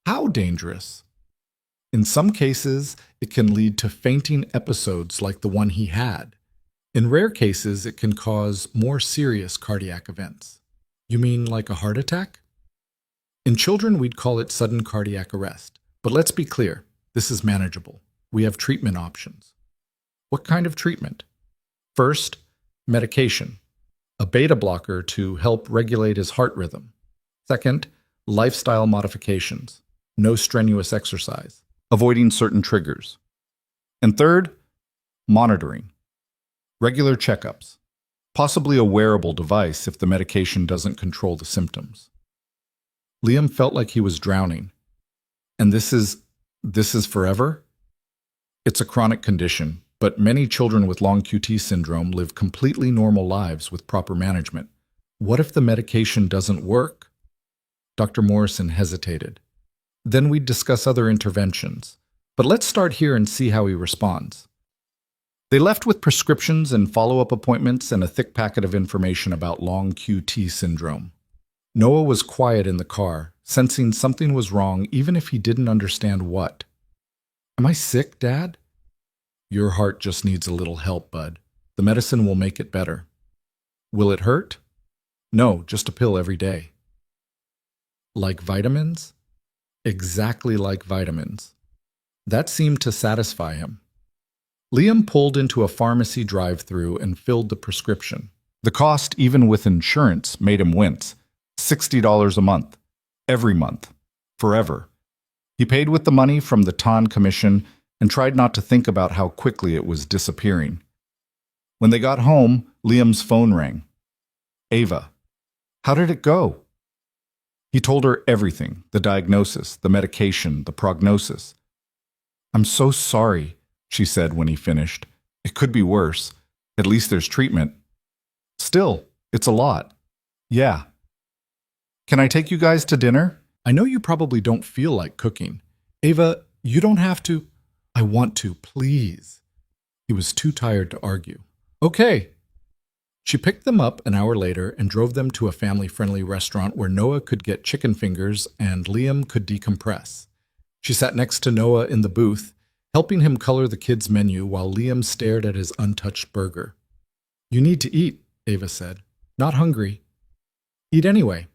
How dangerous? In some cases, it can lead to fainting episodes like the one he had. In rare cases, it can cause more serious cardiac events. You mean like a heart attack? In children, we'd call it sudden cardiac arrest. But let's be clear, this is manageable. We have treatment options. What kind of treatment? First, medication, a beta blocker to help regulate his heart rhythm. Second, lifestyle modifications, no strenuous exercise, avoiding certain triggers. And third, monitoring, regular checkups, possibly a wearable device if the medication doesn't control the symptoms. Liam felt like he was drowning. And this is forever? It's a chronic condition, but many children with long QT syndrome live completely normal lives with proper management. What if the medication doesn't work? Dr. Morrison hesitated. Then we'd discuss other interventions. But let's start here and see how he responds. They left with prescriptions and follow-up appointments and a thick packet of information about long QT syndrome. Noah was quiet in the car, sensing something was wrong even if he didn't understand what. Am I sick, Dad? Your heart just needs a little help, bud. The medicine will make it better. Will it hurt? No, just a pill every day. Like vitamins? Exactly like vitamins. That seemed to satisfy him. Liam pulled into a pharmacy drive-thru and filled the prescription. The cost, even with insurance, made him wince. $60 a month. Every month. Forever. He paid with the money from the TAN commission and tried not to think about how quickly it was disappearing. When they got home, Liam's phone rang. Ava. How did it go? He told her everything, the diagnosis, the medication, the prognosis. I'm so sorry, she said when he finished. It could be worse. At least there's treatment. Still, it's a lot. Yeah. Can I take you guys to dinner? I know you probably don't feel like cooking. Ava, you don't have to. I want to, please. He was too tired to argue. Okay. She picked them up an hour later and drove them to a family-friendly restaurant where Noah could get chicken fingers and Liam could decompress. She sat next to Noah in the booth, helping him color the kids' menu while Liam stared at his untouched burger. You need to eat, Ava said. Not hungry. Eat anyway.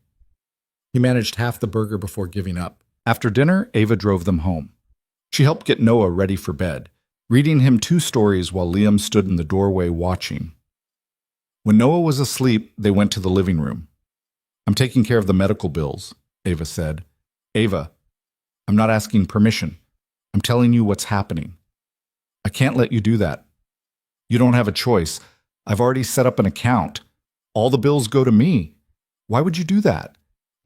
He managed half the burger before giving up. After dinner, Ava drove them home. She helped get Noah ready for bed, reading him 2 stories while Liam stood in the doorway watching. When Noah was asleep, they went to the living room. I'm taking care of the medical bills, Ava said. Ava, I'm not asking permission. I'm telling you what's happening. I can't let you do that. You don't have a choice. I've already set up an account. All the bills go to me. Why would you do that?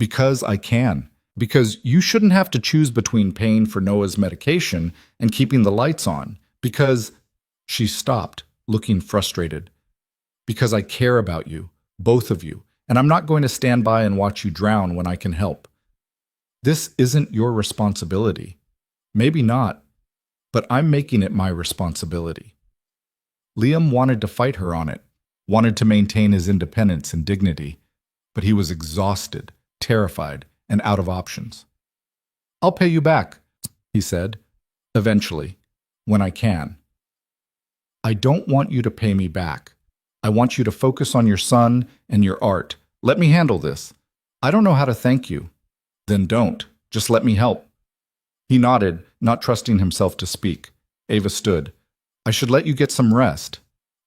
Because I can. Because you shouldn't have to choose between paying for Noah's medication and keeping the lights on. Because she stopped, looking frustrated. Because I care about you, both of you, and I'm not going to stand by and watch you drown when I can help. This isn't your responsibility. Maybe not, but I'm making it my responsibility. Liam wanted to fight her on it, wanted to maintain his independence and dignity, but he was exhausted, terrified, and out of options. I'll pay you back, he said, eventually, when I can. I don't want you to pay me back. I want you to focus on your son and your art. Let me handle this. I don't know how to thank you. Then don't. Just let me help. He nodded, not trusting himself to speak. Ava stood. I should let you get some rest.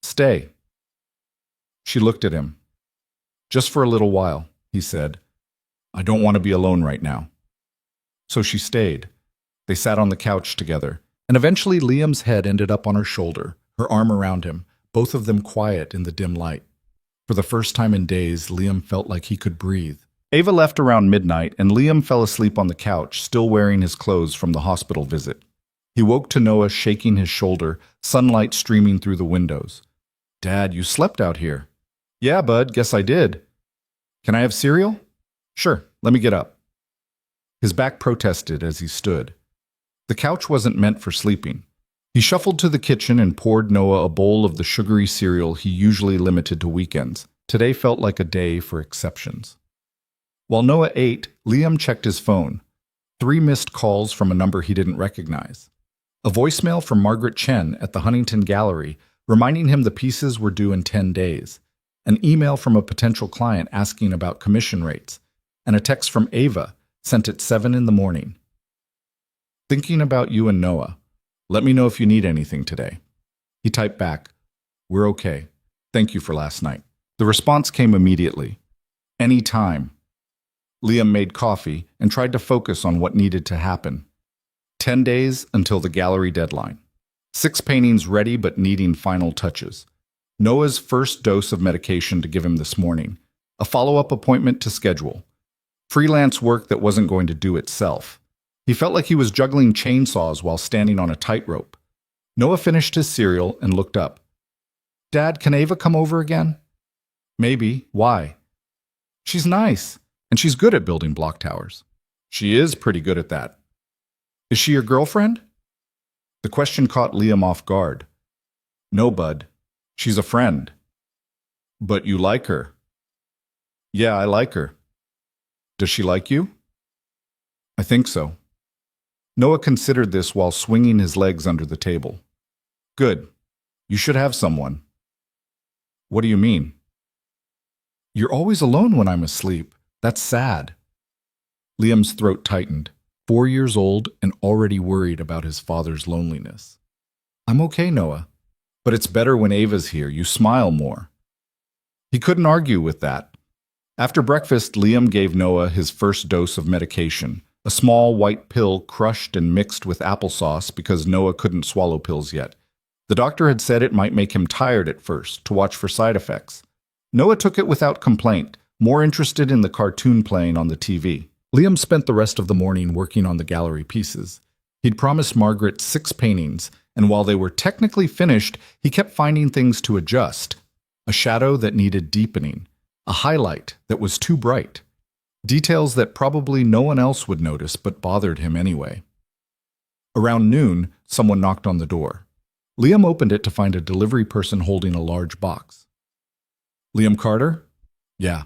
Stay. She looked at him. Just for a little while, he said. I don't want to be alone right now. So she stayed. They sat on the couch together, and eventually Liam's head ended up on her shoulder, her arm around him, both of them quiet in the dim light. For the first time in days, Liam felt like he could breathe. Ava left around midnight, and Liam fell asleep on the couch, still wearing his clothes from the hospital visit. He woke to Noah shaking his shoulder, sunlight streaming through the windows. Dad, you slept out here. Yeah, bud, guess I did. Can I have cereal? Sure, let me get up. His back protested as he stood. The couch wasn't meant for sleeping. He shuffled to the kitchen and poured Noah a bowl of the sugary cereal he usually limited to weekends. Today felt like a day for exceptions. While Noah ate, Liam checked his phone. 3 missed calls from a number he didn't recognize. A voicemail from Margaret Chen at the Huntington Gallery reminding him the pieces were due in 10 days. An email from a potential client asking about commission rates. And a text from Ava sent at 7 in the morning. Thinking about you and Noah. Let me know if you need anything today. He typed back, We're okay. Thank you for last night. The response came immediately. Any time. Liam made coffee and tried to focus on what needed to happen. 10 days until the gallery deadline. 6 paintings ready but needing final touches. Noah's first dose of medication to give him this morning. A follow-up appointment to schedule. Freelance work that wasn't going to do itself. He felt like he was juggling chainsaws while standing on a tightrope. Noah finished his cereal and looked up. Dad, can Ava come over again? Maybe. Why? She's nice, and she's good at building block towers. She is pretty good at that. Is she your girlfriend? The question caught Liam off guard. No, bud. She's a friend. But you like her. Yeah, I like her. Does she like you? I think so. Noah considered this while swinging his legs under the table. Good. You should have someone. What do you mean? You're always alone when I'm asleep. That's sad. Liam's throat tightened. 4 years old and already worried about his father's loneliness. I'm okay, Noah. But it's better when Ava's here. You smile more. He couldn't argue with that. After breakfast, Liam gave Noah his first dose of medication, A small white pill crushed and mixed with applesauce because Noah couldn't swallow pills yet. The doctor had said it might make him tired at first, to watch for side effects. Noah took it without complaint, more interested in the cartoon playing on the TV. Liam spent the rest of the morning working on the gallery pieces. He'd promised Margaret 6 paintings, and while they were technically finished, he kept finding things to adjust. A shadow that needed deepening, a highlight that was too bright. Details that probably no one else would notice but bothered him anyway. Around noon, someone knocked on the door. Liam opened it to find a delivery person holding a large box. "Liam Carter?" "Yeah."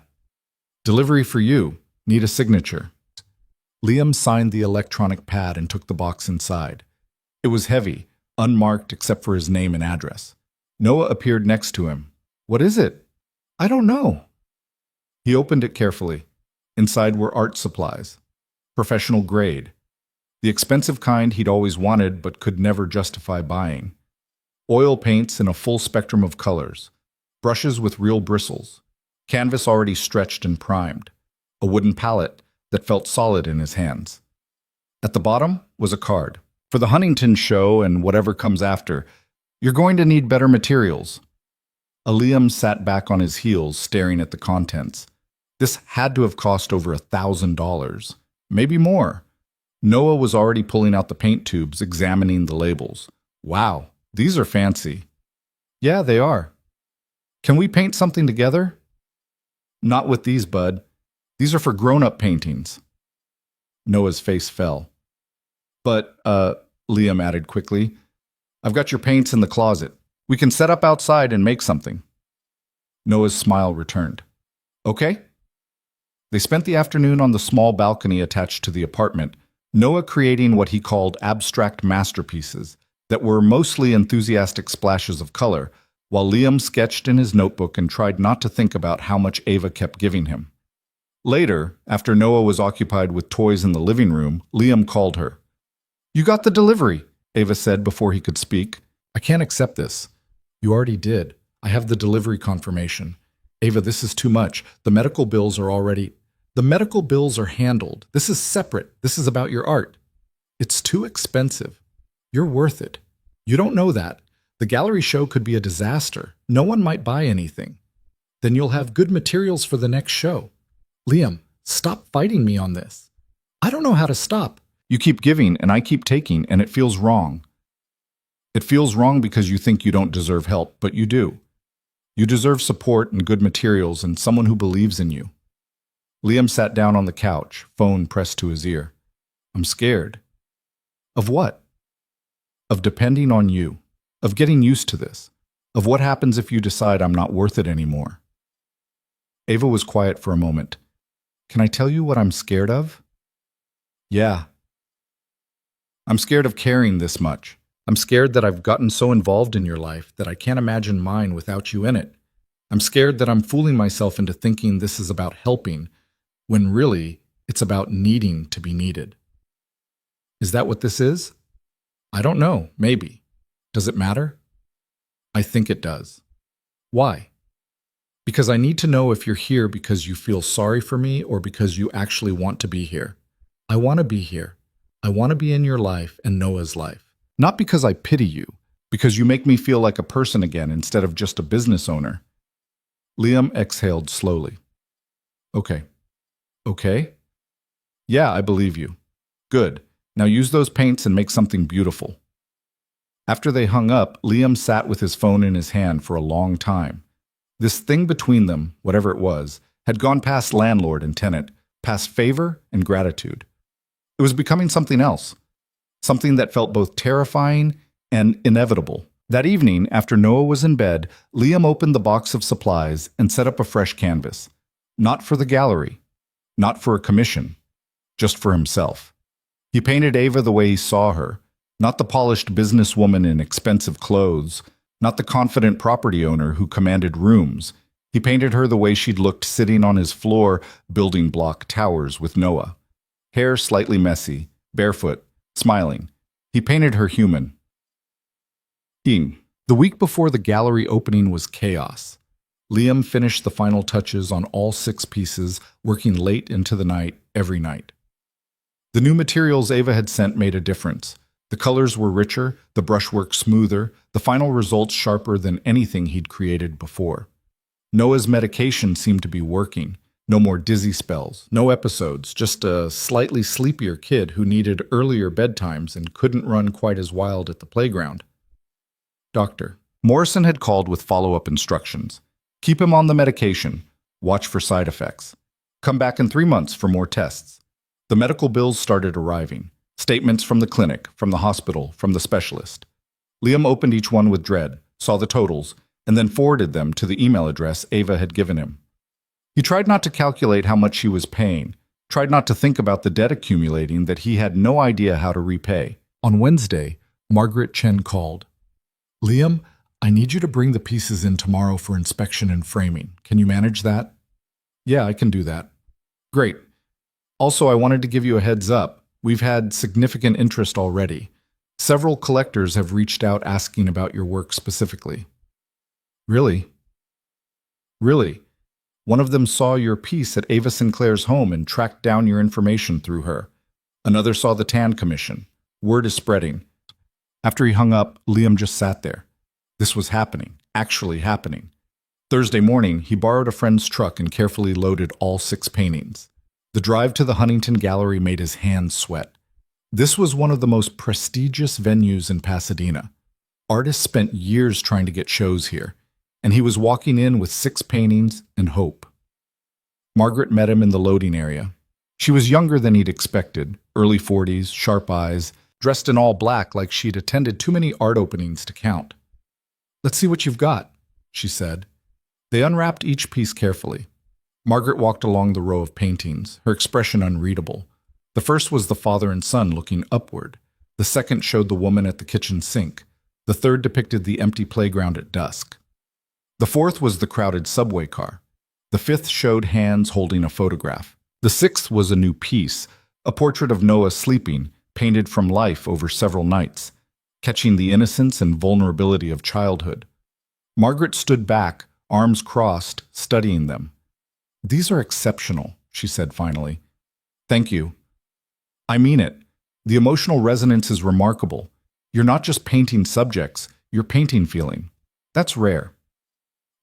"Delivery for you. Need a signature." Liam signed the electronic pad and took the box inside. It was heavy, unmarked except for his name and address. Noah appeared next to him. "What is it?" "I don't know." He opened it carefully. Inside were art supplies. Professional grade. The expensive kind he'd always wanted but could never justify buying. Oil paints in a full spectrum of colors. Brushes with real bristles. Canvas already stretched and primed. A wooden palette that felt solid in his hands. At the bottom was a card. "For the Huntington show and whatever comes after, you're going to need better materials." Liam sat back on his heels, staring at the contents. This had to have cost over $1,000, maybe more. Noah was already pulling out the paint tubes, examining the labels. "Wow, these are fancy." "Yeah, they are." "Can we paint something together?" "Not with these, bud. These are for grown-up paintings." Noah's face fell. "But, Liam added quickly, "I've got your paints in the closet. We can set up outside and make something." Noah's smile returned. "Okay." They spent the afternoon on the small balcony attached to the apartment, Noah creating what he called abstract masterpieces that were mostly enthusiastic splashes of color, while Liam sketched in his notebook and tried not to think about how much Ava kept giving him. Later, after Noah was occupied with toys in the living room, Liam called her. "You got the delivery," Ava said before he could speak. "I can't accept this." "You already did. I have the delivery confirmation." "Ava, this is too much. The medical bills are handled. This is separate. This is about your art." "It's too expensive." "You're worth it." "You don't know that. The gallery show could be a disaster. No one might buy anything." "Then you'll have good materials for the next show." "Liam, stop fighting me on this." "I don't know how to stop." "You keep giving and I keep taking, and it feels wrong." "It feels wrong because you think you don't deserve help, but you do. You deserve support and good materials and someone who believes in you." Liam sat down on the couch, phone pressed to his ear. "I'm scared." "Of what?" "Of depending on you. Of getting used to this. Of what happens if you decide I'm not worth it anymore." Ava was quiet for a moment. "Can I tell you what I'm scared of?" "Yeah." "I'm scared of caring this much. I'm scared that I've gotten so involved in your life that I can't imagine mine without you in it. I'm scared that I'm fooling myself into thinking this is about helping, when really it's about needing to be needed." "Is that what this is?" "I don't know, maybe. Does it matter?" "I think it does." "Why?" "Because I need to know if you're here because you feel sorry for me or because you actually want to be here." "I want to be here. I want to be in your life and Noah's life. Not because I pity you, because you make me feel like a person again instead of just a business owner." Liam exhaled slowly. "Okay. Okay? Yeah, I believe you. Good. Now use those paints and make something beautiful." After they hung up, Liam sat with his phone in his hand for a long time. This thing between them, whatever it was, had gone past landlord and tenant, past favor and gratitude. It was becoming something else, something that felt both terrifying and inevitable. That evening, after Noah was in bed, Liam opened the box of supplies and set up a fresh canvas. Not for the gallery, not for a commission, just for himself. He painted Ava the way he saw her, not the polished businesswoman in expensive clothes, not the confident property owner who commanded rooms. He painted her the way she'd looked sitting on his floor building block towers with Noah. Hair slightly messy, barefoot, smiling. He painted her human. The week before the gallery opening was chaos. Liam finished the final touches on all 6 pieces, working late into the night every night. The new materials Ava had sent made a difference. The colors were richer, the brushwork smoother, the final results sharper than anything he'd created before. Noah's medication seemed to be working. No more dizzy spells, no episodes, just a slightly sleepier kid who needed earlier bedtimes and couldn't run quite as wild at the playground. Doctor. Morrison had called with follow-up instructions. Keep him on the medication. Watch for side effects. Come back in 3 months for more tests. The medical bills started arriving. Statements from the clinic, from the hospital, from the specialist. Liam opened each one with dread, saw the totals, and then forwarded them to the email address Ava had given him. He tried not to calculate how much she was paying, tried not to think about the debt accumulating that he had no idea how to repay. On Wednesday, Margaret Chen called. Liam, I need you to bring the pieces in tomorrow for inspection and framing. Can you manage that? Yeah, I can do that. Great. Also, I wanted to give you a heads up. We've had significant interest already. Several collectors have reached out asking about your work specifically. Really? Really? One of them saw your piece at Ava Sinclair's home and tracked down your information through her. Another saw the Tan Commission. Word is spreading. After he hung up, Liam just sat there. This was happening, actually happening. Thursday morning, he borrowed a friend's truck and carefully loaded all 6 paintings. The drive to the Huntington Gallery made his hands sweat. This was one of the most prestigious venues in Pasadena. Artists spent years trying to get shows here, and he was walking in with 6 paintings and hope. Margaret met him in the loading area. She was younger than he'd expected, early 40s, sharp eyes, dressed in all black like she'd attended too many art openings to count. Let's see what you've got, she said. They unwrapped each piece carefully. Margaret walked along the row of paintings, her expression unreadable. The first was the father and son looking upward. The second showed the woman at the kitchen sink. The third depicted the empty playground at dusk. The fourth was the crowded subway car. The fifth showed hands holding a photograph. The sixth was a new piece, a portrait of Noah sleeping, painted from life over several nights, catching the innocence and vulnerability of childhood. Margaret stood back, arms crossed, studying them. These are exceptional, she said finally. Thank you. I mean it. The emotional resonance is remarkable. You're not just painting subjects, you're painting feeling. That's rare.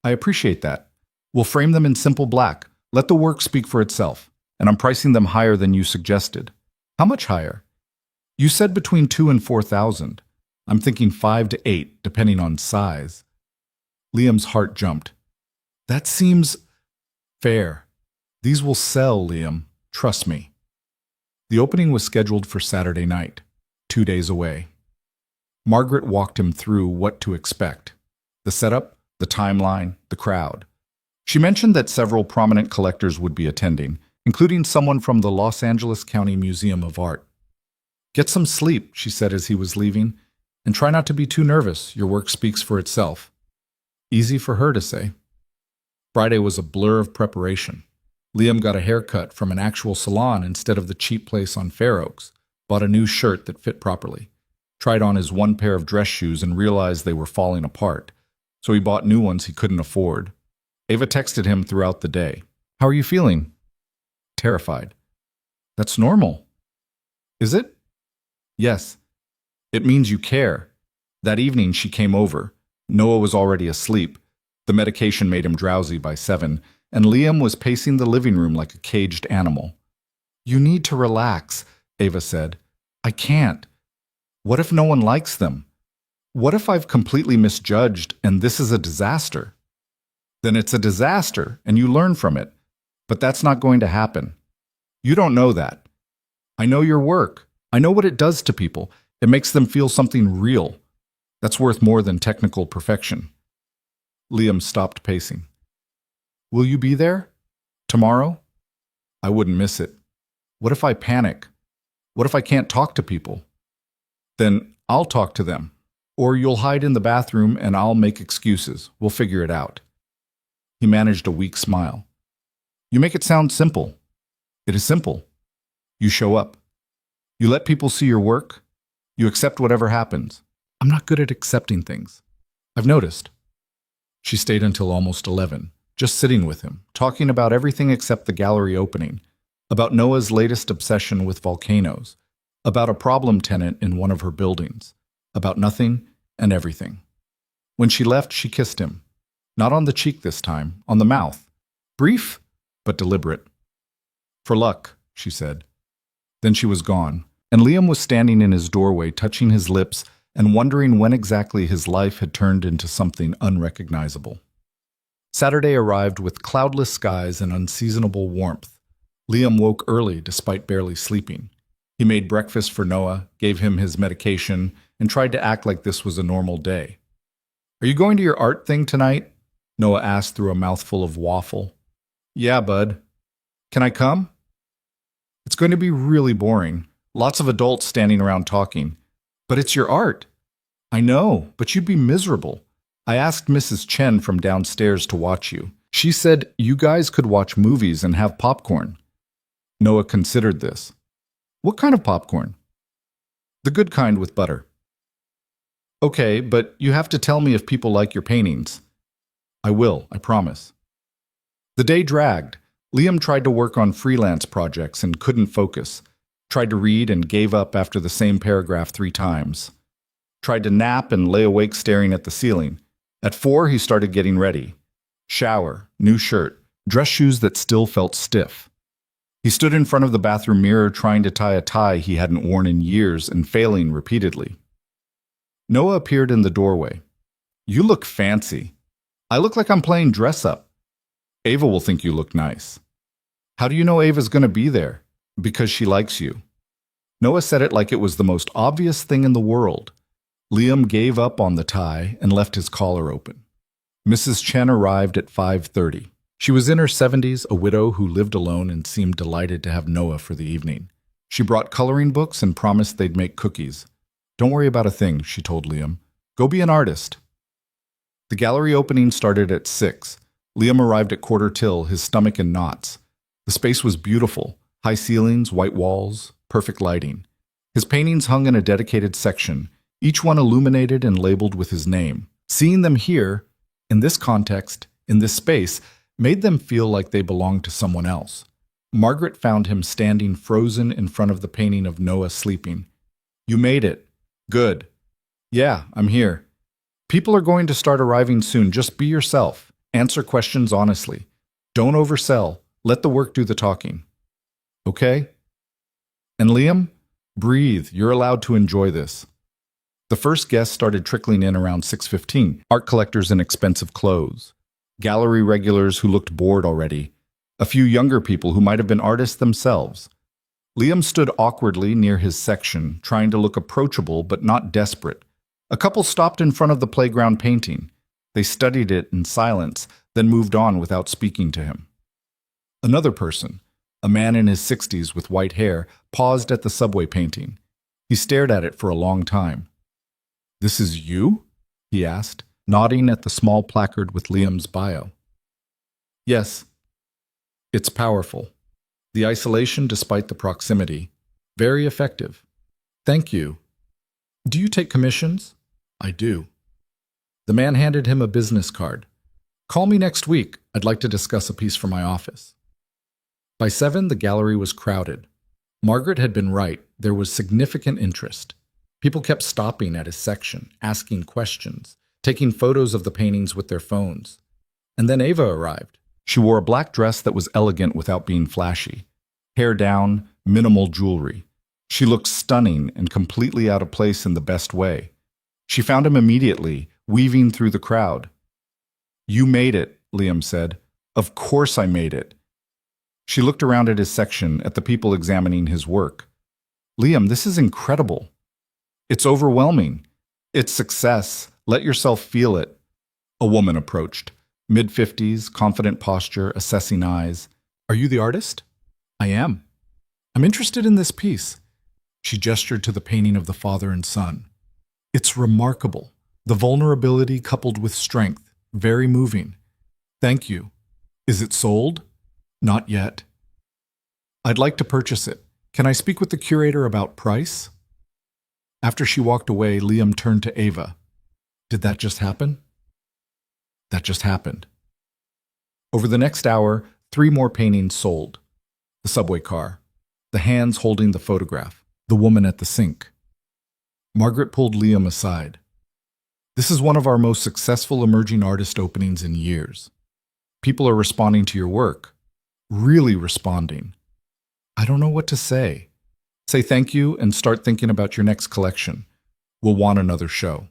I appreciate that. We'll frame them in simple black. Let the work speak for itself. And I'm pricing them higher than you suggested. How much higher? You said between 2,000 and 4,000. I'm thinking 5 to 8, depending on size. Liam's heart jumped. That seems fair. These will sell, Liam. Trust me. The opening was scheduled for Saturday night, 2 days away. Margaret walked him through what to expect. The setup, the timeline, the crowd. She mentioned that several prominent collectors would be attending, including someone from the Los Angeles County Museum of Art. Get some sleep, she said as he was leaving, and try not to be too nervous. Your work speaks for itself. Easy for her to say. Friday was a blur of preparation. Liam got a haircut from an actual salon instead of the cheap place on Fair Oaks, bought a new shirt that fit properly, tried on his one pair of dress shoes and realized they were falling apart, so he bought new ones he couldn't afford. Ava texted him throughout the day. How are you feeling? Terrified. That's normal. Is it? Yes. It means you care. That evening she came over. Noah was already asleep. The medication made him drowsy by 7, and Liam was pacing the living room like a caged animal. You need to relax, Ava said. I can't. What if no one likes them? What if I've completely misjudged and this is a disaster? Then it's a disaster and you learn from it. But that's not going to happen. You don't know that. I know your work. I know what it does to people. It makes them feel something real. That's worth more than technical perfection. Liam stopped pacing. Will you be there? Tomorrow? I wouldn't miss it. What if I panic? What if I can't talk to people? Then I'll talk to them. Or you'll hide in the bathroom and I'll make excuses. We'll figure it out. He managed a weak smile. You make it sound simple. It is simple. You show up. You let people see your work. You accept whatever happens. I'm not good at accepting things. I've noticed. She stayed until almost 11, just sitting with him, talking about everything except the gallery opening. about Noah's latest obsession with volcanoes, about a problem tenant in one of her buildings, about nothing and everything. When she left, she kissed him. Not on the cheek this time, on the mouth. Brief, but deliberate. For luck, she said. Then she was gone, and Liam was standing in his doorway, touching his lips and wondering when exactly his life had turned into something unrecognizable. Saturday arrived with cloudless skies and unseasonable warmth. Liam woke early despite barely sleeping. He made breakfast for Noah, gave him his medication, and tried to act like this was a normal day. "Are you going to your art thing tonight?" Noah asked through a mouthful of waffle. "Yeah, bud." "Can I come?" "It's going to be really boring. Lots of adults standing around talking." "But it's your art." "I know, but you'd be miserable. I asked Mrs. Chen from downstairs to watch you. She said you guys could watch movies and have popcorn." Noah considered this. "What kind of popcorn?" "The good kind with butter." "Okay, but you have to tell me if people like your paintings." "I will, I promise." The day dragged. Liam tried to work on freelance projects and couldn't focus. Tried to read and gave up after the same paragraph 3 times. Tried to nap and lay awake staring at the ceiling. At 4, he started getting ready. Shower, new shirt, dress shoes that still felt stiff. He stood in front of the bathroom mirror trying to tie a tie he hadn't worn in years and failing repeatedly. Noah appeared in the doorway. "You look fancy." "I look like I'm playing dress-up." "Ava will think you look nice." "How do you know Ava's going to be there?" "Because she likes you." Noah said it like it was the most obvious thing in the world. Liam gave up on the tie and left his collar open. Mrs. Chen arrived at 5:30. She was in her 70s, a widow who lived alone and seemed delighted to have Noah for the evening. She brought coloring books and promised they'd make cookies. "Don't worry about a thing," she told Liam. "Go be an artist." The gallery opening started at 6. Liam arrived at 1:15, his stomach in knots. The space was beautiful. High ceilings, white walls, perfect lighting. His paintings hung in a dedicated section, each one illuminated and labeled with his name. Seeing them here, in this context, in this space, made them feel like they belonged to someone else. Margaret found him standing frozen in front of the painting of Noah sleeping. "You made it. Good." "Yeah, I'm here." "People are going to start arriving soon. Just be yourself. Answer questions honestly. Don't oversell. Let the work do the talking." "Okay?" "And Liam, breathe. You're allowed to enjoy this." The first guests started trickling in around 6:15, art collectors in expensive clothes, gallery regulars who looked bored already, a few younger people who might have been artists themselves. Liam stood awkwardly near his section, trying to look approachable but not desperate. A couple stopped in front of the playground painting. They studied it in silence, then moved on without speaking to him. Another person, a man in his 60s with white hair, paused at the subway painting. He stared at it for a long time. "This is you?" he asked, nodding at the small placard with Liam's bio. "Yes." "It's powerful. The isolation despite the proximity. Very effective." "Thank you." "Do you take commissions?" "I do." The man handed him a business card. "Call me next week. I'd like to discuss a piece for my office." By 7, the gallery was crowded. Margaret had been right. There was significant interest. People kept stopping at his section, asking questions, taking photos of the paintings with their phones. And then Ava arrived. She wore a black dress that was elegant without being flashy. Hair down, minimal jewelry. She looked stunning and completely out of place in the best way. She found him immediately, weaving through the crowd. "You made it," Liam said. "Of course I made it." She looked around at his section, at the people examining his work. "Liam, this is incredible." "It's overwhelming." "It's success. Let yourself feel it." A woman approached. Mid-50s, confident posture, assessing eyes. "Are you the artist?" "I am." "I'm interested in this piece." She gestured to the painting of the father and son. "It's remarkable. The vulnerability coupled with strength. Very moving." "Thank you." "Is it sold?" "Not yet." "I'd like to purchase it. Can I speak with the curator about price?" After she walked away, Liam turned to Ava. "Did that just happen?" That just happened. Over the next hour, 3 more paintings sold. the subway car, the hands holding the photograph, the woman at the sink. Margaret pulled Liam aside. This is one of our most successful emerging artist openings in years. People are responding to your work. Really responding. I don't know what to say. Say thank you and start thinking about your next collection. We'll want another show.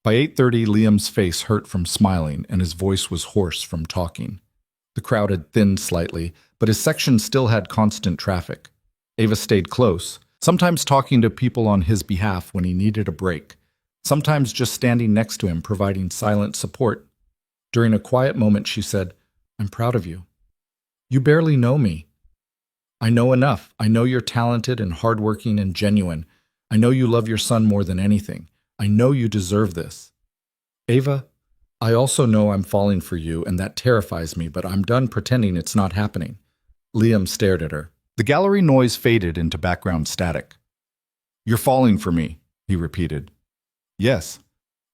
By 8:30, Liam's face hurt from smiling and his voice was hoarse from talking. The crowd had thinned slightly, but his section still had constant traffic. Ava stayed close, sometimes talking to people on his behalf when he needed a break, sometimes just standing next to him providing silent support. During a quiet moment, she said, "I'm proud of you. You barely know me. I know enough. I know you're talented and hardworking and genuine. I know you love your son more than anything. I know you deserve this. Ava, I also know I'm falling for you, and that terrifies me, but I'm done pretending it's not happening." Liam stared at her. The gallery noise faded into background static. "You're falling for me," he repeated. "Yes.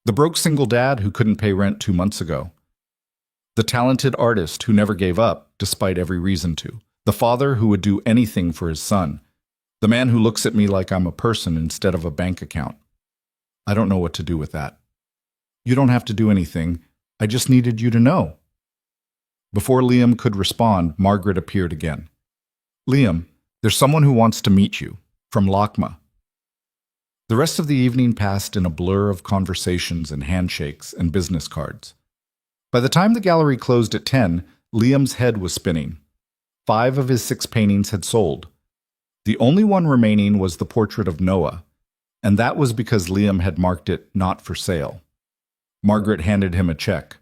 The broke single dad who couldn't pay rent 2 months ago. The talented artist who never gave up, despite every reason to. The father who would do anything for his son. The man who looks at me like I'm a person instead of a bank account. I don't know what to do with that. You don't have to do anything. I just needed you to know." Before Liam could respond, Margaret appeared again. "Liam, there's someone who wants to meet you, from Lakma." The rest of the evening passed in a blur of conversations and handshakes and business cards. By the time the gallery closed at 10, Liam's head was spinning. 5 of his 6 paintings had sold. The only one remaining was the portrait of Noah, and that was because Liam had marked it not for sale. Margaret handed him a check.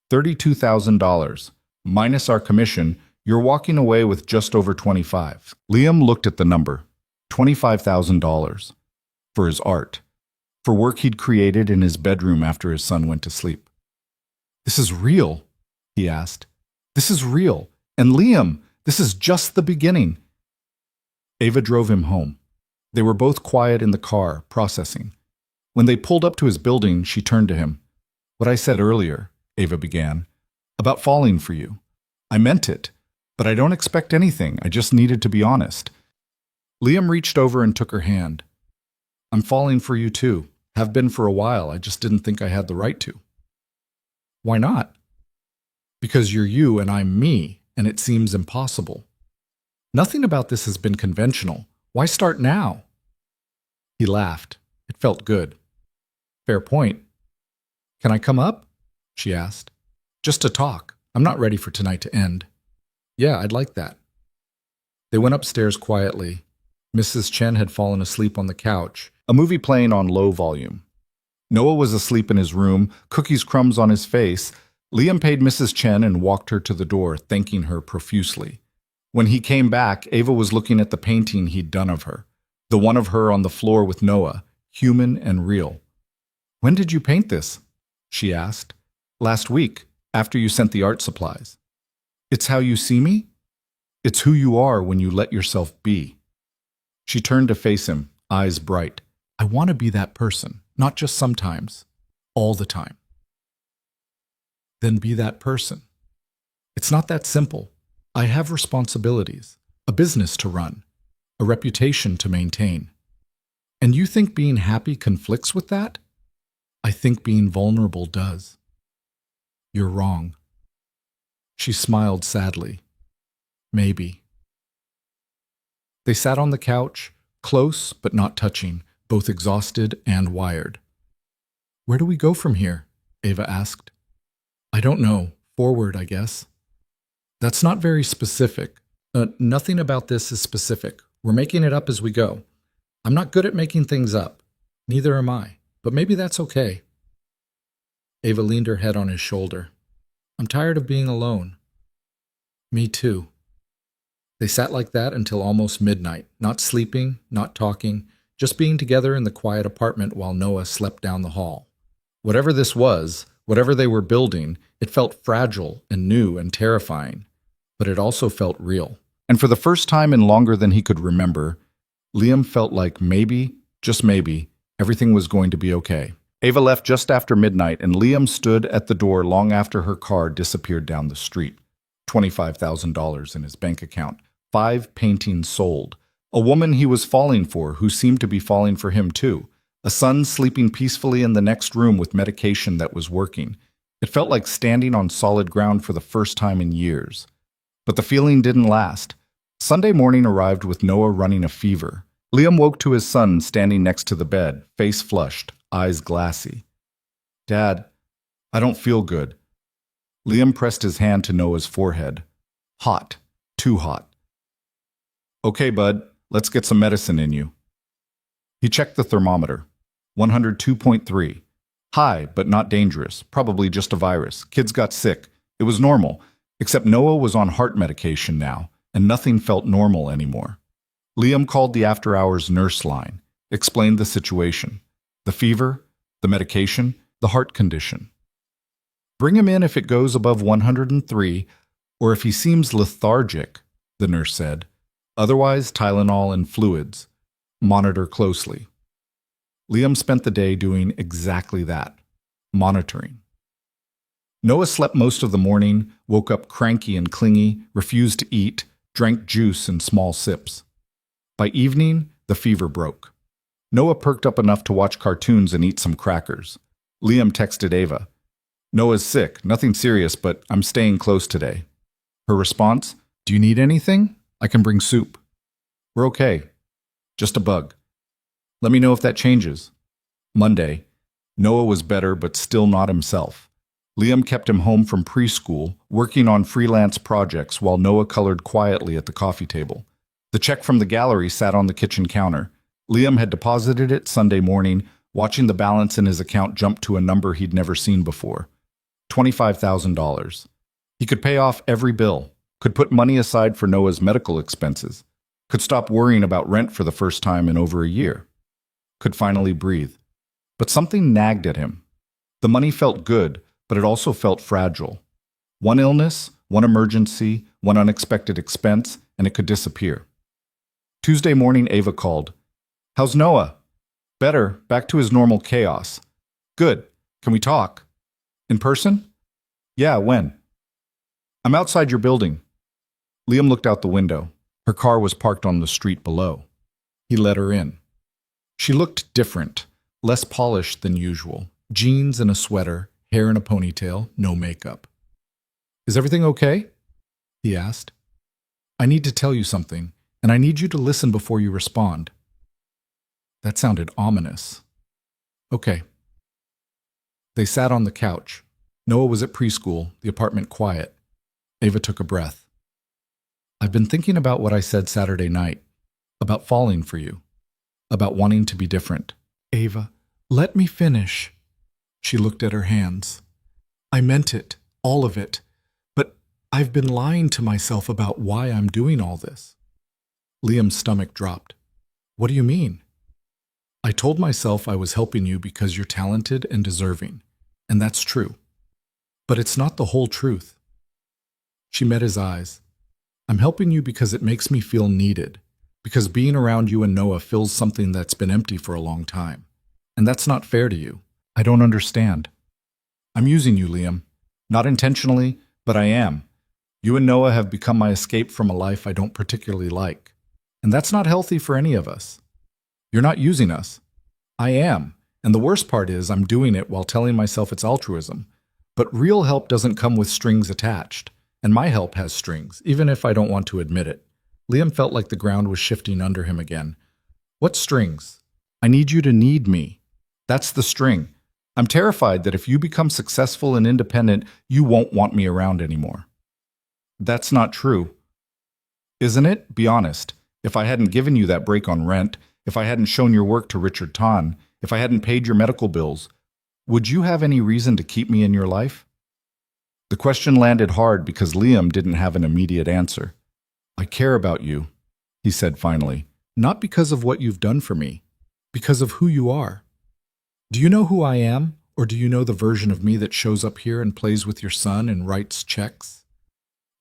$32,000. Minus our commission, you're walking away with just over 25. Liam looked at the number. $25,000. For his art. For work he'd created in his bedroom after his son went to sleep. "This is real?" he asked. "This is real. And Liam, this is just the beginning." Ava drove him home. They were both quiet in the car, processing. When they pulled up to his building, she turned to him. "What I said earlier," Ava began, "about falling for you. I meant it, but I don't expect anything. I just needed to be honest." Liam reached over and took her hand. "I'm falling for you too. Have been for a while. I just didn't think I had the right to." "Why not?" "Because you're you and I'm me, and it seems impossible. Nothing about this has been conventional. Why start now?" He laughed. It felt good. "Fair point. Can I come up?" she asked. "Just to talk. I'm not ready for tonight to end." "Yeah, I'd like that." They went upstairs quietly. Mrs. Chen had fallen asleep on the couch, a movie playing on low volume. Noah was asleep in his room, cookies crumbs on his face. Liam paid Mrs. Chen and walked her to the door, thanking her profusely. When he came back, Ava was looking at the painting he'd done of her, the one of her on the floor with Noah, human and real. "When did you paint this?" she asked. "Last week, after you sent the art supplies." "It's how you see me? It's who you are when you let yourself be." She turned to face him, eyes bright. "I want to be that person, not just sometimes, all the time." "Then be that person." "It's not that simple. I have responsibilities, a business to run, a reputation to maintain." "And you think being happy conflicts with that?" "I think being vulnerable does." "You're wrong." She smiled sadly. "Maybe." They sat on the couch, close but not touching, both exhausted and wired. "Where do we go from here?" Ava asked. "I don't know. Forward, I guess." "That's not very specific." Nothing about this is specific. We're making it up as we go. I'm not good at making things up. Neither am I. But maybe that's okay." Ava leaned her head on his shoulder. "I'm tired of being alone." "Me too." They sat like that until almost midnight, not sleeping, not talking, just being together in the quiet apartment while Noah slept down the hall. Whatever this was, whatever they were building, it felt fragile and new and terrifying, but it also felt real. And for the first time in longer than he could remember, Liam felt like maybe, just maybe, everything was going to be okay. Ava left just after midnight, and Liam stood at the door long after her car disappeared down the street. $25,000 in his bank account, 5 paintings sold. A woman he was falling for who seemed to be falling for him too. A son sleeping peacefully in the next room with medication that was working. It felt like standing on solid ground for the first time in years. But the feeling didn't last. Sunday morning arrived with Noah running a fever. Liam woke to his son standing next to the bed, face flushed, eyes glassy. "Dad, I don't feel good." Liam pressed his hand to Noah's forehead. Hot. Too hot. "Okay, bud, let's get some medicine in you." He checked the thermometer. 102.3. High, but not dangerous. Probably just a virus. Kids got sick. It was normal, except Noah was on heart medication now, and nothing felt normal anymore. Liam called the after-hours nurse line, explained the situation. The fever, the medication, the heart condition. "Bring him in if it goes above 103, or if he seems lethargic," the nurse said. "Otherwise, Tylenol and fluids. Monitor closely." Liam spent the day doing exactly that, monitoring. Noah slept most of the morning, woke up cranky and clingy, refused to eat, drank juice in small sips. By evening, the fever broke. Noah perked up enough to watch cartoons and eat some crackers. Liam texted Ava, "Noah's sick, nothing serious, but I'm staying close today." Her response, "Do you need anything? I can bring soup." "We're okay. Just a bug. Let me know if that changes." Monday, Noah was better but still not himself. Liam kept him home from preschool, working on freelance projects while Noah colored quietly at the coffee table. The check from the gallery sat on the kitchen counter. Liam had deposited it Sunday morning, watching the balance in his account jump to a number he'd never seen before. $25,000. He could pay off every bill, could put money aside for Noah's medical expenses, could stop worrying about rent for the first time in over a year, could finally breathe. But something nagged at him. The money felt good, but it also felt fragile. One illness, one emergency, one unexpected expense, and it could disappear. Tuesday morning, Ava called. "How's Noah?" "Better, back to his normal chaos." "Good. Can we talk?" "In person?" "Yeah, when?" "I'm outside your building." Liam looked out the window. Her car was parked on the street below. He let her in. She looked different, less polished than usual. Jeans and a sweater, hair in a ponytail, no makeup. "Is everything okay?" he asked. "I need to tell you something, and I need you to listen before you respond." That sounded ominous. "Okay." They sat on the couch. Noah was at preschool, the apartment quiet. Ava took a breath. "I've been thinking about what I said Saturday night, about falling for you, about wanting to be different." "Ava, let me finish." She looked at her hands. "I meant it, all of it, but I've been lying to myself about why I'm doing all this." Liam's stomach dropped. "What do you mean?" "I told myself I was helping you because you're talented and deserving, and that's true. But it's not the whole truth." She met his eyes. "I'm helping you because it makes me feel needed, because being around you and Noah fills something that's been empty for a long time. And that's not fair to you. I don't understand. I'm using you, Liam. Not intentionally, but I am. You and Noah have become my escape from a life I don't particularly like. And that's not healthy for any of us. You're not using us. I am. And the worst part is I'm doing it while telling myself it's altruism. But real help doesn't come with strings attached. And my help has strings, even if I don't want to admit it." Liam felt like the ground was shifting under him again. "What strings?" "I need you to need me. That's the string. I'm terrified that if you become successful and independent, you won't want me around anymore." "That's not true." "Isn't it? Be honest. If I hadn't given you that break on rent, if I hadn't shown your work to Richard Tan, if I hadn't paid your medical bills, would you have any reason to keep me in your life?" The question landed hard because Liam didn't have an immediate answer. "I care about you," he said finally, "not because of what you've done for me, because of who you are. Do you know who I am, or do you know the version of me that shows up here and plays with your son and writes checks?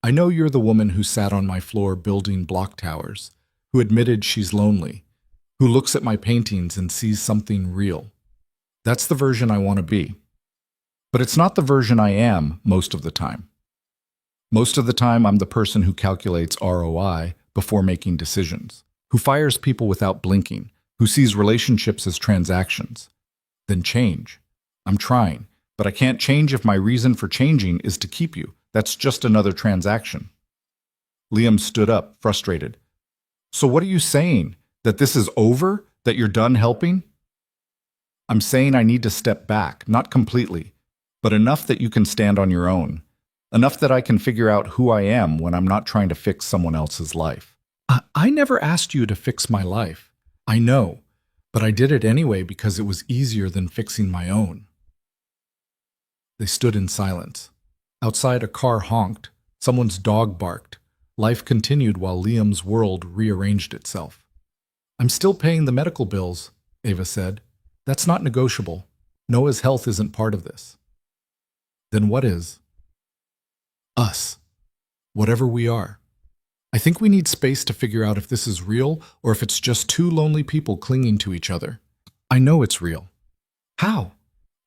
I know you're the woman who sat on my floor building block towers, who admitted she's lonely, who looks at my paintings and sees something real. That's the version I want to be. But it's not the version I am most of the time. Most of the time, I'm the person who calculates ROI, before making decisions, who fires people without blinking, who sees relationships as transactions. Then change. I'm trying, but I can't change if my reason for changing is to keep you. That's just another transaction. Liam stood up, frustrated. So what are you saying? That this is over? That you're done helping? I'm saying I need to step back, not completely, but enough that you can stand on your own. Enough that I can figure out who I am when I'm not trying to fix someone else's life. I never asked you to fix my life. I know, but I did it anyway because it was easier than fixing my own. They stood in silence. Outside, a car honked. Someone's dog barked. Life continued while Liam's world rearranged itself. I'm still paying the medical bills, Ava said. That's not negotiable. Noah's health isn't part of this. Then what is? Us. Whatever we are. I think we need space to figure out if this is real or if it's just two lonely people clinging to each other. I know it's real. How?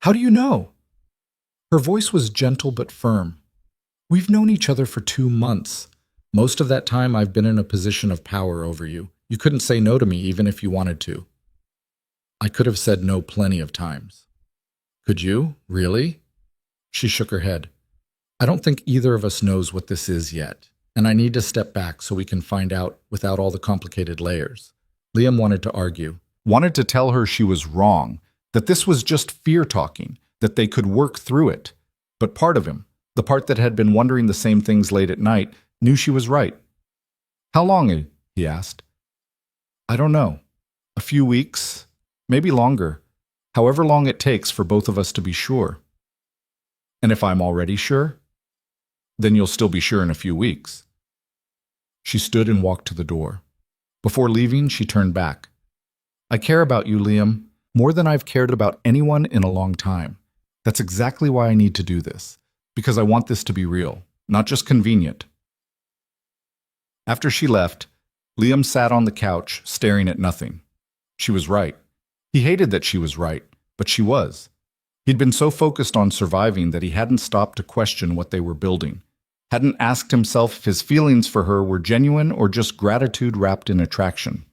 How do you know? Her voice was gentle but firm. We've known each other for 2 months. Most of that time I've been in a position of power over you. You couldn't say no to me even if you wanted to. I could have said no plenty of times. Could you? Really? She shook her head. I don't think either of us knows what this is yet, and I need to step back so we can find out without all the complicated layers. Liam wanted to argue, wanted to tell her she was wrong, that this was just fear talking, that they could work through it. But part of him, the part that had been wondering the same things late at night, knew she was right. How long? He asked. I don't know. A few weeks, maybe longer. However long it takes for both of us to be sure. And if I'm already sure, then you'll still be sure in a few weeks. She stood and walked to the door. Before leaving, she turned back. I care about you, Liam, more than I've cared about anyone in a long time. That's exactly why I need to do this, because I want this to be real, not just convenient. After she left, Liam sat on the couch, staring at nothing. She was right. He hated that she was right, but she was. He'd been so focused on surviving that he hadn't stopped to question what they were building, hadn't asked himself if his feelings for her were genuine or just gratitude wrapped in attraction.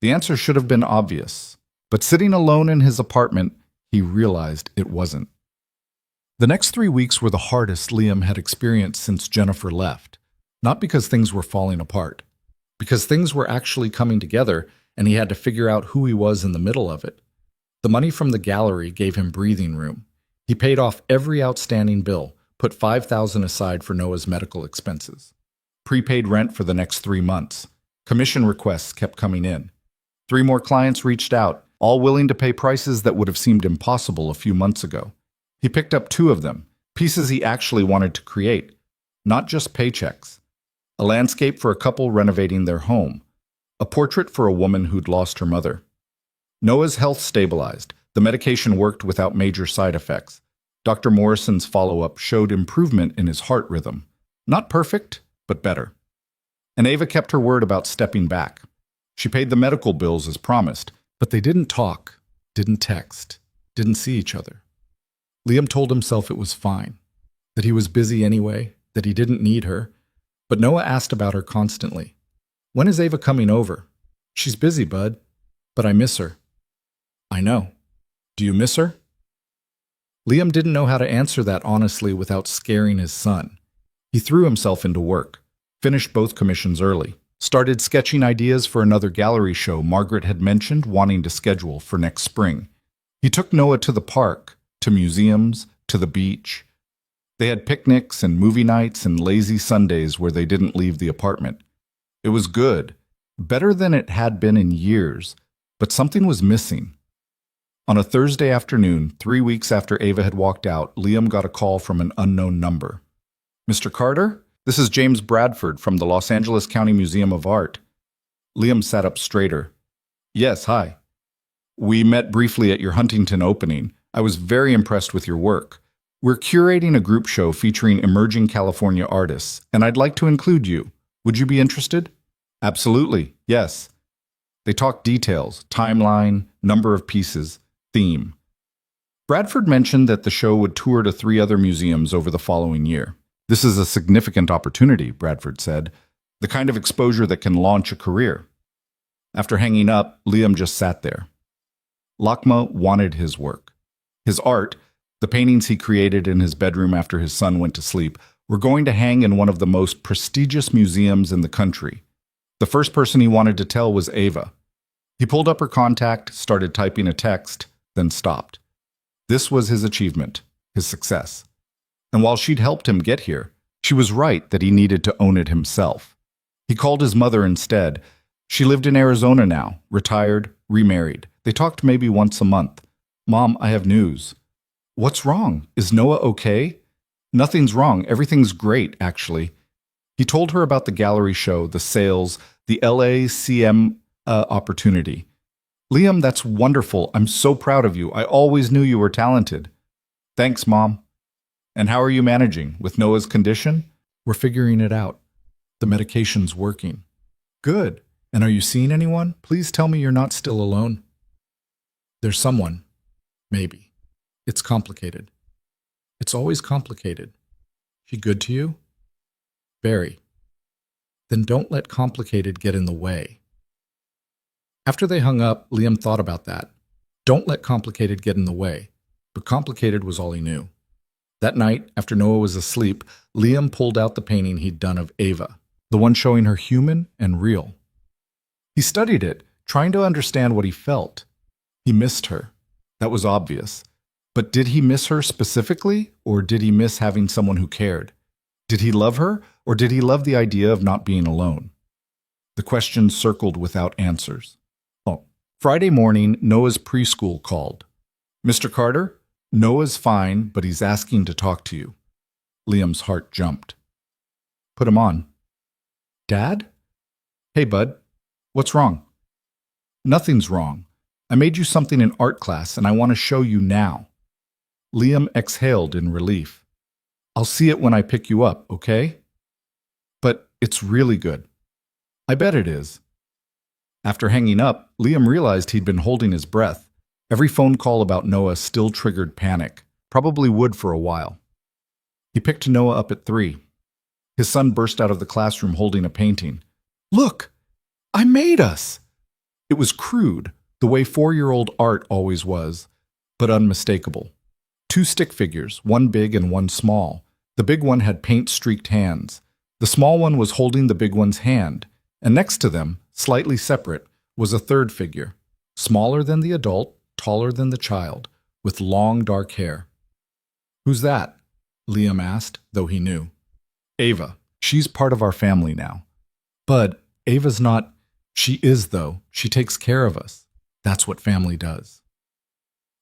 The answer should have been obvious, but sitting alone in his apartment, he realized it wasn't. The next 3 weeks were the hardest Liam had experienced since Jennifer left, not because things were falling apart, because things were actually coming together and he had to figure out who he was in the middle of it. The money from the gallery gave him breathing room. He paid off every outstanding bill, put $5,000 aside for Noah's medical expenses. Prepaid rent for the next 3 months. Commission requests kept coming in. 3 more clients reached out, all willing to pay prices that would have seemed impossible a few months ago. He picked up 2 of them, pieces he actually wanted to create, not just paychecks. A landscape for a couple renovating their home. A portrait for a woman who'd lost her mother. Noah's health stabilized. The medication worked without major side effects. Dr. Morrison's follow-up showed improvement in his heart rhythm. Not perfect, but better. And Ava kept her word about stepping back. She paid the medical bills as promised, but they didn't talk, didn't text, didn't see each other. Liam told himself it was fine, that he was busy anyway, that he didn't need her, but Noah asked about her constantly. When is Ava coming over? She's busy, bud, but I miss her. I know. Do you miss her? Liam didn't know how to answer that honestly without scaring his son. He threw himself into work, finished both commissions early, started sketching ideas for another gallery show Margaret had mentioned wanting to schedule for next spring. He took Noah to the park, to museums, to the beach. They had picnics and movie nights and lazy Sundays where they didn't leave the apartment. It was good, better than it had been in years, but something was missing. On a Thursday afternoon, 3 weeks after Ava had walked out, Liam got a call from an unknown number. Mr. Carter? This is James Bradford from the Los Angeles County Museum of Art. Liam sat up straighter. Yes, hi. We met briefly at your Huntington opening. I was very impressed with your work. We're curating a group show featuring emerging California artists, and I'd like to include you. Would you be interested? Absolutely, yes. They talked details, timeline, number of pieces, theme. Bradford mentioned that the show would tour to 3 other museums over the following year. This is a significant opportunity, Bradford said. The kind of exposure that can launch a career. After hanging up, Liam just sat there. Lakma wanted his work. His art, the paintings he created in his bedroom after his son went to sleep, were going to hang in one of the most prestigious museums in the country. The first person he wanted to tell was Ava. He pulled up her contact, started typing a text, then stopped. This was his achievement, his success. And while she'd helped him get here, she was right that he needed to own it himself. He called his mother instead. She lived in Arizona now, retired, remarried. They talked maybe once a month. "Mom, I have news." "What's wrong? Is Noah okay?" "Nothing's wrong. Everything's great, actually." He told her about the gallery show, the sales, the LACM opportunity. "Liam, that's wonderful. I'm so proud of you. I always knew you were talented." "Thanks, Mom." "And how are you managing with Noah's condition?" "We're figuring it out. The medication's working." "Good. And are you seeing anyone? Please tell me you're not still alone." "There's someone. Maybe. It's complicated." "It's always complicated." "She good to you?" "Very." "Then don't let complicated get in the way." After they hung up, Liam thought about that. Don't let complicated get in the way. But complicated was all he knew. That night, after Noah was asleep, Liam pulled out the painting he'd done of Ava, the one showing her human and real. He studied it, trying to understand what he felt. He missed her. That was obvious. But did he miss her specifically, or did he miss having someone who cared? Did he love her, or did he love the idea of not being alone? The questions circled without answers. Friday morning, Noah's preschool called. "Mr. Carter, Noah's fine, but he's asking to talk to you." Liam's heart jumped. "Put him on." "Dad?" "Hey, bud. What's wrong?" "Nothing's wrong. I made you something in art class, and I want to show you now." Liam exhaled in relief. "I'll see it when I pick you up, okay?" "But it's really good." "I bet it is." After hanging up, Liam realized he'd been holding his breath. Every phone call about Noah still triggered panic, probably would for a while. He picked Noah up at 3. His son burst out of the classroom holding a painting. "Look! I made us!" It was crude, the way 4-year-old art always was, but unmistakable. 2 stick figures, one big and one small. The big one had paint-streaked hands. The small one was holding the big one's hand, and next to them, slightly separate, was a third figure, smaller than the adult, taller than the child, with long dark hair. "Who's that?" Liam asked, though he knew. "Ava. She's part of our family now." "Bud, Ava's not—" "She is, though. She takes care of us. That's what family does."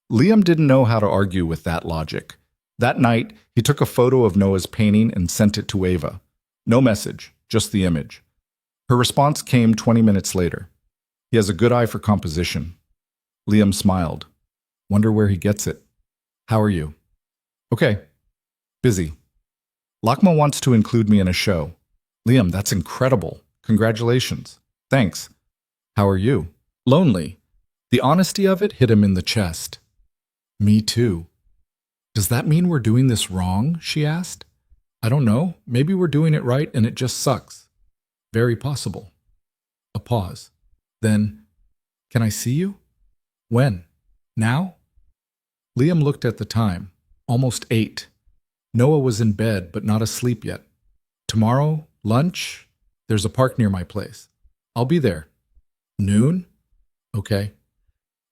Liam didn't know how to argue with that logic. That night, he took a photo of Noah's painting and sent it to Ava. No message, just the image. Her response came 20 minutes later. "He has a good eye for composition." Liam smiled. "Wonder where he gets it." "How are you?" "Okay. Busy. Lakma wants to include me in a show." "Liam, that's incredible. Congratulations." "Thanks. How are you?" "Lonely." The honesty of it hit him in the chest. "Me too." "Does that mean we're doing this wrong?" she asked. "I don't know. Maybe we're doing it right and it just sucks." "Very possible." A pause. Then, "Can I see you?" "When? Now?" Liam looked at the time. Almost 8. Noah was in bed, but not asleep yet. "Tomorrow, lunch? There's a park near my place. I'll be there." "Noon?" "Okay."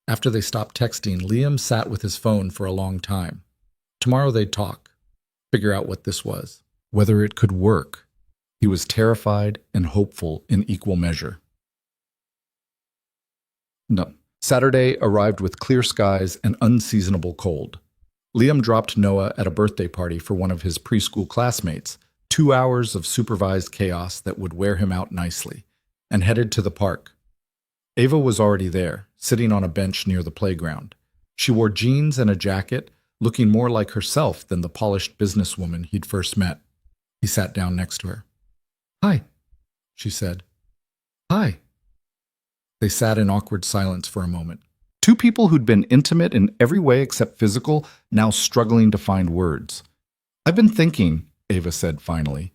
After they stopped texting, Liam sat with his phone for a long time. Tomorrow they'd talk, figure out what this was, whether it could work. He was terrified and hopeful in equal measure. No. Saturday arrived with clear skies and unseasonable cold. Liam dropped Noah at a birthday party for one of his preschool classmates, 2 hours of supervised chaos that would wear him out nicely, and headed to the park. Ava was already there, sitting on a bench near the playground. She wore jeans and a jacket, looking more like herself than the polished businesswoman he'd first met. He sat down next to her. "Hi," she said. "Hi." They sat in awkward silence for a moment. Two people who'd been intimate in every way except physical, now struggling to find words. "I've been thinking," Ava said finally,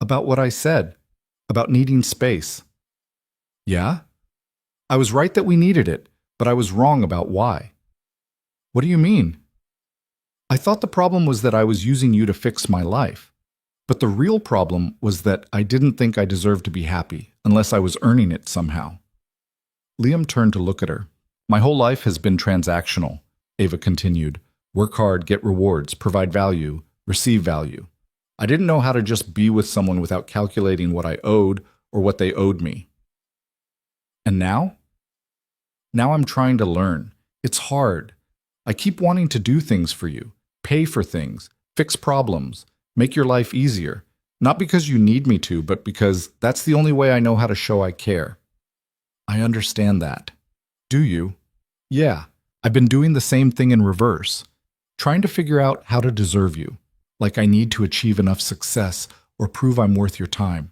"about what I said." About needing space. Yeah? I was right that we needed it, but I was wrong about why. What do you mean? I thought the problem was that I was using you to fix my life. But the real problem was that I didn't think I deserved to be happy unless I was earning it somehow. Liam turned to look at her. My whole life has been transactional, Ava continued. Work hard, get rewards, provide value, receive value. I didn't know how to just be with someone without calculating what I owed or what they owed me. And now? Now I'm trying to learn. It's hard. I keep wanting to do things for you, pay for things, fix problems, make your life easier. Not because you need me to, but because that's the only way I know how to show I care. I understand that. Do you? Yeah. I've been doing the same thing in reverse, trying to figure out how to deserve you, like I need to achieve enough success or prove I'm worth your time.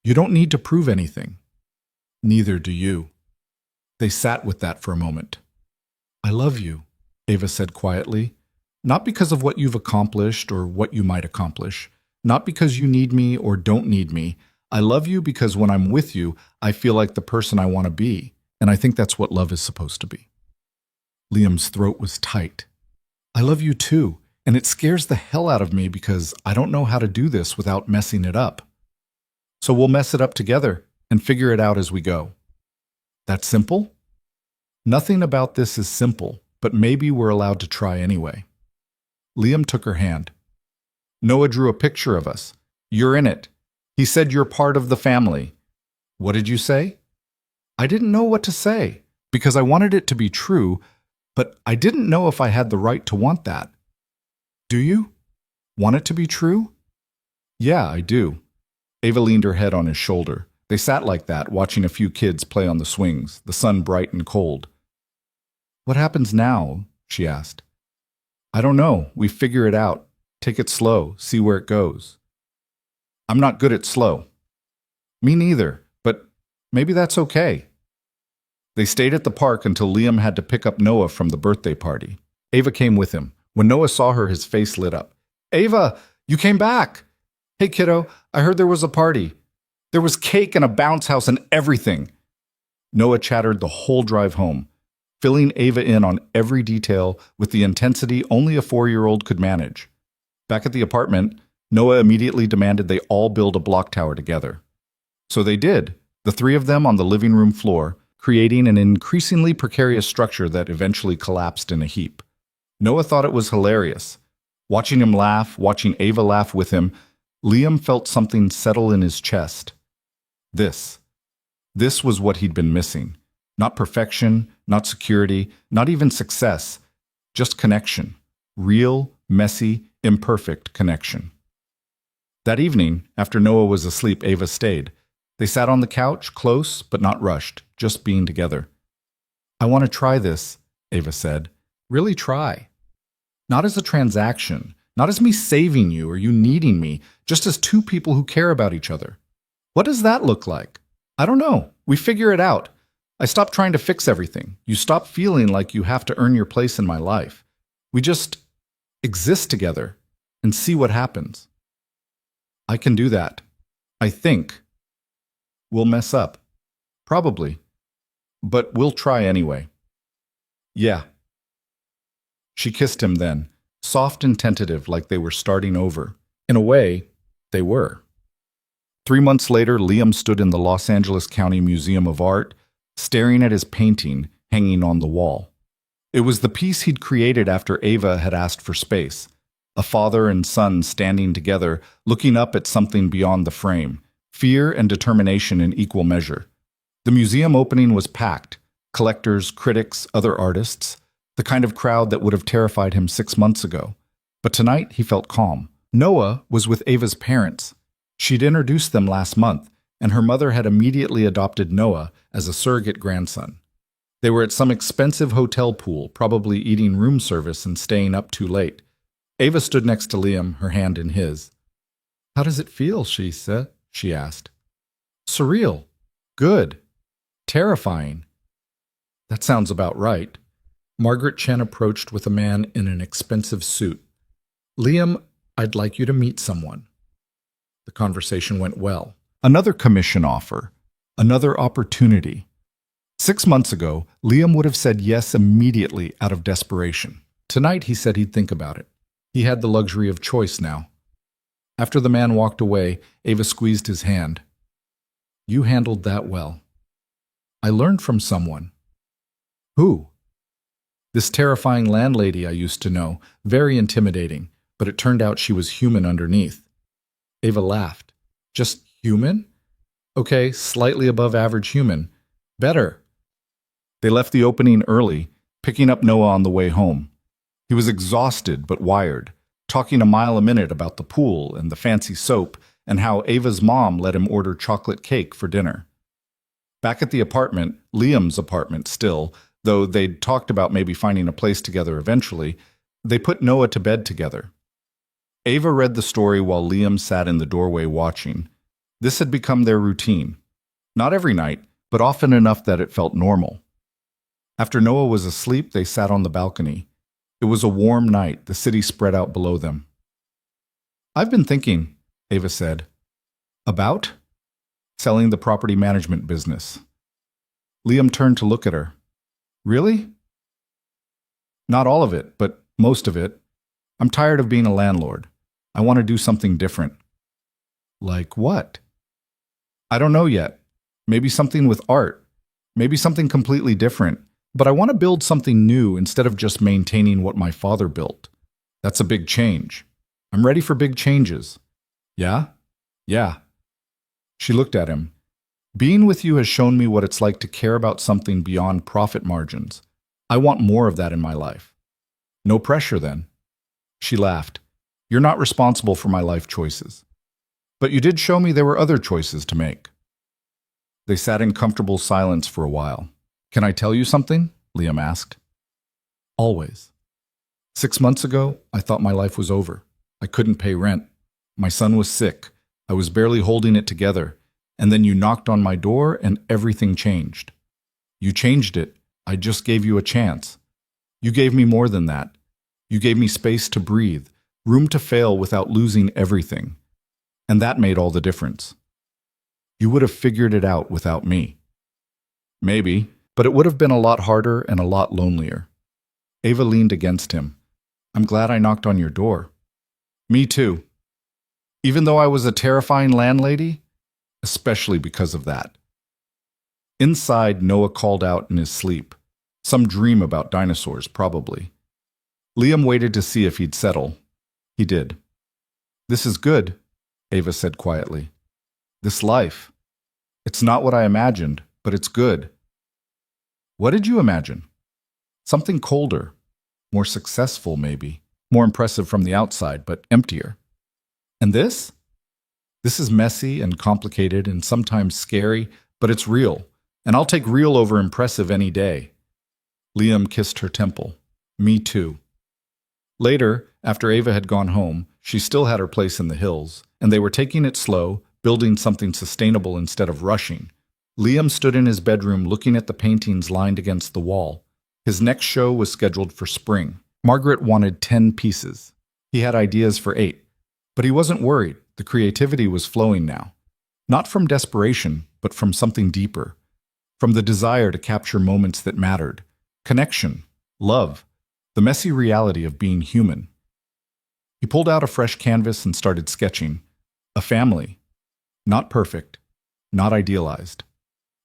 You don't need to prove anything. Neither do you. They sat with that for a moment. I love you, Ava said quietly, not because of what you've accomplished or what you might accomplish, not because you need me or don't need me. I love you because when I'm with you, I feel like the person I want to be, and I think that's what love is supposed to be. Liam's throat was tight. I love you too, and it scares the hell out of me because I don't know how to do this without messing it up. So we'll mess it up together and figure it out as we go. That simple? Nothing about this is simple, but maybe we're allowed to try anyway. Liam took her hand. Noah drew a picture of us. You're in it. He said you're part of the family. What did you say? I didn't know what to say, because I wanted it to be true, but I didn't know if I had the right to want that. Do you? Want it to be true? Yeah, I do. Ava leaned her head on his shoulder. They sat like that, watching a few kids play on the swings, the sun bright and cold. What happens now? She asked. I don't know. We figure it out. Take it slow, see where it goes. I'm not good at slow. Me neither, but maybe that's okay. They stayed at the park until Liam had to pick up Noah from the birthday party. Ava came with him. When Noah saw her, his face lit up. Ava, you came back! Hey kiddo, I heard there was a party. There was cake and a bounce house and everything. Noah chattered the whole drive home, filling Ava in on every detail with the intensity only a 4-year-old could manage. Back at the apartment, Noah immediately demanded they all build a block tower together. So they did, the three of them on the living room floor, creating an increasingly precarious structure that eventually collapsed in a heap. Noah thought it was hilarious. Watching him laugh, watching Ava laugh with him, Liam felt something settle in his chest. This was what he'd been missing. Not perfection, not security, not even success, just connection. Real, messy, imperfect connection. That evening, after Noah was asleep, Ava stayed. They sat on the couch, close but not rushed, just being together. I want to try this, Ava said. Really try. Not as a transaction, not as me saving you or you needing me, just as two people who care about each other. What does that look like? I don't know. We figure it out. I stop trying to fix everything. You stop feeling like you have to earn your place in my life. We just exist together and see what happens. I can do that. I think. We'll mess up. Probably. But we'll try anyway. Yeah. She kissed him then, soft and tentative like they were starting over. In a way, they were. 3 months later, Liam stood in the Los Angeles County Museum of Art, staring at his painting hanging on the wall. It was the piece he'd created after Ava had asked for space. A father and son standing together, looking up at something beyond the frame, fear and determination in equal measure. The museum opening was packed. Collectors, critics, other artists, the kind of crowd that would have terrified him 6 months ago. But tonight he felt calm. Noah was with Ava's parents. She'd introduced them last month, and her mother had immediately adopted Noah as a surrogate grandson. They were at some expensive hotel pool, probably eating room service and staying up too late. Ava stood next to Liam, her hand in his. How does it feel, she asked. Surreal. Good. Terrifying. That sounds about right. Margaret Chen approached with a man in an expensive suit. Liam, I'd like you to meet someone. The conversation went well. Another commission offer. Another opportunity. 6 months ago, Liam would have said yes immediately out of desperation. Tonight, he said he'd think about it. He had the luxury of choice now. After the man walked away, Ava squeezed his hand. You handled that well. I learned from someone. Who? This terrifying landlady I used to know, very intimidating, but it turned out she was human underneath. Ava laughed. Just human? Okay, slightly above average human. Better. They left the opening early, picking up Noah on the way home. He was exhausted but wired, talking a mile a minute about the pool and the fancy soap and how Ava's mom let him order chocolate cake for dinner. Back at the apartment, Liam's apartment still, though they'd talked about maybe finding a place together eventually, they put Noah to bed together. Ava read the story while Liam sat in the doorway watching. This had become their routine. Not every night, but often enough that it felt normal. After Noah was asleep, they sat on the balcony. It was a warm night, the city spread out below them. I've been thinking, Ava said. About? Selling the property management business. Liam turned to look at her. Really? Not all of it, but most of it. I'm tired of being a landlord. I want to do something different. Like what? I don't know yet. Maybe something with art. Maybe something completely different. But I want to build something new instead of just maintaining what my father built. That's a big change. I'm ready for big changes. Yeah? Yeah. She looked at him. Being with you has shown me what it's like to care about something beyond profit margins. I want more of that in my life. No pressure then. She laughed. You're not responsible for my life choices. But you did show me there were other choices to make. They sat in comfortable silence for a while. Can I tell you something? Liam asked. Always. 6 months ago, I thought my life was over. I couldn't pay rent. My son was sick. I was barely holding it together. And then you knocked on my door and everything changed. You changed it. I just gave you a chance. You gave me more than that. You gave me space to breathe, room to fail without losing everything. And that made all the difference. You would have figured it out without me. Maybe, but it would have been a lot harder and a lot lonelier. Ava leaned against him. I'm glad I knocked on your door. Me too. Even though I was a terrifying landlady, especially because of that. Inside, Noah called out in his sleep. Some dream about dinosaurs, probably. Liam waited to see if he'd settle. He did. This is good, Ava said quietly. This life. It's not what I imagined, but it's good. What did you imagine? Something colder, more successful maybe, more impressive from the outside, but emptier. And this? This is messy and complicated and sometimes scary, but it's real, and I'll take real over impressive any day. Liam kissed her temple. Me too. Later, after Ava had gone home, she still had her place in the hills, and they were taking it slow, building something sustainable instead of rushing. Liam stood in his bedroom looking at the paintings lined against the wall. His next show was scheduled for spring. Margaret wanted 10 pieces. He had ideas for 8. But he wasn't worried. The creativity was flowing now. Not from desperation, but from something deeper. From the desire to capture moments that mattered. Connection. Love. The messy reality of being human. He pulled out a fresh canvas and started sketching. A family. Not perfect. Not idealized.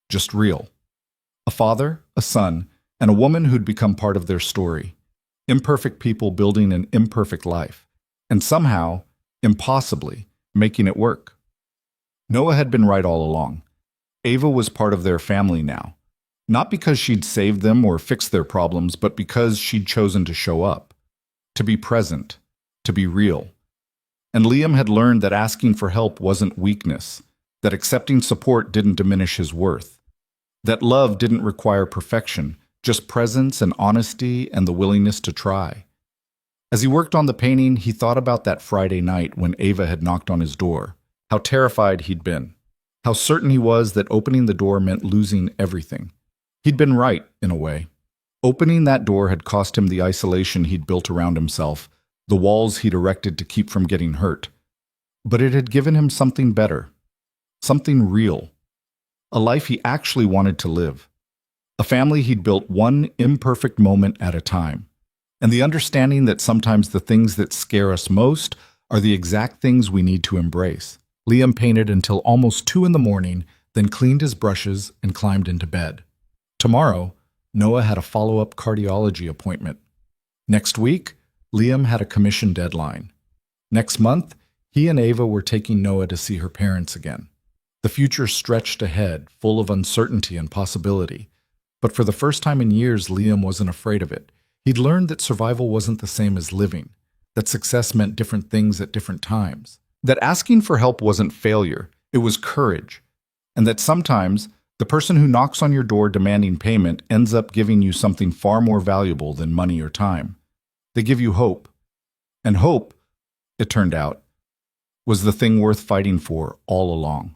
Just real. A father, a son, and a woman who'd become part of their story. Imperfect people building an imperfect life. And somehow, impossibly, making it work. Noah had been right all along. Ava was part of their family now. Not because she'd saved them or fixed their problems, but because she'd chosen to show up. To be present. To be real. And Liam had learned that asking for help wasn't weakness. That accepting support didn't diminish his worth. That love didn't require perfection, just presence and honesty and the willingness to try. As he worked on the painting, he thought about that Friday night when Ava had knocked on his door. How terrified he'd been. How certain he was that opening the door meant losing everything. He'd been right, in a way. Opening that door had cost him the isolation he'd built around himself, the walls he'd erected to keep from getting hurt. But it had given him something better. something real, a life he actually wanted to live, a family he'd built one imperfect moment at a time, and the understanding that sometimes the things that scare us most are the exact things we need to embrace. Liam painted until almost 2 in the morning, then cleaned his brushes and climbed into bed. Tomorrow, Noah had a follow-up cardiology appointment. Next week, Liam had a commission deadline. Next month, he and Ava were taking Noah to see her parents again. The future stretched ahead, full of uncertainty and possibility. But for the first time in years, Liam wasn't afraid of it. He'd learned that survival wasn't the same as living, that success meant different things at different times, that asking for help wasn't failure, it was courage, and that sometimes the person who knocks on your door demanding payment ends up giving you something far more valuable than money or time. They give you hope. And hope, it turned out, was the thing worth fighting for all along.